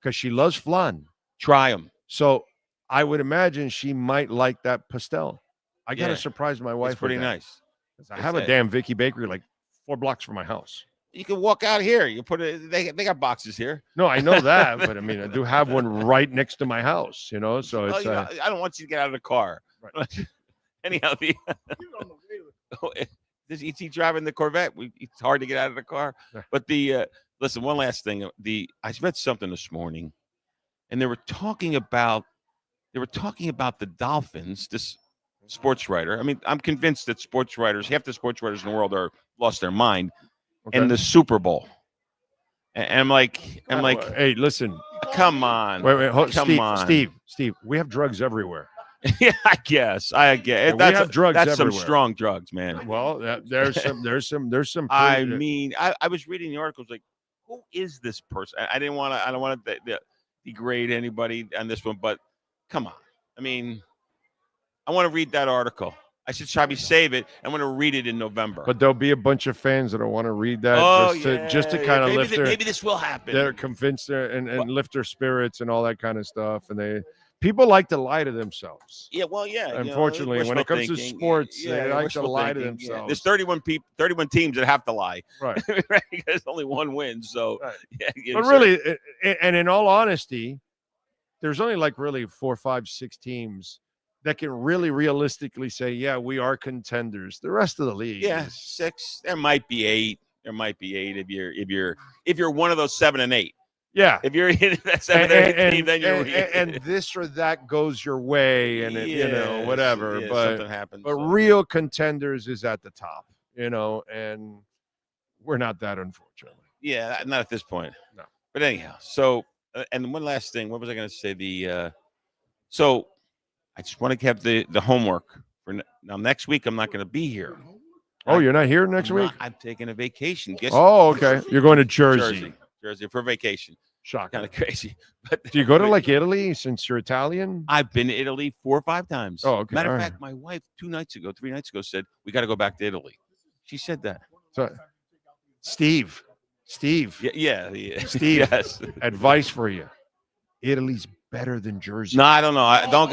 because she loves flan. Try them. So I would imagine she might like that pastel. I got to surprise my wife. It's pretty nice. I have a damn Vicky Bakery like 4 blocks from my house. You can walk out here. You put it. They got boxes here. No, I know that, but I mean, I do have one right next to my house. So it's. I don't want you to get out of the car. Right. Anyhow, is he driving the Corvette? It's hard to get out of the car. But listen, one last thing. I read something this morning, and they were talking about the Dolphins. This sports writer. I mean, I'm convinced that half the sports writers in the world are lost their mind. Okay. And the Super Bowl. And I'm like, hey, listen. Come on. Wait, come on. Steve, we have drugs everywhere. Yeah, I guess. We have drugs that's everywhere. Some strong drugs, man. Well, there's some. I mean, I was reading the articles like, who is this person? I don't want to degrade anybody on this one, but come on. I mean, I want to read that article. I should probably save it. I'm going to read it in November. But there'll be a bunch of fans that'll want to read that just to kind of lift their. Maybe this will happen. They're convinced and lift their spirits and all that kind of stuff. And people like to lie to themselves. Yeah, well, yeah. Unfortunately, when it comes to sports, they like to lie to themselves. Yeah. There's 31 teams that have to lie. Right. Because only one wins. So, right. But really, and in all honesty, there's only like really 4, 5, 6 teams that can really realistically say, yeah, we are contenders. The rest of the league, 6. There might be 8. There might be 8 if you're one of those 7 and 8. Yeah, if you're in that 7 or 8 team, then you're and this or that goes your way, and whatever. Yeah, but something happens. But real contenders is at the top, and we're not that, unfortunately. Yeah, not at this point. No. But anyhow, so and one last thing. What was I going to say? So I just want to have the homework for now. Next week, I'm not going to be here. Oh, you're not here next week? I'm taking a vacation. Okay. You're going to Jersey for vacation. Shocking. Kind of crazy. But do you go to like Italy since you're Italian? I've been to Italy 4 or 5 times. Oh, okay. Matter of fact, my wife 3 nights ago said, we got to go back to Italy. She said that. So, Steve. Yeah. Steve, yes. Advice for you. Italy's better than Jersey. No, I don't know. I don't.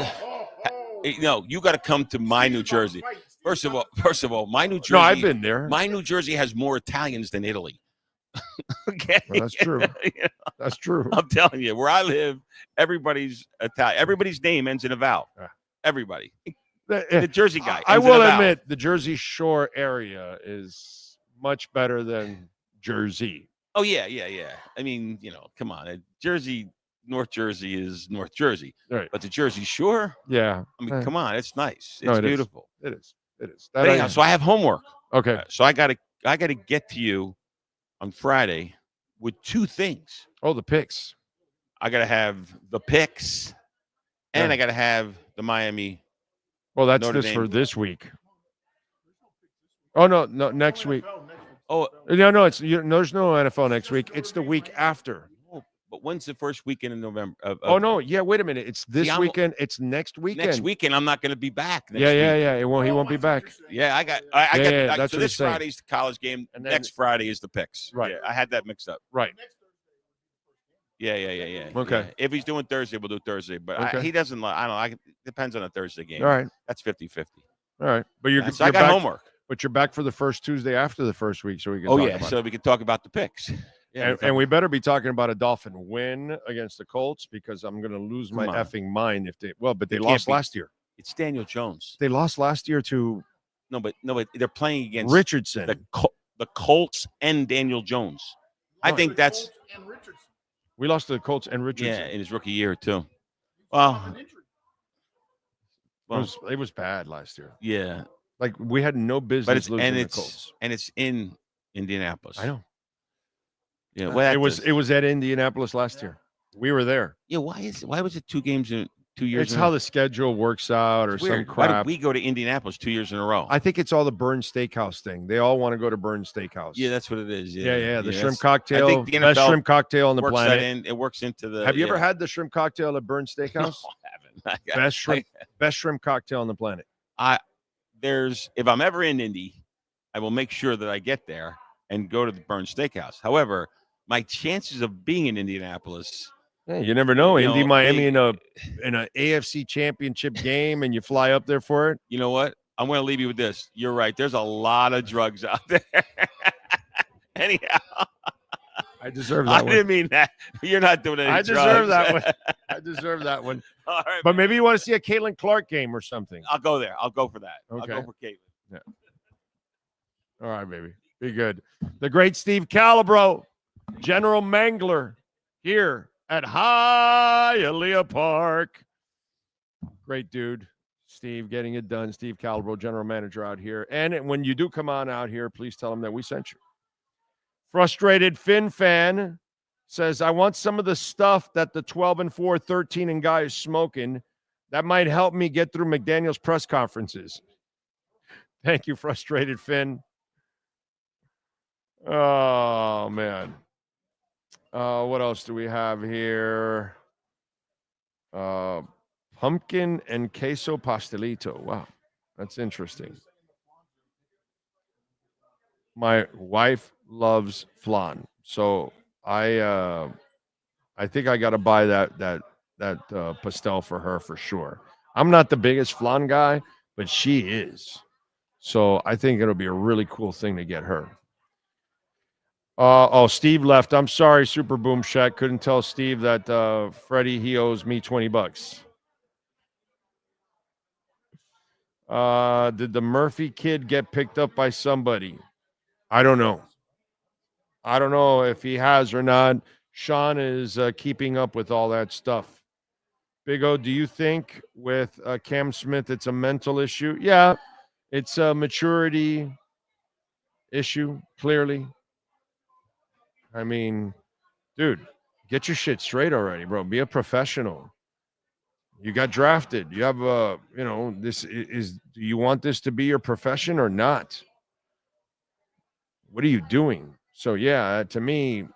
No, you got to come to my New Jersey. First of all, my New Jersey. No, I've been there. My New Jersey has more Italians than Italy. Okay, well, that's true. That's true. I'm telling you, where I live, everybody's Italian. Everybody's name ends in a vowel. Everybody. The Jersey guy. I will admit, the Jersey Shore area is much better than Jersey. Oh yeah. I mean, come on, Jersey. North Jersey is North Jersey, right? But the Jersey Shore, yeah. I mean, come on, it's nice. It's beautiful. It is. Anyhow, so I have homework. Okay. So I gotta get to you on Friday with two things. Oh, the picks. I gotta have the picks, and I gotta have the Miami. Well, that's Notre this Dame. for this week. Oh no, next week. Oh no, there's no NFL next week. It's the week after. But when's the first weekend in November? Oh no, yeah. Wait a minute. It's this weekend. It's next weekend. Next weekend, I'm not going to be back. Yeah. He won't be back. Yeah, I got. That's so this Friday's the college game, and next Friday is the picks. Right. Yeah, I had that mixed up. Right. Yeah. Okay. Yeah. If he's doing Thursday, we'll do Thursday. But he doesn't. I don't know. Depends on the Thursday game. All right. That's 50-50. All right. But you're I got homework. But you're back for the first Tuesday after the first week, so we can. Oh talk yeah. about So it. we can talk about the picks. Yeah, and we better be talking about a Dolphin win against the Colts because I'm going to lose my effing mind if they. Well, but they lost last year. It's Daniel Jones. They lost last year to. No, but they're playing against Richardson, the Colts, and Daniel Jones. I think that's. We lost to the Colts and Richardson. Yeah, in his rookie year too. Well, it was bad last year. Yeah, like we had no business losing the Colts, and it's in Indianapolis. I know. Yeah, well, it was at Indianapolis last year. We were there. Yeah, why was it 2 games in 2 years? It's how the schedule works out, or some crap. Why did we go to Indianapolis 2 years in a row? I think it's all the Burns Steakhouse thing. They all want to go to Burns Steakhouse. Yeah, that's what it is. Yeah. The shrimp cocktail. I think the best NFL shrimp cocktail on the planet. It works into the. Have you ever had the shrimp cocktail at Burns Steakhouse? No, I haven't. Best shrimp cocktail on the planet. If I'm ever in Indy, I will make sure that I get there and go to the Burns Steakhouse. However, my chances of being in Indianapolis. Yeah, you never know. Indy, Miami in an AFC championship game, and you fly up there for it. You know what? I'm going to leave you with this. You're right. There's a lot of drugs out there. Anyhow. I deserve that one. I didn't mean that. You're not doing any drugs. Deserve that one. I deserve that one. All right, but maybe you want to see a Caitlin Clark game or something. I'll go there. I'll go for that. Okay. I'll go for Caitlin. Yeah. All right, baby. Be good. The great Steve Calabro, General Mangler, here at Hialeah Park. Great dude. Steve getting it done. Steve Calabro, General Manager out here. And when you do come on out here, please tell him that we sent you. Frustrated Finn fan says, I want some of the stuff that the 12-4, 13 guy is smoking. That might help me get through McDaniel's press conferences. Thank you, Frustrated Finn. Oh, man. What else do we have here? Pumpkin and queso pastelito. Wow, that's interesting. My wife loves flan, so I think I got to buy that pastel for her for sure. I'm not the biggest flan guy, but she is, so I think it'll be a really cool thing to get her. Steve left. I'm sorry, Super Boom Shack. Couldn't tell Steve that Freddie, he owes me $20. Did the Murphy kid get picked up by somebody? I don't know. I don't know if he has or not. Sean is keeping up with all that stuff. Big O, do you think with Cam Smith it's a mental issue? Yeah, it's a maturity issue, clearly. I mean, dude, get your shit straight already, bro. Be a professional. You got drafted. You have this is, do you want this to be your profession or not? What are you doing? So, yeah, to me,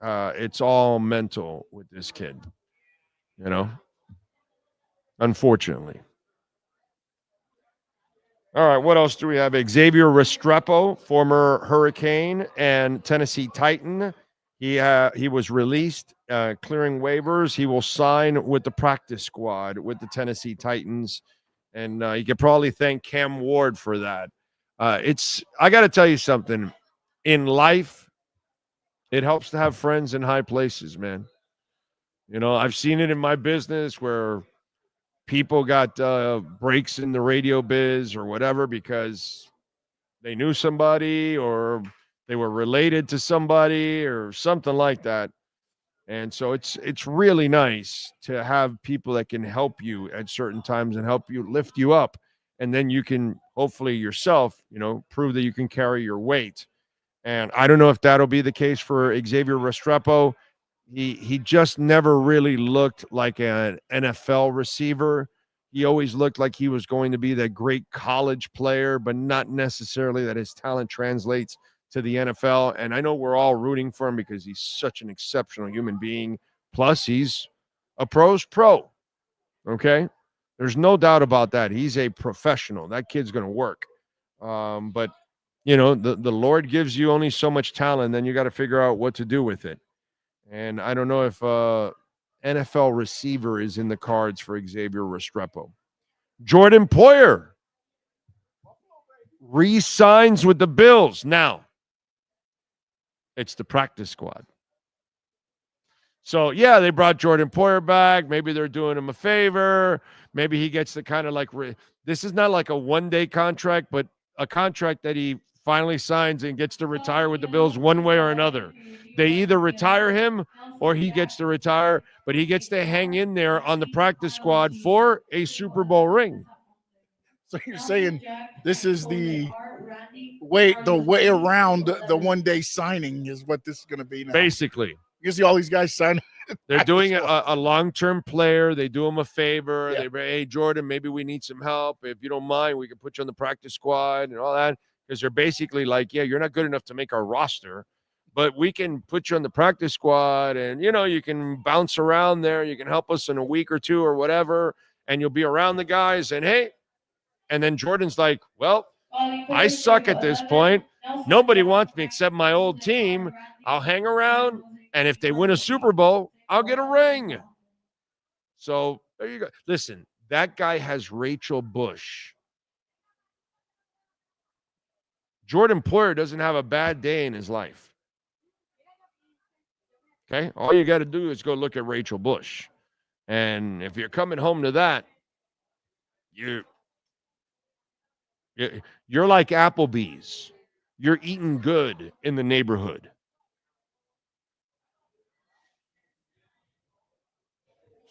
it's all mental with this kid, unfortunately. All right, what else do we have? Xavier Restrepo, former Hurricane and Tennessee Titan. He was released clearing waivers, he will sign with the practice squad with the Tennessee Titans. And you could probably thank Cam Ward for that. I got to tell you something. In life, it helps to have friends in high places, man. You know, I've seen it in my business where people got breaks in the radio biz or whatever because they knew somebody or they were related to somebody or something like that. And so it's really nice to have people that can help you at certain times and help you lift you up. And then you can hopefully yourself, you know, prove that you can carry your weight. And I don't know if that'll be the case for Xavier Restrepo. He just never really looked like an NFL receiver. He always looked like he was going to be that great college player, but not necessarily that his talent translates to the NFL. And I know we're all rooting for him because he's such an exceptional human being. Plus, he's a pro's pro. Okay? There's no doubt about that. He's a professional. That kid's going to work. But, you know, the Lord gives you only so much talent, then you got to figure out what to do with it. And I don't know if NFL receiver is in the cards for Xavier Restrepo. Jordan Poyer re-signs with the Bills. Now, it's the practice squad. So, yeah, they brought Jordan Poyer back. Maybe they're doing him a favor. Maybe he gets the kind of like this is not like a one-day contract, but a contract that he finally signs and gets to retire with the Bills one way or another. They either retire him or he gets to retire, but he gets to hang in there on the practice squad for a Super Bowl ring. So you're saying this is the way around the one-day signing is what this is going to be now. Basically. You see all these guys sign. They're doing a long-term player. They do him a favor. Yeah. They, hey, Jordan, maybe we need some help. If you don't mind, we can put you on the practice squad and all that. Because they're basically like, yeah, you're not good enough to make our roster, but we can put you on the practice squad and, you know, you can bounce around there. You can help us in a week or two or whatever, and you'll be around the guys. And, hey, and then Jordan's like, well, I suck at this point. Nobody wants me except my old team. I'll hang around, and if they win a Super Bowl, I'll get a ring. So there you go. Listen, that guy has Rachel Bush. Jordan Poyer doesn't have a bad day in his life. Okay? All you got to do is go look at Rachel Bush. And if you're coming home to that, you're like Applebee's. You're eating good in the neighborhood.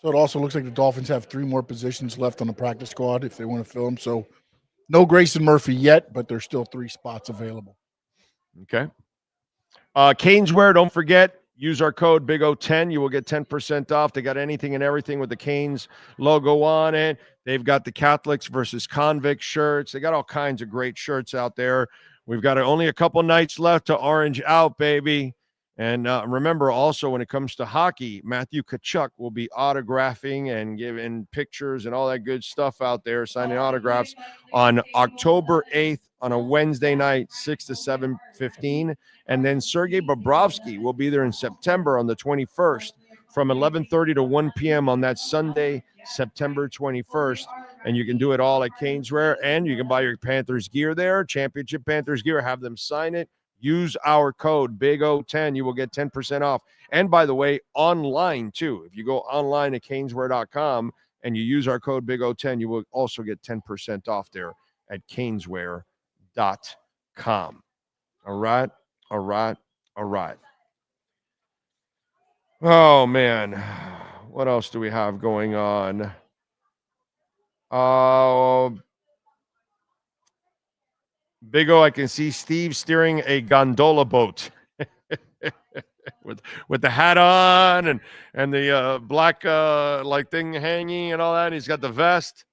So it also looks like the Dolphins have 3 more positions left on the practice squad if they want to fill them. So no Grayson Murphy yet, but there's still 3 spots available. Okay. Caneswear, don't forget, use our code BIG010. You will get 10% off. They got anything and everything with the Canes logo on it. They've got the Catholics versus Convicts shirts. They got all kinds of great shirts out there. We've got only a couple nights left to orange out, baby. And remember, also, when it comes to hockey, Matthew Tkachuk will be autographing and giving pictures and all that good stuff out there, signing autographs on October 8th on a Wednesday night, 6 to 7:15. And then Sergei Bobrovsky will be there in September on the 21st from 11:30 to 1 p.m. on that Sunday, September 21st. And you can do it all at Caneswear, and you can buy your Panthers gear there, championship Panthers gear, have them sign it. Use our code BIG010. You will get 10% off. And by the way, online too. If you go online at caneswear.com and you use our code BIG010, you will also get 10% off there at caneswear.com. All right. All right. All right. Oh, man. What else do we have going on? Big O, I can see Steve steering a gondola boat with the hat on and the black like thing hanging and all that. And he's got the vest.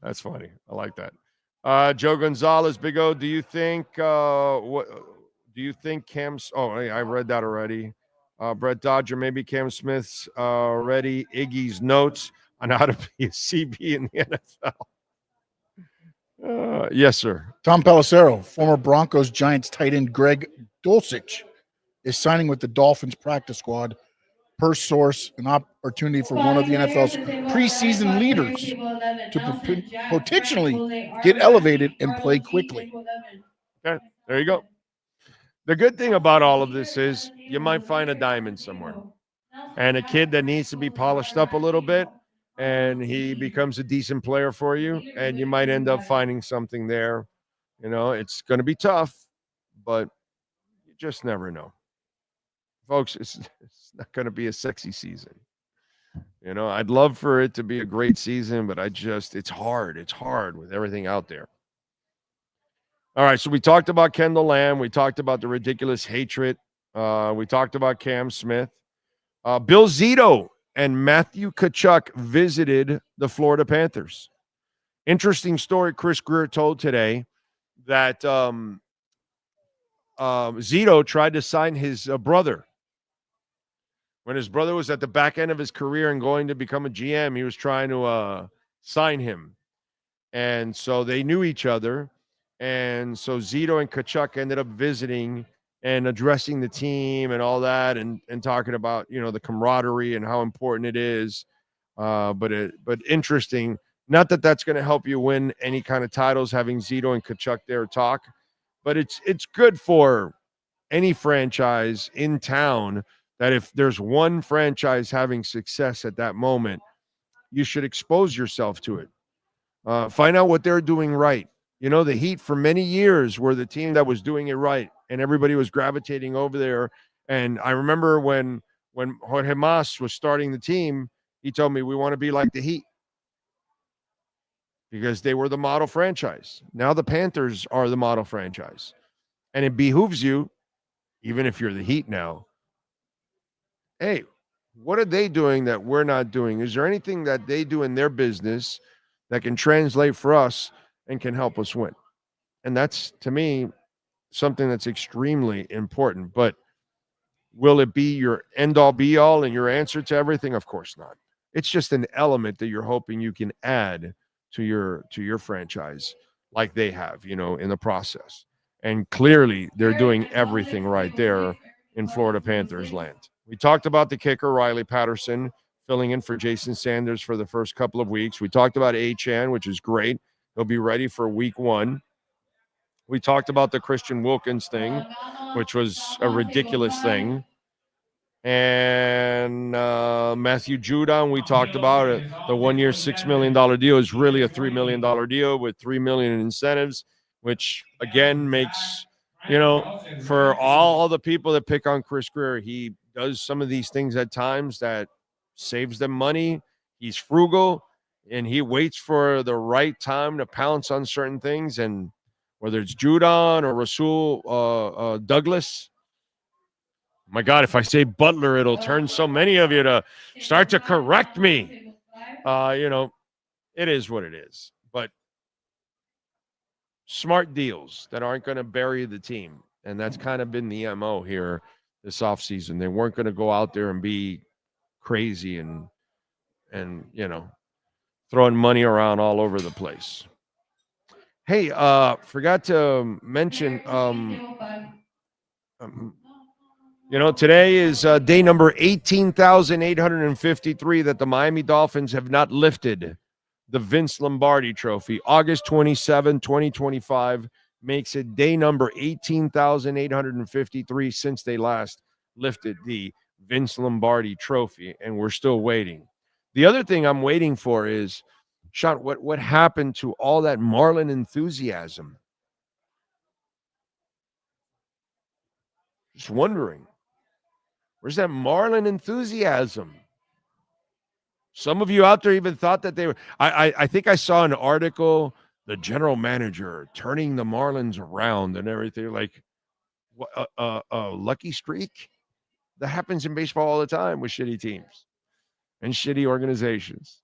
That's funny. I like that. Joe Gonzalez, Big O, do you think Cam's? Oh, I read that already. Brett Dodger, maybe Cam Smith's ready. Iggy's notes on how to be a CB in the NFL. Yes, sir. Tom Pelissero, former Broncos Giants tight end Greg Dulcich is signing with the Dolphins practice squad. Per source, an opportunity for one of the NFL's preseason leaders to potentially get elevated and play quickly. Okay, there you go. The good thing about all of this is you might find a diamond somewhere. And a kid that needs to be polished up a little bit, and he becomes a decent player for you, and you might end up finding something there. You know, it's going to be tough, but you just never know. Folks, it's not going to be a sexy season. You know, I'd love for it to be a great season, but it's hard. It's hard with everything out there. All right, so we talked about Kendall Lamm. We talked about the ridiculous hatred. We talked about Cam Smith. Bill Zito and Matthew Tkachuk visited the Florida Panthers. Interesting story Chris Grier told today that Zito tried to sign his brother. When his brother was at the back end of his career and going to become a GM, he was trying to sign him. And so they knew each other. And so Zito and Tkachuk ended up visiting and addressing the team and all that, and talking about, you know, the camaraderie and how important it is. But interesting. Not that that's going to help you win any kind of titles, having Zito and Tkachuk there talk, but it's good for any franchise in town that if there's one franchise having success at that moment, you should expose yourself to it. Find out what they're doing right. You know, the Heat for many years were the team that was doing it right, and everybody was gravitating over there. And I remember when Jorge Mas was starting the team, he told me, we want to be like the Heat, because they were the model franchise. Now the Panthers are the model franchise. And it behooves you, even if you're the Heat now, hey, what are they doing that we're not doing? Is there anything that they do in their business that can translate for us and can help us win? And that's, to me, something that's extremely important. But will it be your end-all, be-all and your answer to everything? Of course not. It's just an element that you're hoping you can add to your franchise, like they have, you know, in the process. And clearly, they're doing everything right there in Florida Panthers land. We talked about the kicker, Riley Patterson, filling in for Jason Sanders for the first couple of weeks. We talked about Achane, which is great. He'll be ready for week 1. We talked about the Christian Wilkins thing, which was a ridiculous thing. And Matthew Judon, we talked about it. The 1-year, $6 million deal is really a $3 million deal with $3 million in incentives, which, again, makes, you know, for all the people that pick on Chris Grier, he does some of these things at times that saves them money. He's frugal, and he waits for the right time to pounce on certain things. And whether it's Judon or Rasul Douglas, my God, if I say Butler, it'll turn so many of you to start to correct me. You know, it is what it is. But smart deals that aren't going to bury the team. And that's kind of been the MO here this offseason. They weren't going to go out there and be crazy and you know, throwing money around all over the place. Hey, forgot to mention, you know, today is day number 18,853 that the Miami Dolphins have not lifted the Vince Lombardi Trophy. August 27, 2025 makes it day number 18,853 since they last lifted the Vince Lombardi Trophy, and we're still waiting. The other thing I'm waiting for is, Sean, what happened to all that Marlin enthusiasm? Just wondering. Where's that Marlin enthusiasm? Some of you out there even thought that they were. I think I saw an article, the general manager turning the Marlins around and everything. Like, a lucky streak? That happens in baseball all the time with shitty teams and shitty organizations.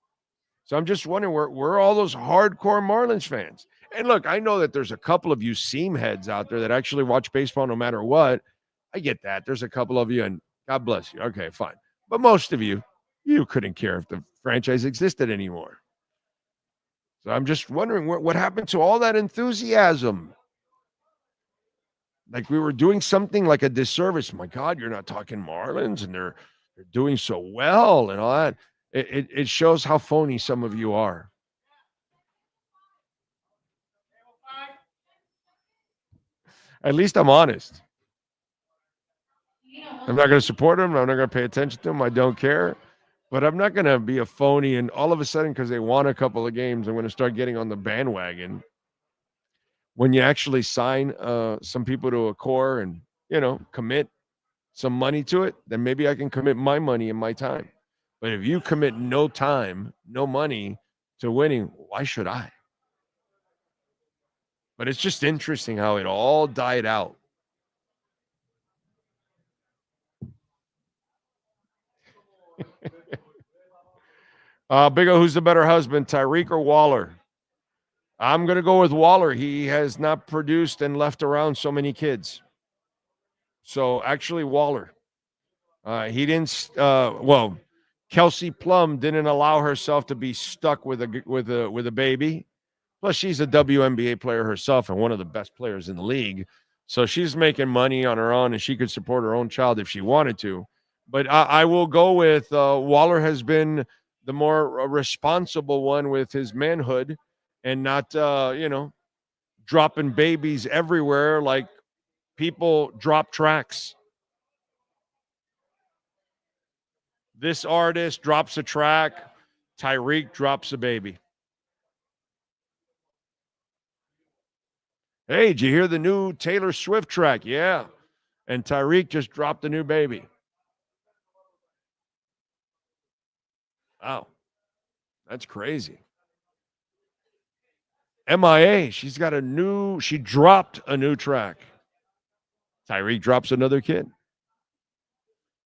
So I'm just wondering, where are all those hardcore Marlins fans? And look, I know that there's a couple of you seam heads out there that actually watch baseball no matter what. I get that. There's a couple of you, and God bless you. Okay, fine. But most of you couldn't care if the franchise existed anymore. So I'm just wondering what happened to all that enthusiasm. Like we were doing something like a disservice. My God, you're not talking Marlins, and they're doing so well and all that. It shows how phony some of you are. At least I'm honest. I'm not going to support them. I'm not going to pay attention to them. I don't care. But I'm not going to be a phony. And all of a sudden, because they won a couple of games, I'm going to start getting on the bandwagon. When you actually sign some people to a core and, commit some money to it, then maybe I can commit my money and my time. But if you commit no time, no money to winning, why should I? But it's just interesting how it all died out. Big O, who's the better husband, Tyreek or Waller? I'm going to go with Waller. He has not produced and left around so many kids. So actually, Waller. He didn't. Kelsey Plum didn't allow herself to be stuck with a baby. Plus, she's a WNBA player herself and one of the best players in the league. So she's making money on her own, and she could support her own child if she wanted to. But I will go with Waller has been the more responsible one with his manhood and not, dropping babies everywhere like people drop tracks. This artist drops a track. Tyreek drops a baby. Hey, did you hear the new Taylor Swift track? Yeah. And Tyreek just dropped a new baby. Wow. That's crazy. MIA, she dropped a new track. Tyreek drops another kid.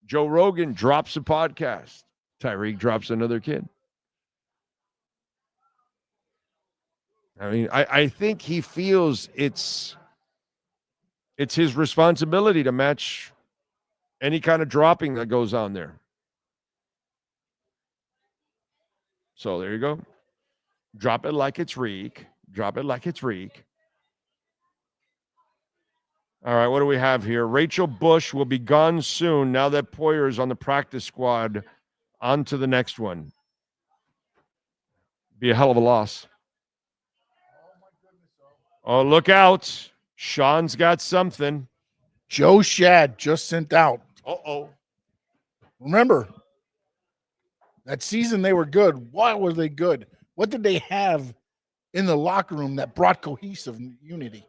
Joe Rogan drops a podcast. Tyreek drops another kid. I mean, I think he feels it's his responsibility to match any kind of dropping that goes on there. So there you go. Drop it like it's Reek. Drop it like it's Reek. All right, what do we have here? Rachel Bush will be gone soon now that Poyer's on the practice squad. On to the next one. Be a hell of a loss. Oh, look out. Sean's got something. Joe Shad just sent out. Uh-oh. Remember, that season they were good. Why were they good? What did they have in the locker room that brought cohesive unity?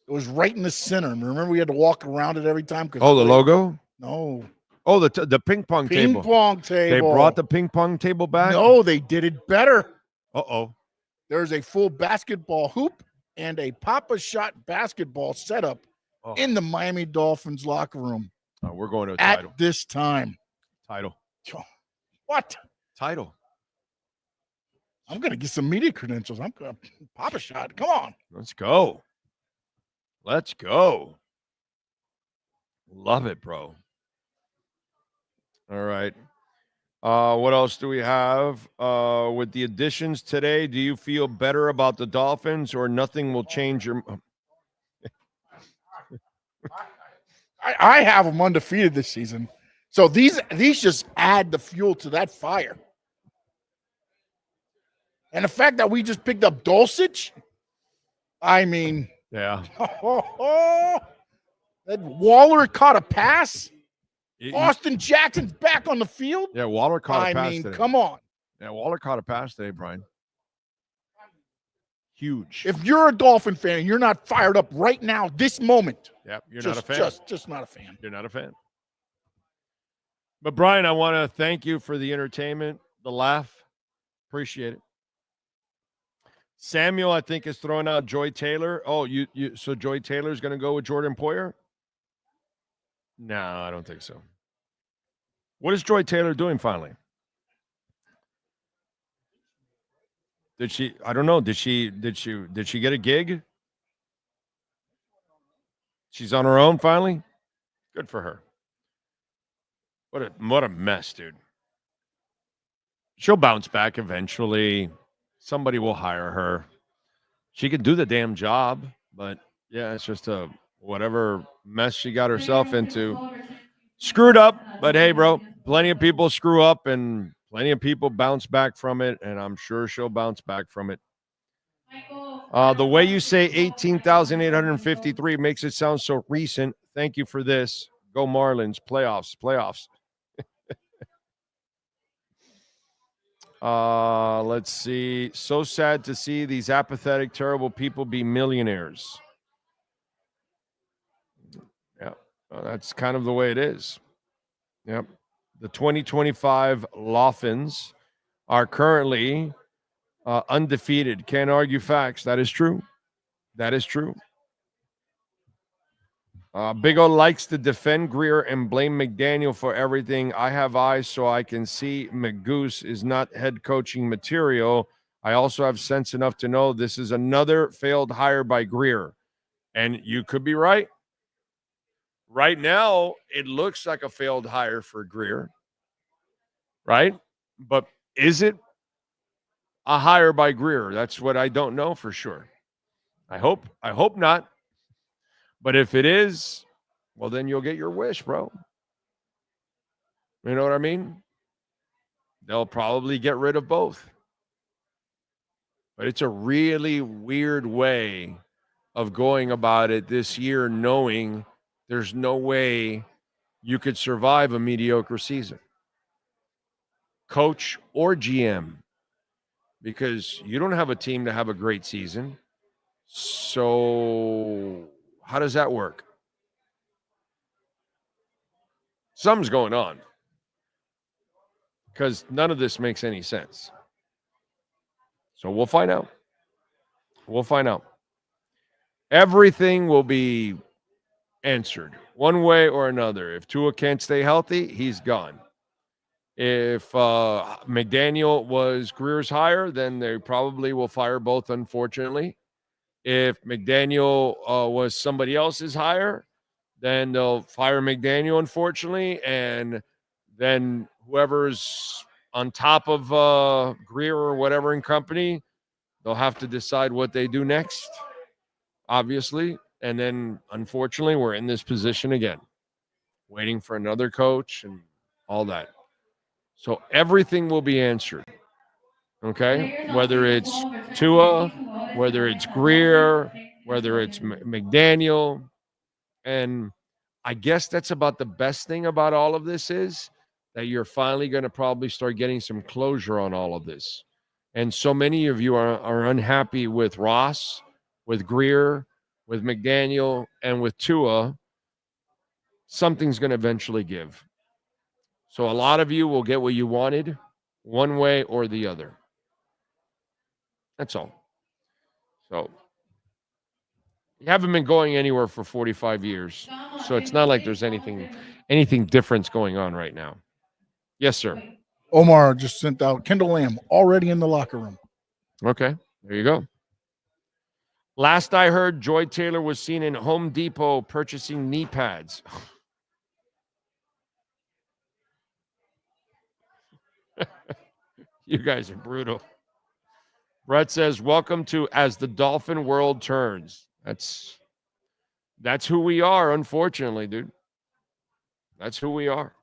It was right in the center. Remember, we had to walk around it every time. Oh, the logo? No. Oh, the ping pong table. Ping pong table. They brought the ping pong table back? No, they did it better. Uh-oh. There's a full basketball hoop and a Papa Shot basketball setup in the Miami Dolphins locker room. Oh, we're going to a title. At this time. Title. What? Title. I'm going to get some media credentials. I'm going to Papa Shot. Come on. Let's go. Let's go. Love it, bro. All right. What else do we have? With the additions today, do you feel better about the Dolphins or nothing will change your... I have them undefeated this season. So these just add the fuel to that fire. And the fact that we just picked up Dulcich, I mean... Yeah. That Waller caught a pass. Austin Jackson's back on the field. Yeah, Waller caught a pass today. Come on. Yeah, Waller caught a pass today, Brian. Huge. If you're a Dolphin fan and you're not fired up right now, this moment. Yep, you're not a fan. Just not a fan. You're not a fan. But, Brian, I want to thank you for the entertainment, the laugh. Appreciate it. Samuel, I think, is throwing out Joy Taylor. Oh, so Joy Taylor's going to go with Jordan Poyer? No, I don't think so. What is Joy Taylor doing finally? Did she? I don't know. Did she get a gig? She's on her own finally. Good for her. What a mess, dude. She'll bounce back eventually. Somebody will hire her. She can do the damn job, but yeah, it's just a whatever mess she got herself into. Screwed up, but hey, bro, plenty of people screw up and plenty of people bounce back from it, and I'm sure she'll bounce back from it. The way you say 18,853 makes it sound so recent. Thank you for this. Go Marlins. Playoffs. Let's see. So sad to see these apathetic, terrible people be millionaires. Yeah, that's kind of the way it is. Yep. The 2025 Dolphins are currently undefeated. Can't argue facts. That is true. Big O likes to defend Grier and blame McDaniel for everything. I have eyes so I can see McGoose is not head coaching material. I also have sense enough to know this is another failed hire by Grier. And you could be right. Right now, it looks like a failed hire for Grier. Right? But is it a hire by Grier? That's what I don't know for sure. I hope not. But if it is, well, then you'll get your wish, bro. You know what I mean? They'll probably get rid of both. But it's a really weird way of going about it this year, knowing there's no way you could survive a mediocre season, coach or GM, because you don't have a team to have a great season. So how does that work? Something's going on, because none of this makes any sense. So we'll find out. Everything will be answered one way or another. If Tua can't stay healthy, he's gone. If McDaniel was Grier's hire, then they probably will fire both, unfortunately. If McDaniel was somebody else's hire, then they'll fire McDaniel, unfortunately, and then whoever's on top of Grier or whatever in company, they'll have to decide what they do next, obviously. And then, unfortunately, we're in this position again, waiting for another coach and all that. So everything will be answered, okay? Whether it's Tua, whether it's Grier, whether it's McDaniel. And I guess that's about the best thing about all of this is that you're finally going to probably start getting some closure on all of this. And so many of you are unhappy with Ross, with Grier, with McDaniel, and with Tua. Something's going to eventually give. So a lot of you will get what you wanted one way or the other. That's all. So you haven't been going anywhere for 45 years. So it's not like there's anything different going on right now. Yes, sir. Omar just sent out Kendall Lamm already in the locker room. Okay, there you go. Last I heard, Joy Taylor was seen in Home Depot purchasing knee pads. You guys are brutal. Brett says, welcome to As the Dolphin World Turns. That's who we are, unfortunately, dude. That's who we are.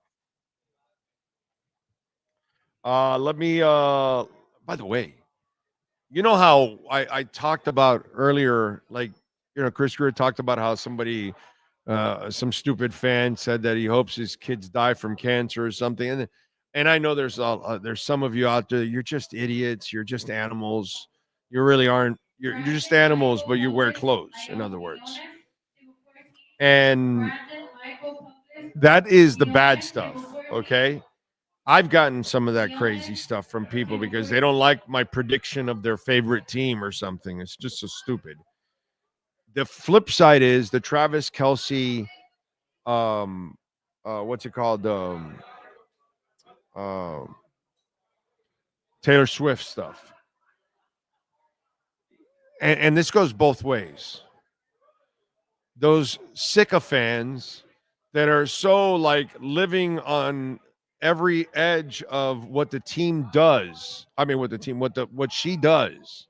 Let me, by the way, you know how I talked about earlier, like, you know, Chris Grier talked about how somebody, some stupid fan said that he hopes his kids die from cancer or something. And I know there's some of you out there, you're just idiots. You're just animals. You really aren't. You're just animals, but you wear clothes, in other words. And that is the bad stuff, okay? I've gotten some of that crazy stuff from people because they don't like my prediction of their favorite team or something. It's just so stupid. The flip side is the Travis Kelce, what's it called? Taylor Swift stuff. And this goes both ways. Those sycophants that are so like living on every edge of what the team does. I mean, what she does.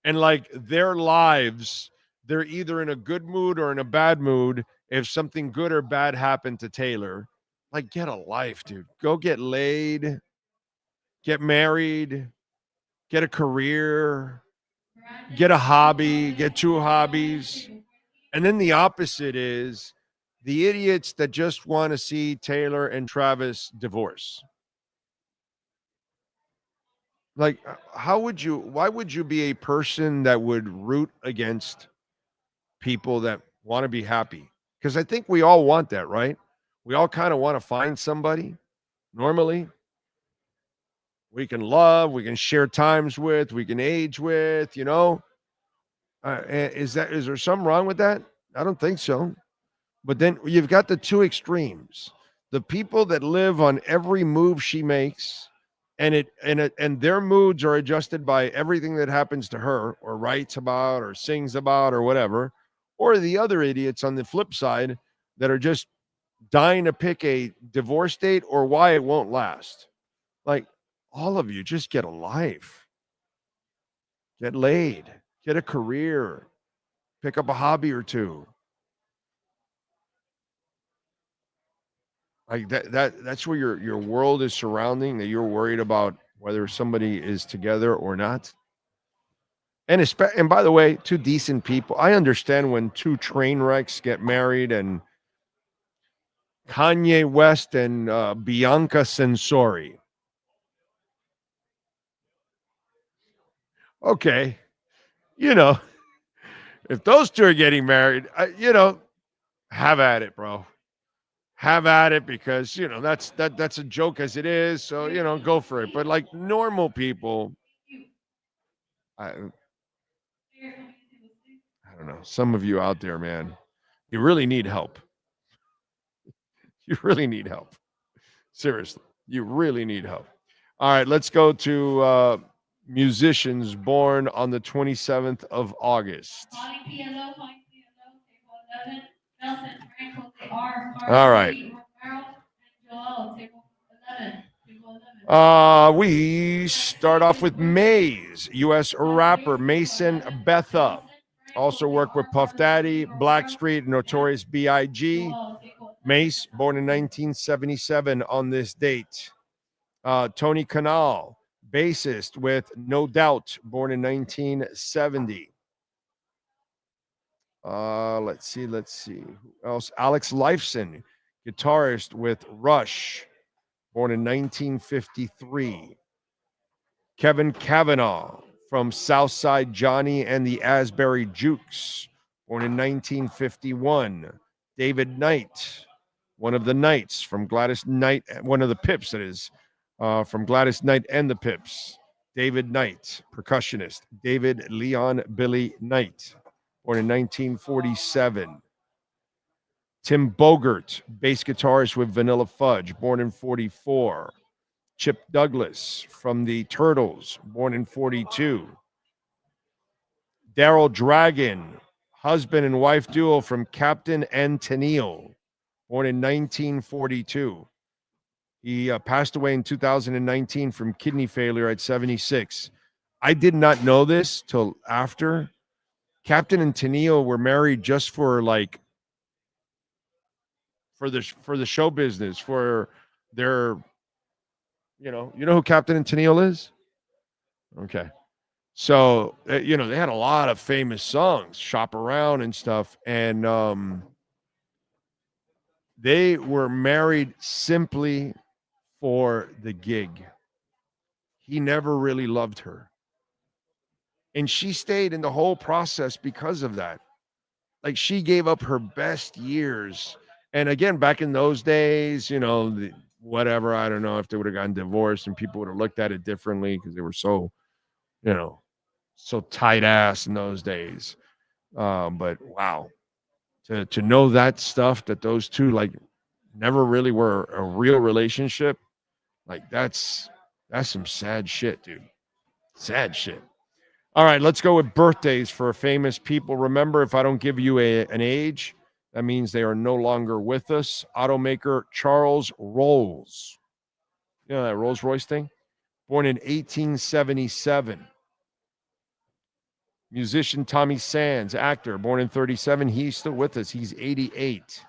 And like their lives, they're either in a good mood or in a bad mood. If something good or bad happened to Taylor, like get a life, dude. Go get laid, get married, get a career, get a hobby, get 2 hobbies. And then the opposite is the idiots that just want to see Taylor and Travis divorce. Like, why would you be a person that would root against people that want to be happy? Because I think we all want that, right? We all kind of want to find somebody normally we can love, we can share times with, we can age with, you know. Is there something wrong with that? I don't think so. But then you've got the two extremes. The people that live on every move she makes, and their moods are adjusted by everything that happens to her or writes about or sings about or whatever, or the other idiots on the flip side that are just dying to pick a divorce date or why it won't last. Like, all of you, just get a life, get laid, get a career, pick up a hobby or two. Like that's where your world is surrounding, that you're worried about whether somebody is together or not. And by the way, two decent people. I understand when two train wrecks get married, and Kanye West and Bianca Censori. Okay, if those two are getting married, have at it, bro. Have at it, because that's a joke as it is. So go for it. But like normal people, I don't know. Some of you out there, man, you really need help. You really need help. Seriously, you really need help. All right, let's go to musicians born on the 27th of August. All right. We start off with Maze, U.S. rapper Mason Betha. Also worked with Puff Daddy, Blackstreet, Notorious B.I.G. Mace, born in 1977 on this date. Tony Kanal, bassist with No Doubt, born in 1970. Let's see. Who else? Alex Lifeson, guitarist with Rush, born in 1953. Kevin Cavanaugh from Southside Johnny and the Asbury Jukes, born in 1951. David Knight, one of the Knights from Gladys Knight, one of the Pips, that is, from Gladys Knight and the Pips. David Knight, percussionist. David Leon Billy Knight, born in 1947. Tim Bogert, bass guitarist with Vanilla Fudge, born in 44. Chip Douglas from the Turtles, born in 42. Daryl Dragon, husband and wife duo from Captain and Tennille, born in 1942. He passed away in 2019 from kidney failure at 76. I did not know this till after. Captain and Tennille were married just for the show business, for their, you know who Captain and Tennille is? Okay. So, they had a lot of famous songs, Shop Around and stuff. And they were married simply for the gig. He never really loved her. And she stayed in the whole process because of that. Like, she gave up her best years. And again, back in those days, whatever, I don't know if they would have gotten divorced and people would have looked at it differently because they were so, so tight ass in those days. But wow, to know that stuff, that those two never really were a real relationship, that's some sad shit, dude. Sad shit. All right, let's go with birthdays for famous people. Remember, if I don't give you an age, that means they are no longer with us. Automaker Charles Rolls, You know that Rolls Royce thing? Born in 1877. Musician Tommy Sands, actor, born in 37. He's still with us. He's 88.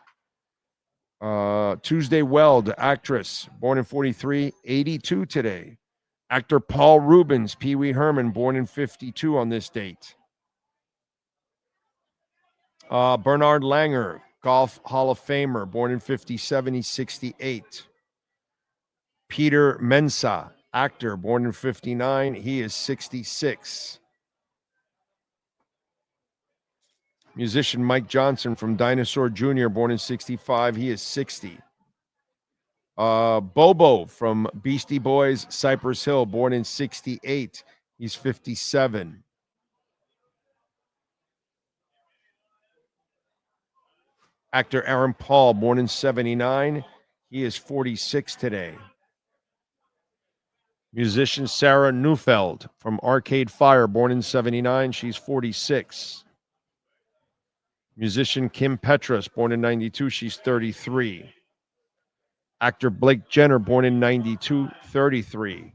Tuesday Weld, actress, born in 43, 82 today. Actor Paul Rubens, Pee Wee Herman, born in 52 on this date. Bernard Langer, Golf Hall of Famer, born in 57, he's 68. Peter Mensah, actor, born in 59, he is 66. Musician Mike Johnson from Dinosaur Jr., born in 65, he is 60. Bobo from Beastie Boys, Cypress Hill, born in 68, he's 57. Actor Aaron Paul, born in 79, he is 46 today. Musician Sarah Neufeld from Arcade Fire, born in 79, she's 46. Musician Kim Petras, born in 92, she's 33. Actor Blake Jenner, born in 92, 33.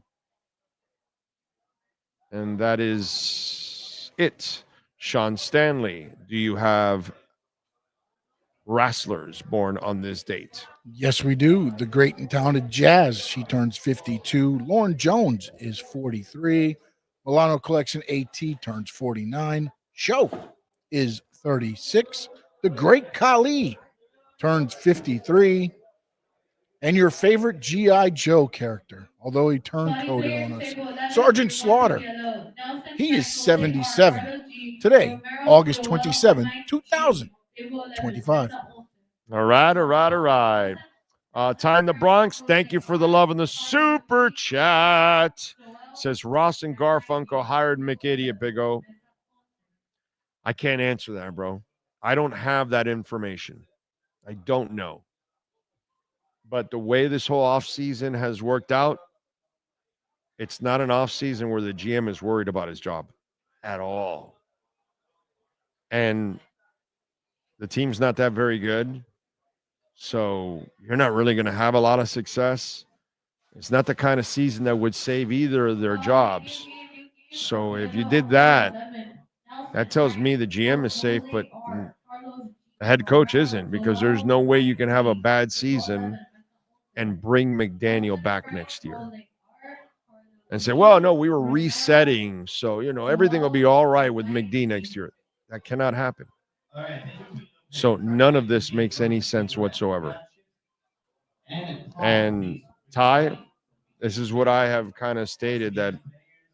And that is it. Sean Stanley, do you have wrestlers born on this date? Yes, we do. The great and talented Jazz, she turns 52. Lauren Jones is 43. Milano Collection AT turns 49. Show is 36. The great Khali turns 53. And your favorite G.I. Joe character, although he turncoated on us, Sergeant Slaughter, he is 77. Today, August 27, 2025. All right. Time the Bronx. Thank you for the love in the super chat. Says Ross and Garfunkel hired McIdiot, Big O. I can't answer that, bro. I don't have that information. I don't know. But the way this whole offseason has worked out, it's not an offseason where the GM is worried about his job at all. And the team's not that very good. So you're not really going to have a lot of success. It's not the kind of season that would save either of their jobs. So if you did that, that tells me the GM is safe, but the head coach isn't, because there's no way you can have a bad season and bring McDaniel back next year and say, well, no, we were resetting, so, everything will be all right with McD next year. That cannot happen. So none of this makes any sense whatsoever. And Ty, this is what I have kind of stated, that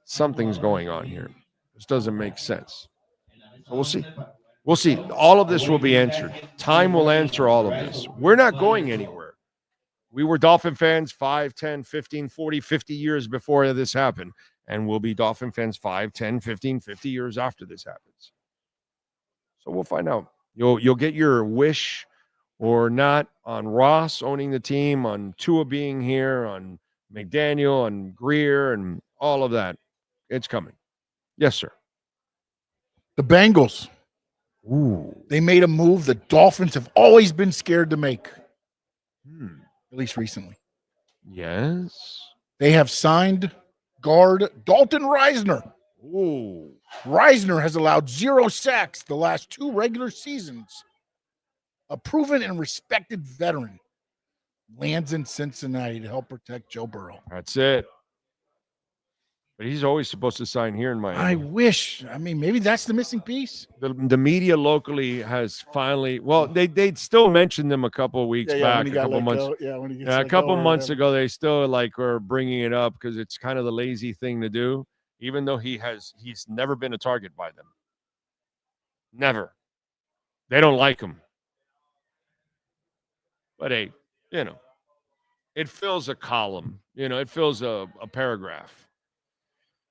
something's going on here. This doesn't make sense. So we'll see. We'll see. All of this will be answered. Time will answer all of this. We're not going anywhere. We were Dolphin fans 5, 10, 15, 40, 50 years before this happened. And we'll be Dolphin fans 5, 10, 15, 50 years after this happens. So we'll find out. You'll get your wish or not on Ross owning the team, on Tua being here, on McDaniel, on Grier, and all of that. It's coming. Yes, sir. The Bengals. Ooh. They made a move the Dolphins have always been scared to make. At least recently. Yes. They have signed guard Dalton Reisner. Ooh. Reisner has allowed 0 sacks the last 2 regular seasons. A proven and respected veteran lands in Cincinnati to help protect Joe Burrow. That's it. But he's always supposed to sign here in Miami. I wish. I mean, maybe that's the missing piece. The media locally has finally, well, they'd still mentioned them a couple of weeks back, a couple months. A couple months ago, they still were bringing it up because it's kind of the lazy thing to do, even though he's never been a target by them. Never. They don't like him. But hey, it fills a column. It fills a paragraph.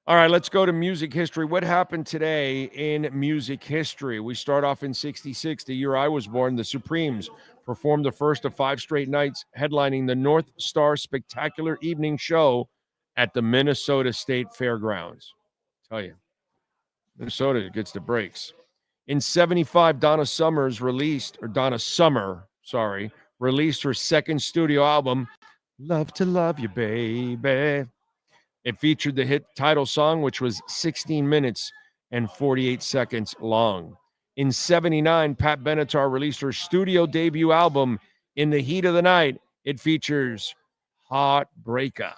All right, let's go to music history. What happened today in music history? We start off in 66, the year I was born. The Supremes performed the first of 5 straight nights, headlining the North Star Spectacular Evening Show at the Minnesota State Fairgrounds. I tell you, Minnesota gets the breaks. In 75, Donna Summer released her second studio album, Love to love you, baby. It featured the hit title song, which was 16 minutes and 48 seconds long. In 79, Pat Benatar released her studio debut album, In the Heat of the Night. It features Heartbreaker.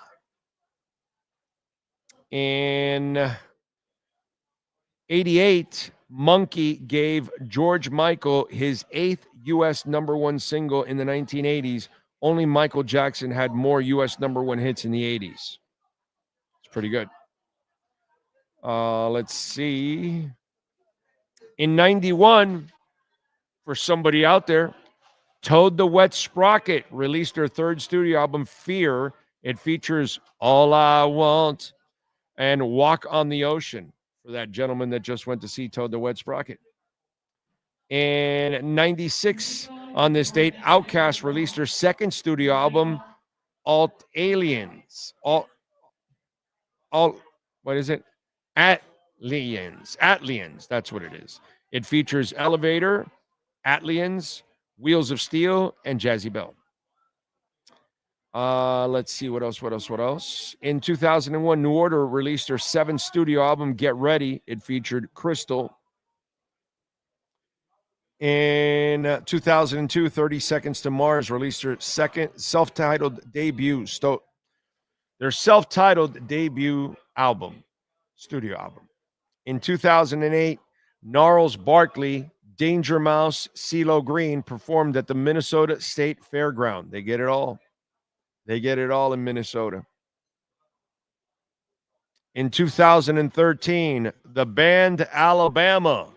In 88, Monkey gave George Michael his 8th U.S. number one single in the 1980s. Only Michael Jackson had more U.S. number one hits in the 80s. It's pretty good. Let's see. In 91, for somebody out there, Toad the Wet Sprocket released their third studio album, Fear. It features All I Want and Walk on the Ocean for that gentleman that just went to see Toad the Wet Sprocket. In 96, on this date, Outkast released their second studio album, Alt Aliens. What is it? Atlians. That's what it is. It features Elevator, Atlians, Wheels of Steel, and Jazzy Bell. Let's see what else. In 2001, New Order released their seventh studio album, Get Ready. It featured Crystal. In 2002, 30 Seconds to Mars released their second self-titled debut album, studio album. In 2008, Gnarls Barkley, Danger Mouse, CeeLo Green performed at the Minnesota State Fairground. They get it all. They get it all in Minnesota. In 2013, the band Alabama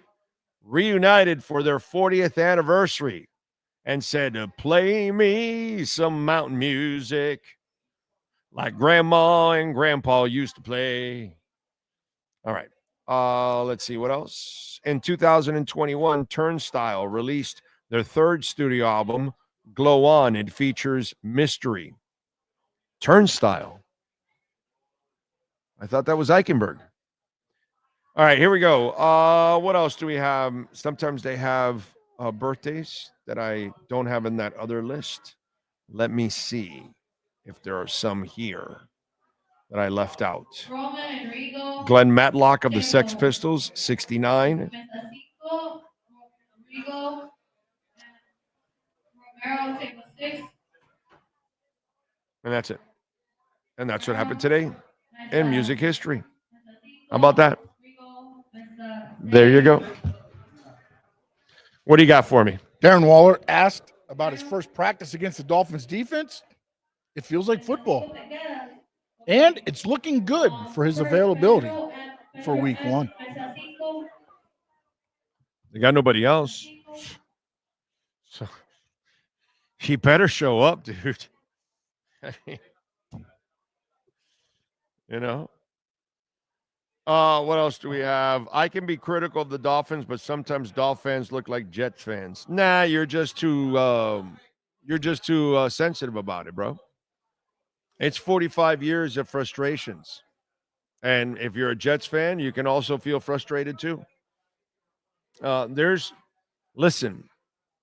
reunited for their 40th anniversary and said, play me some mountain music like Grandma and Grandpa used to play. All right. Let's see what else. In 2021, Turnstile released their third studio album, Glow On. It features Mystery. Turnstile. I thought that was Eichenberg. All right, here we go. What else do we have? Sometimes they have birthdays that I don't have in that other list. Let me see if there are some here that I left out. Glenn Matlock of the Sex Pistols, 69. And that's it. And that's what happened today in music history. How about that? There you go. What do you got for me? Darren Waller asked about his first practice against the Dolphins defense. It feels like football. And it's looking good for his availability for week 1. They got nobody else. So he better show up, dude. You know? What else do we have? I can be critical of the Dolphins, but sometimes Dolphin fans look like Jets fans. Nah, you're just too sensitive about it, bro. It's 45 years of frustrations. And if you're a Jets fan, you can also feel frustrated too. Listen,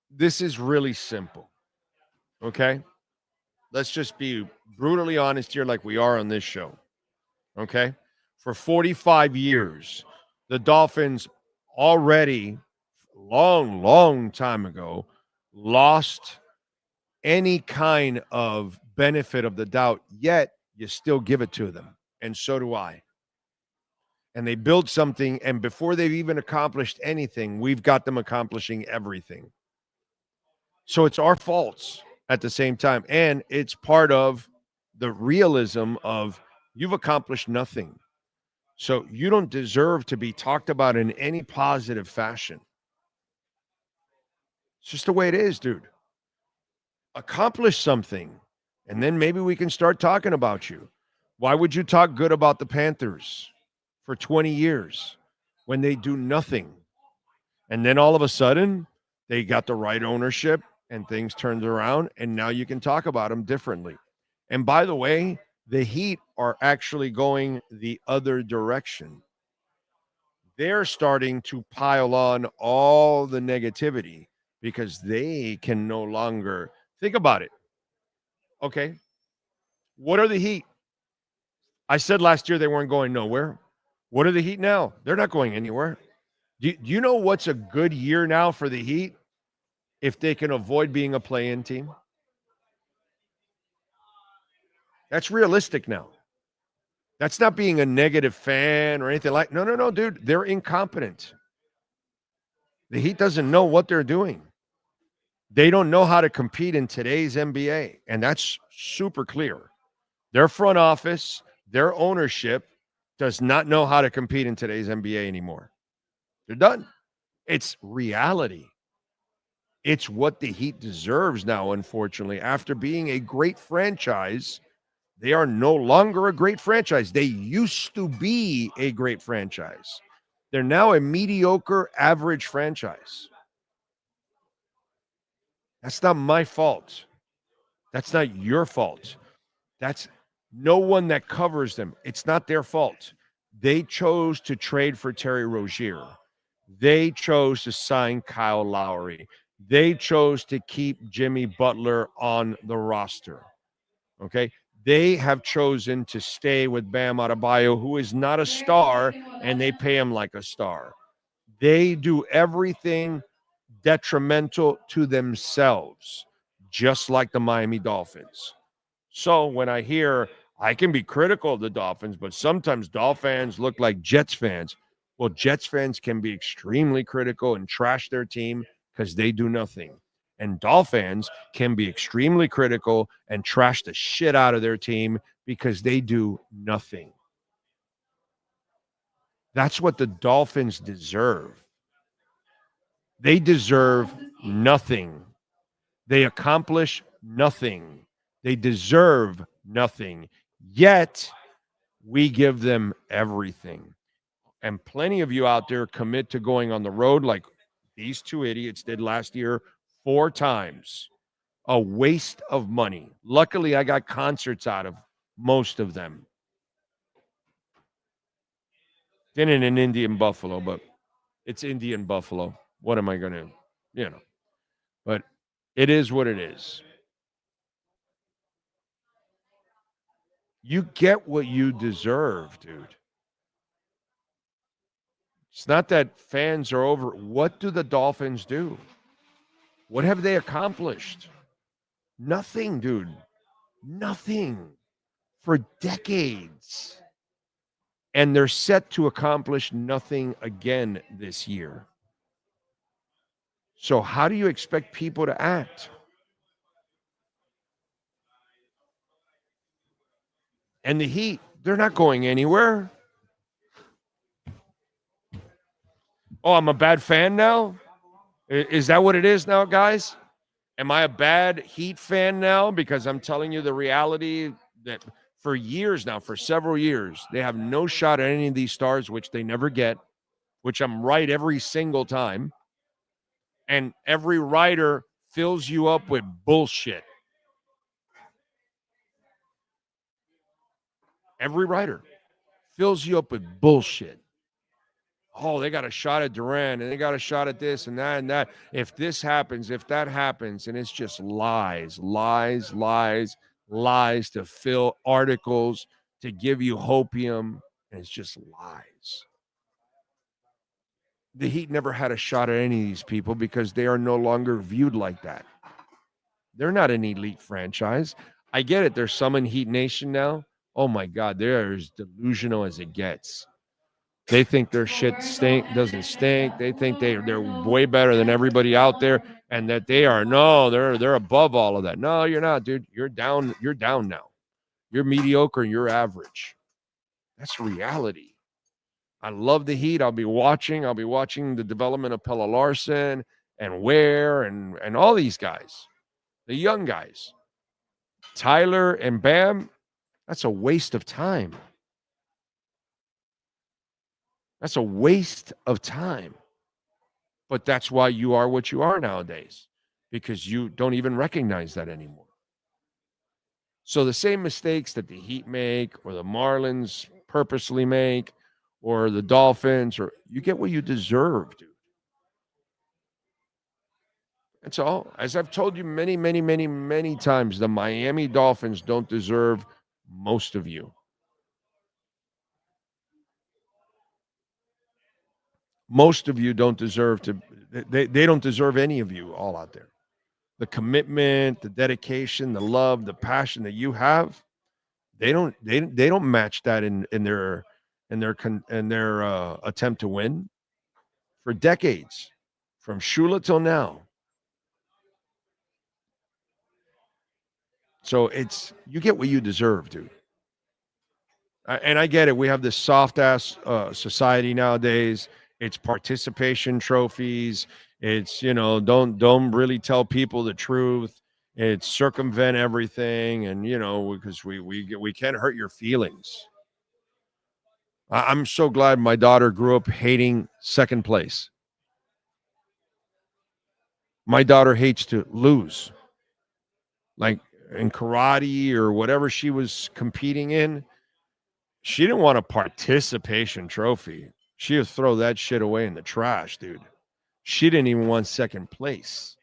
this is really simple. Okay? Let's just be brutally honest here like we are on this show. Okay? For 45 years, the Dolphins already, long time ago, lost any kind of benefit of the doubt, yet you still give it to them. And so do I. And they build something, and before they've even accomplished anything, we've got them accomplishing everything. So it's our faults at the same time. And it's part of the realism of you've accomplished nothing. So you don't deserve to be talked about in any positive fashion. It's just the way it is, dude. Accomplish something, and then maybe we can start talking about you. Why would you talk good about the Panthers for 20 years when they do nothing? And then all of a sudden, they got the right ownership and things turned around, and now you can talk about them differently. And by the way, the Heat are actually going the other direction. They're starting to pile on all the negativity because they can no longer think about it. Okay, What are the Heat? I said last year they weren't going nowhere. What are the Heat now? They're not going anywhere. Do you know what's a good year now for the Heat? If they can avoid being a play-in team. That's realistic now. That's not being a negative fan or anything like. No, dude. They're incompetent. The Heat doesn't know what they're doing. They don't know how to compete in today's NBA, and that's super clear. Their front office, their ownership does not know how to compete in today's NBA anymore. They're done. It's reality. It's what the Heat deserves now, unfortunately. After being a great franchise, they are no longer a great franchise. They used to be a great franchise. They're now a mediocre, average franchise. That's not my fault. That's not your fault. That's no one that covers them. It's not their fault. They chose to trade for Terry Rozier. They chose to sign Kyle Lowry. They chose to keep Jimmy Butler on the roster. Okay? They have chosen to stay with Bam Adebayo, who is not a star, and they pay him like a star. They do everything detrimental to themselves, just like the Miami Dolphins. So when I hear, I can be critical of the Dolphins, but sometimes Dolphins look like Jets fans. Well, Jets fans can be extremely critical and trash their team because they do nothing. And Dolphins can be extremely critical and trash the shit out of their team because they do nothing. That's what the Dolphins deserve. They deserve nothing. They accomplish nothing. They deserve nothing. Yet, we give them everything. And plenty of you out there commit to going on the road like these two idiots did last year 4 times. A waste of money. Luckily, I got concerts out of most of them. Didn't in Indian Buffalo, but it's Indian Buffalo. What am I going to, But it is what it is. You get what you deserve, dude. It's not that fans are over. What do the Dolphins do? What have they accomplished? Nothing, dude. Nothing for decades. And they're set to accomplish nothing again this year. So how do you expect people to act? And the Heat, they're not going anywhere. Oh, I'm a bad fan now? Is that what it is now, guys? Am I a bad Heat fan now because I'm telling you the reality that for years now, for several years, they have no shot at any of these stars, which they never get, which I'm right every single time. And every writer fills you up with bullshit. Every writer fills you up with bullshit. Oh, they got a shot at Durant, and they got a shot at this and that and that. If this happens, if that happens, and it's just lies to fill articles, to give you hopium, and it's just lies. The Heat never had a shot at any of these people because they are no longer viewed like that. They're not an elite franchise. I get it. There's some in Heat Nation now. Oh, my God, they're as delusional as it gets. They think their shit doesn't stink. They think they're way better than everybody out there, and that they're above all of that. No, you're not, dude. You're down now. You're mediocre and you're average. That's reality. I love the Heat. I'll be watching the development of Pelle Larsson and Ware and all these guys, the young guys. Tyler and Bam, that's a waste of time. That's a waste of time. But that's why you are what you are nowadays, because you don't even recognize that anymore. So the same mistakes that the Heat make or the Marlins purposely make or the Dolphins, or you get what you deserve, dude. That's all. As I've told you many, many, many, many times, the Miami Dolphins don't deserve Most of you. Most of you don't deserve to, they don't deserve any of you all out there. The commitment, the dedication, the love, the passion that you have, they don't match that in their attempt to win for decades, from Shula till now. So you get what you deserve, dude. And I get it. We have this soft ass society nowadays. It's participation trophies. It's, don't really tell people the truth. It's circumvent everything, and because we can't hurt your feelings. I'm so glad my daughter grew up hating second place. My daughter hates to lose. Like in karate or whatever she was competing in, she didn't want a participation trophy. She would throw that shit away in the trash, dude. She didn't even want second place.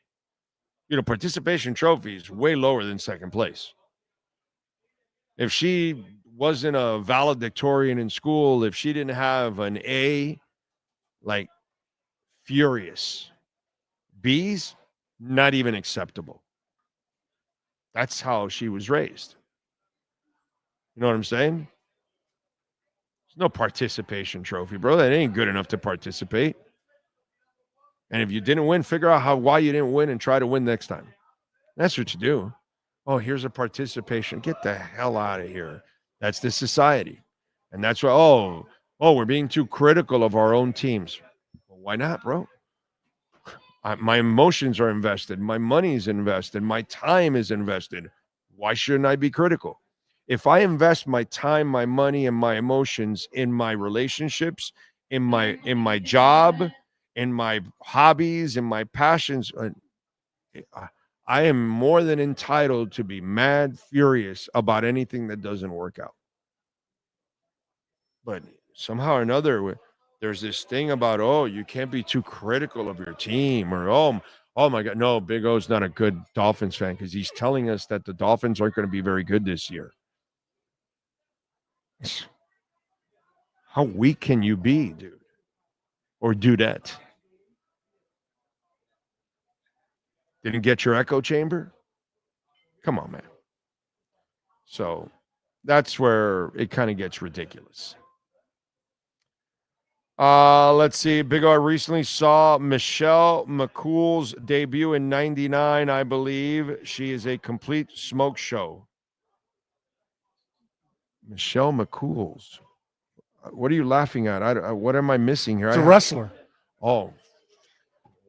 Participation trophy is way lower than second place. If she wasn't a valedictorian in school, if she didn't have an A, like, furious. B's, not even acceptable. That's how she was raised. You know what I'm saying? There's no participation trophy, bro. That ain't good enough to participate. And if you didn't win, figure out why you didn't win and try to win next time. That's what you do. Oh, here's a participation. Get the hell out of here. That's the society. And that's why, we're being too critical of our own teams. Well, why not, bro? My emotions are invested. My money is invested. My time is invested. Why shouldn't I be critical? If I invest my time, my money, and my emotions in my relationships, in my job, in my hobbies, in my passions, I am more than entitled to be mad, furious about anything that doesn't work out. But somehow or another, there's this thing about, you can't be too critical of your team, or, oh my God. No, Big O's not a good Dolphins fan because he's telling us that the Dolphins aren't going to be very good this year. How weak can you be, dude? Or dudette? Didn't get your echo chamber? Come on, man. So that's where it kind of gets ridiculous. Let's see. Big O recently saw Michelle McCool's debut in '99, I believe. She is a complete smoke show. Michelle McCool's. What are you laughing at? What am I missing here? It's a wrestler. Oh.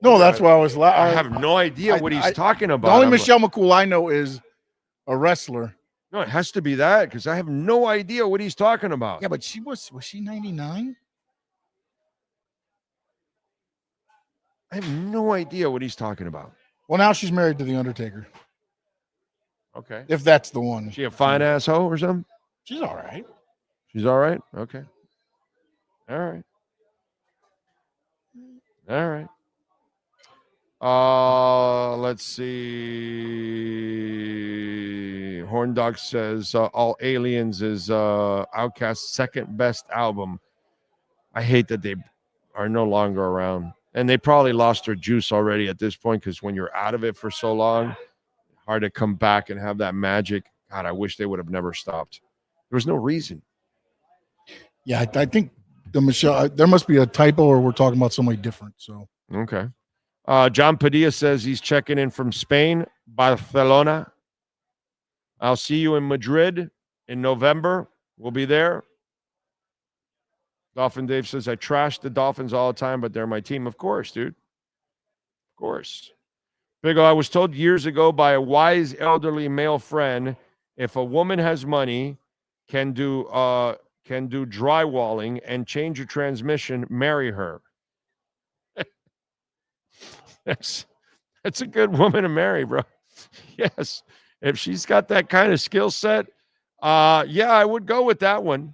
No, that's why I was I have no idea what he's talking about. The only Michelle McCool I know is a wrestler. No, it has to be that because I have no idea what he's talking about. Yeah, but was she 99? I have no idea what he's talking about. Well, now she's married to The Undertaker. Okay. If that's the one. She a fine asshole or something? She's all right. She's all right? Okay. All right. All right. Let's see. Horn Dog says All Aliens is Outkast's second best album. I hate that they are no longer around. And they probably lost their juice already at this point because when you're out of it for so long, hard to come back and have that magic. God, I wish they would have never stopped. There was no reason. Yeah, I think the Michelle, there must be a typo or we're talking about somebody different. So okay. John Padilla says he's checking in from Spain, Barcelona. I'll see you in Madrid in November. We'll be there. Dolphin Dave says, I trash the Dolphins all the time, but they're my team. Of course, dude. Of course. Big O, I was told years ago by a wise elderly male friend, if a woman has money, can do drywalling and change your transmission, marry her. That's a good woman to marry, bro. Yes. If she's got that kind of skill set, yeah, I would go with that one.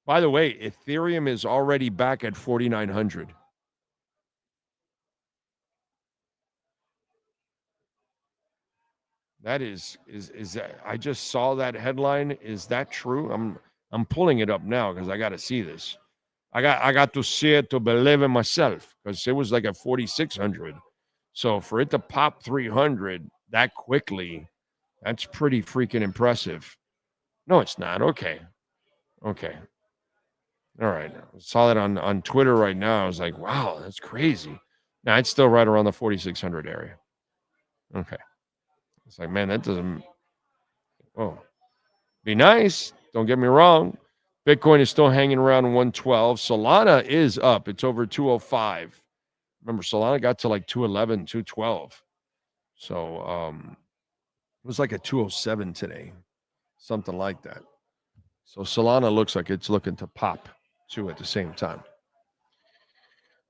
By the way, Ethereum is already back at 4,900. That is that, I just saw that headline. Is that true? I'm pulling it up now because I got to see this. I got to see it to believe in myself because it was like at 4,600. So for it to pop 300 that quickly, that's pretty freaking impressive. No, it's not. Okay. All right. I saw that on Twitter right now. I was like, wow, that's crazy. Now it's still right around the 4,600 area. Okay. It's like, man, that doesn't. Oh, be nice. Don't get me wrong. Bitcoin is still hanging around 112. Solana is up. It's over 205. Remember, Solana got to like 211, 212. So it was like a 207 today, something like that. So Solana looks like it's looking to pop too at the same time.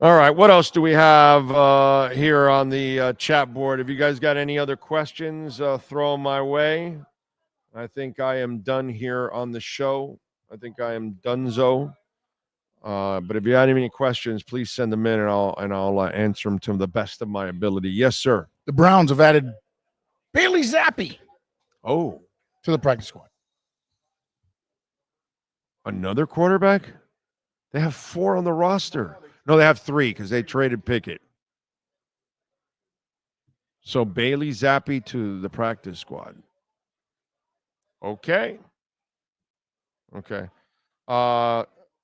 All right, what else do we have here on the chat board? If you guys got any other questions, throw them my way. I think I am done here on the show. I think I am donezo. But if you have any questions, please send them in, and I'll answer them to the best of my ability. Yes, sir. The Browns have added Bailey Zappi. To the practice squad. Another quarterback? They have 4 on the roster. No, they have 3 because they traded Pickett. So Bailey Zappi to the practice squad. Okay.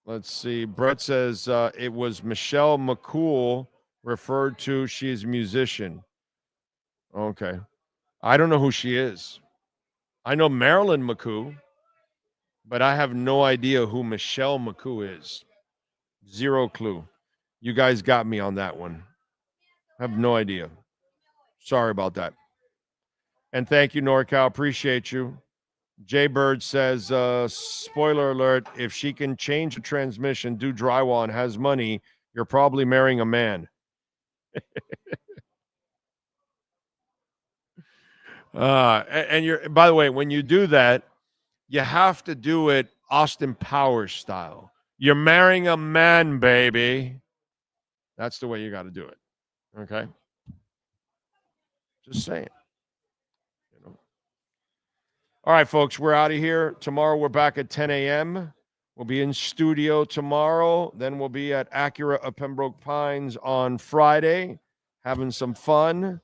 Let's see. Brett says it was Michelle McCool referred to. She is a musician. Okay. I don't know who she is. I know Marilyn McCoo, but I have no idea who Michelle McCoo is. Zero clue. You guys got me on that one. I have no idea. Sorry about that. And thank you, NorCal. Appreciate you. Jay Bird says, spoiler alert, if she can change a transmission, do drywall, and has money, you're probably marrying a man. And you're, by the way, when you do that, you have to do it Austin Powers style. You're marrying a man, baby. That's the way you got to do it. Okay? Just saying. All right, folks, we're out of here. Tomorrow we're back at 10 a.m. We'll be in studio tomorrow. Then we'll be at Acura of Pembroke Pines on Friday, having some fun.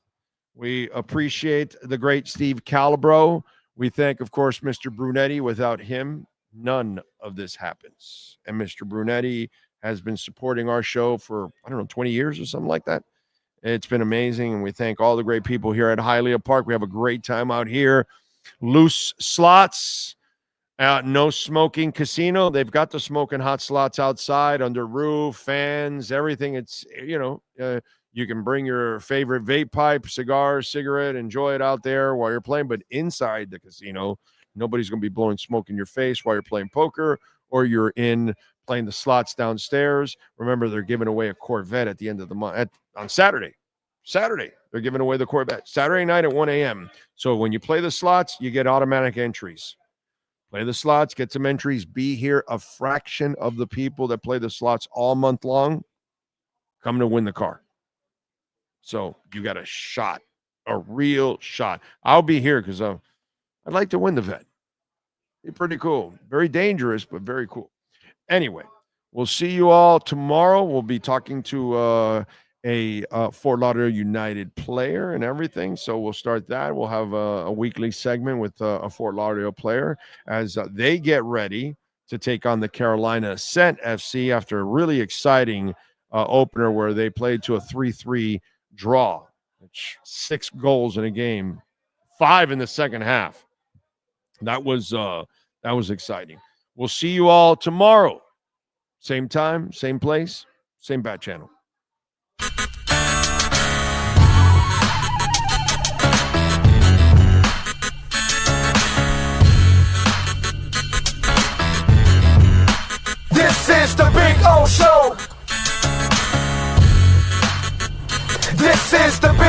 We appreciate the great Steve Calabro. We thank, of course, Mr. Brunetti. Without him, none of this happens. And Mr. Brunetti has been supporting our show for, 20 years or something like that. It's been amazing, and we thank all the great people here at Hialeah Park. We have a great time out here. Loose slots, no smoking casino. They've got the smoking hot slots outside under roof, fans, everything. It's, you can bring your favorite vape pipe, cigar, cigarette, enjoy it out there while you're playing. But inside the casino, nobody's going to be blowing smoke in your face while you're playing poker or you're in playing the slots downstairs. Remember, they're giving away a Corvette at the end of the month on Saturday. They're giving away the Corvette Saturday night at 1 a.m. So when you play the slots, you get automatic entries. Play the slots, get some entries. Be here. A fraction of the people that play the slots all month long come to win the car. So you got a shot, a real shot. I'll be here because I'd like to win the vet. Be pretty cool. Very dangerous, but very cool. Anyway, we'll see you all tomorrow. We'll be talking to a Fort Lauderdale United player and everything. So we'll start that. We'll have a weekly segment with a Fort Lauderdale player as they get ready to take on the Carolina Ascent FC after a really exciting opener where they played to a 3-3 draw. 6 goals in a game, 5 in the second half. That was exciting. We'll see you all tomorrow. Same time, same place, same bat channel. This is the Big O Show. This is the Big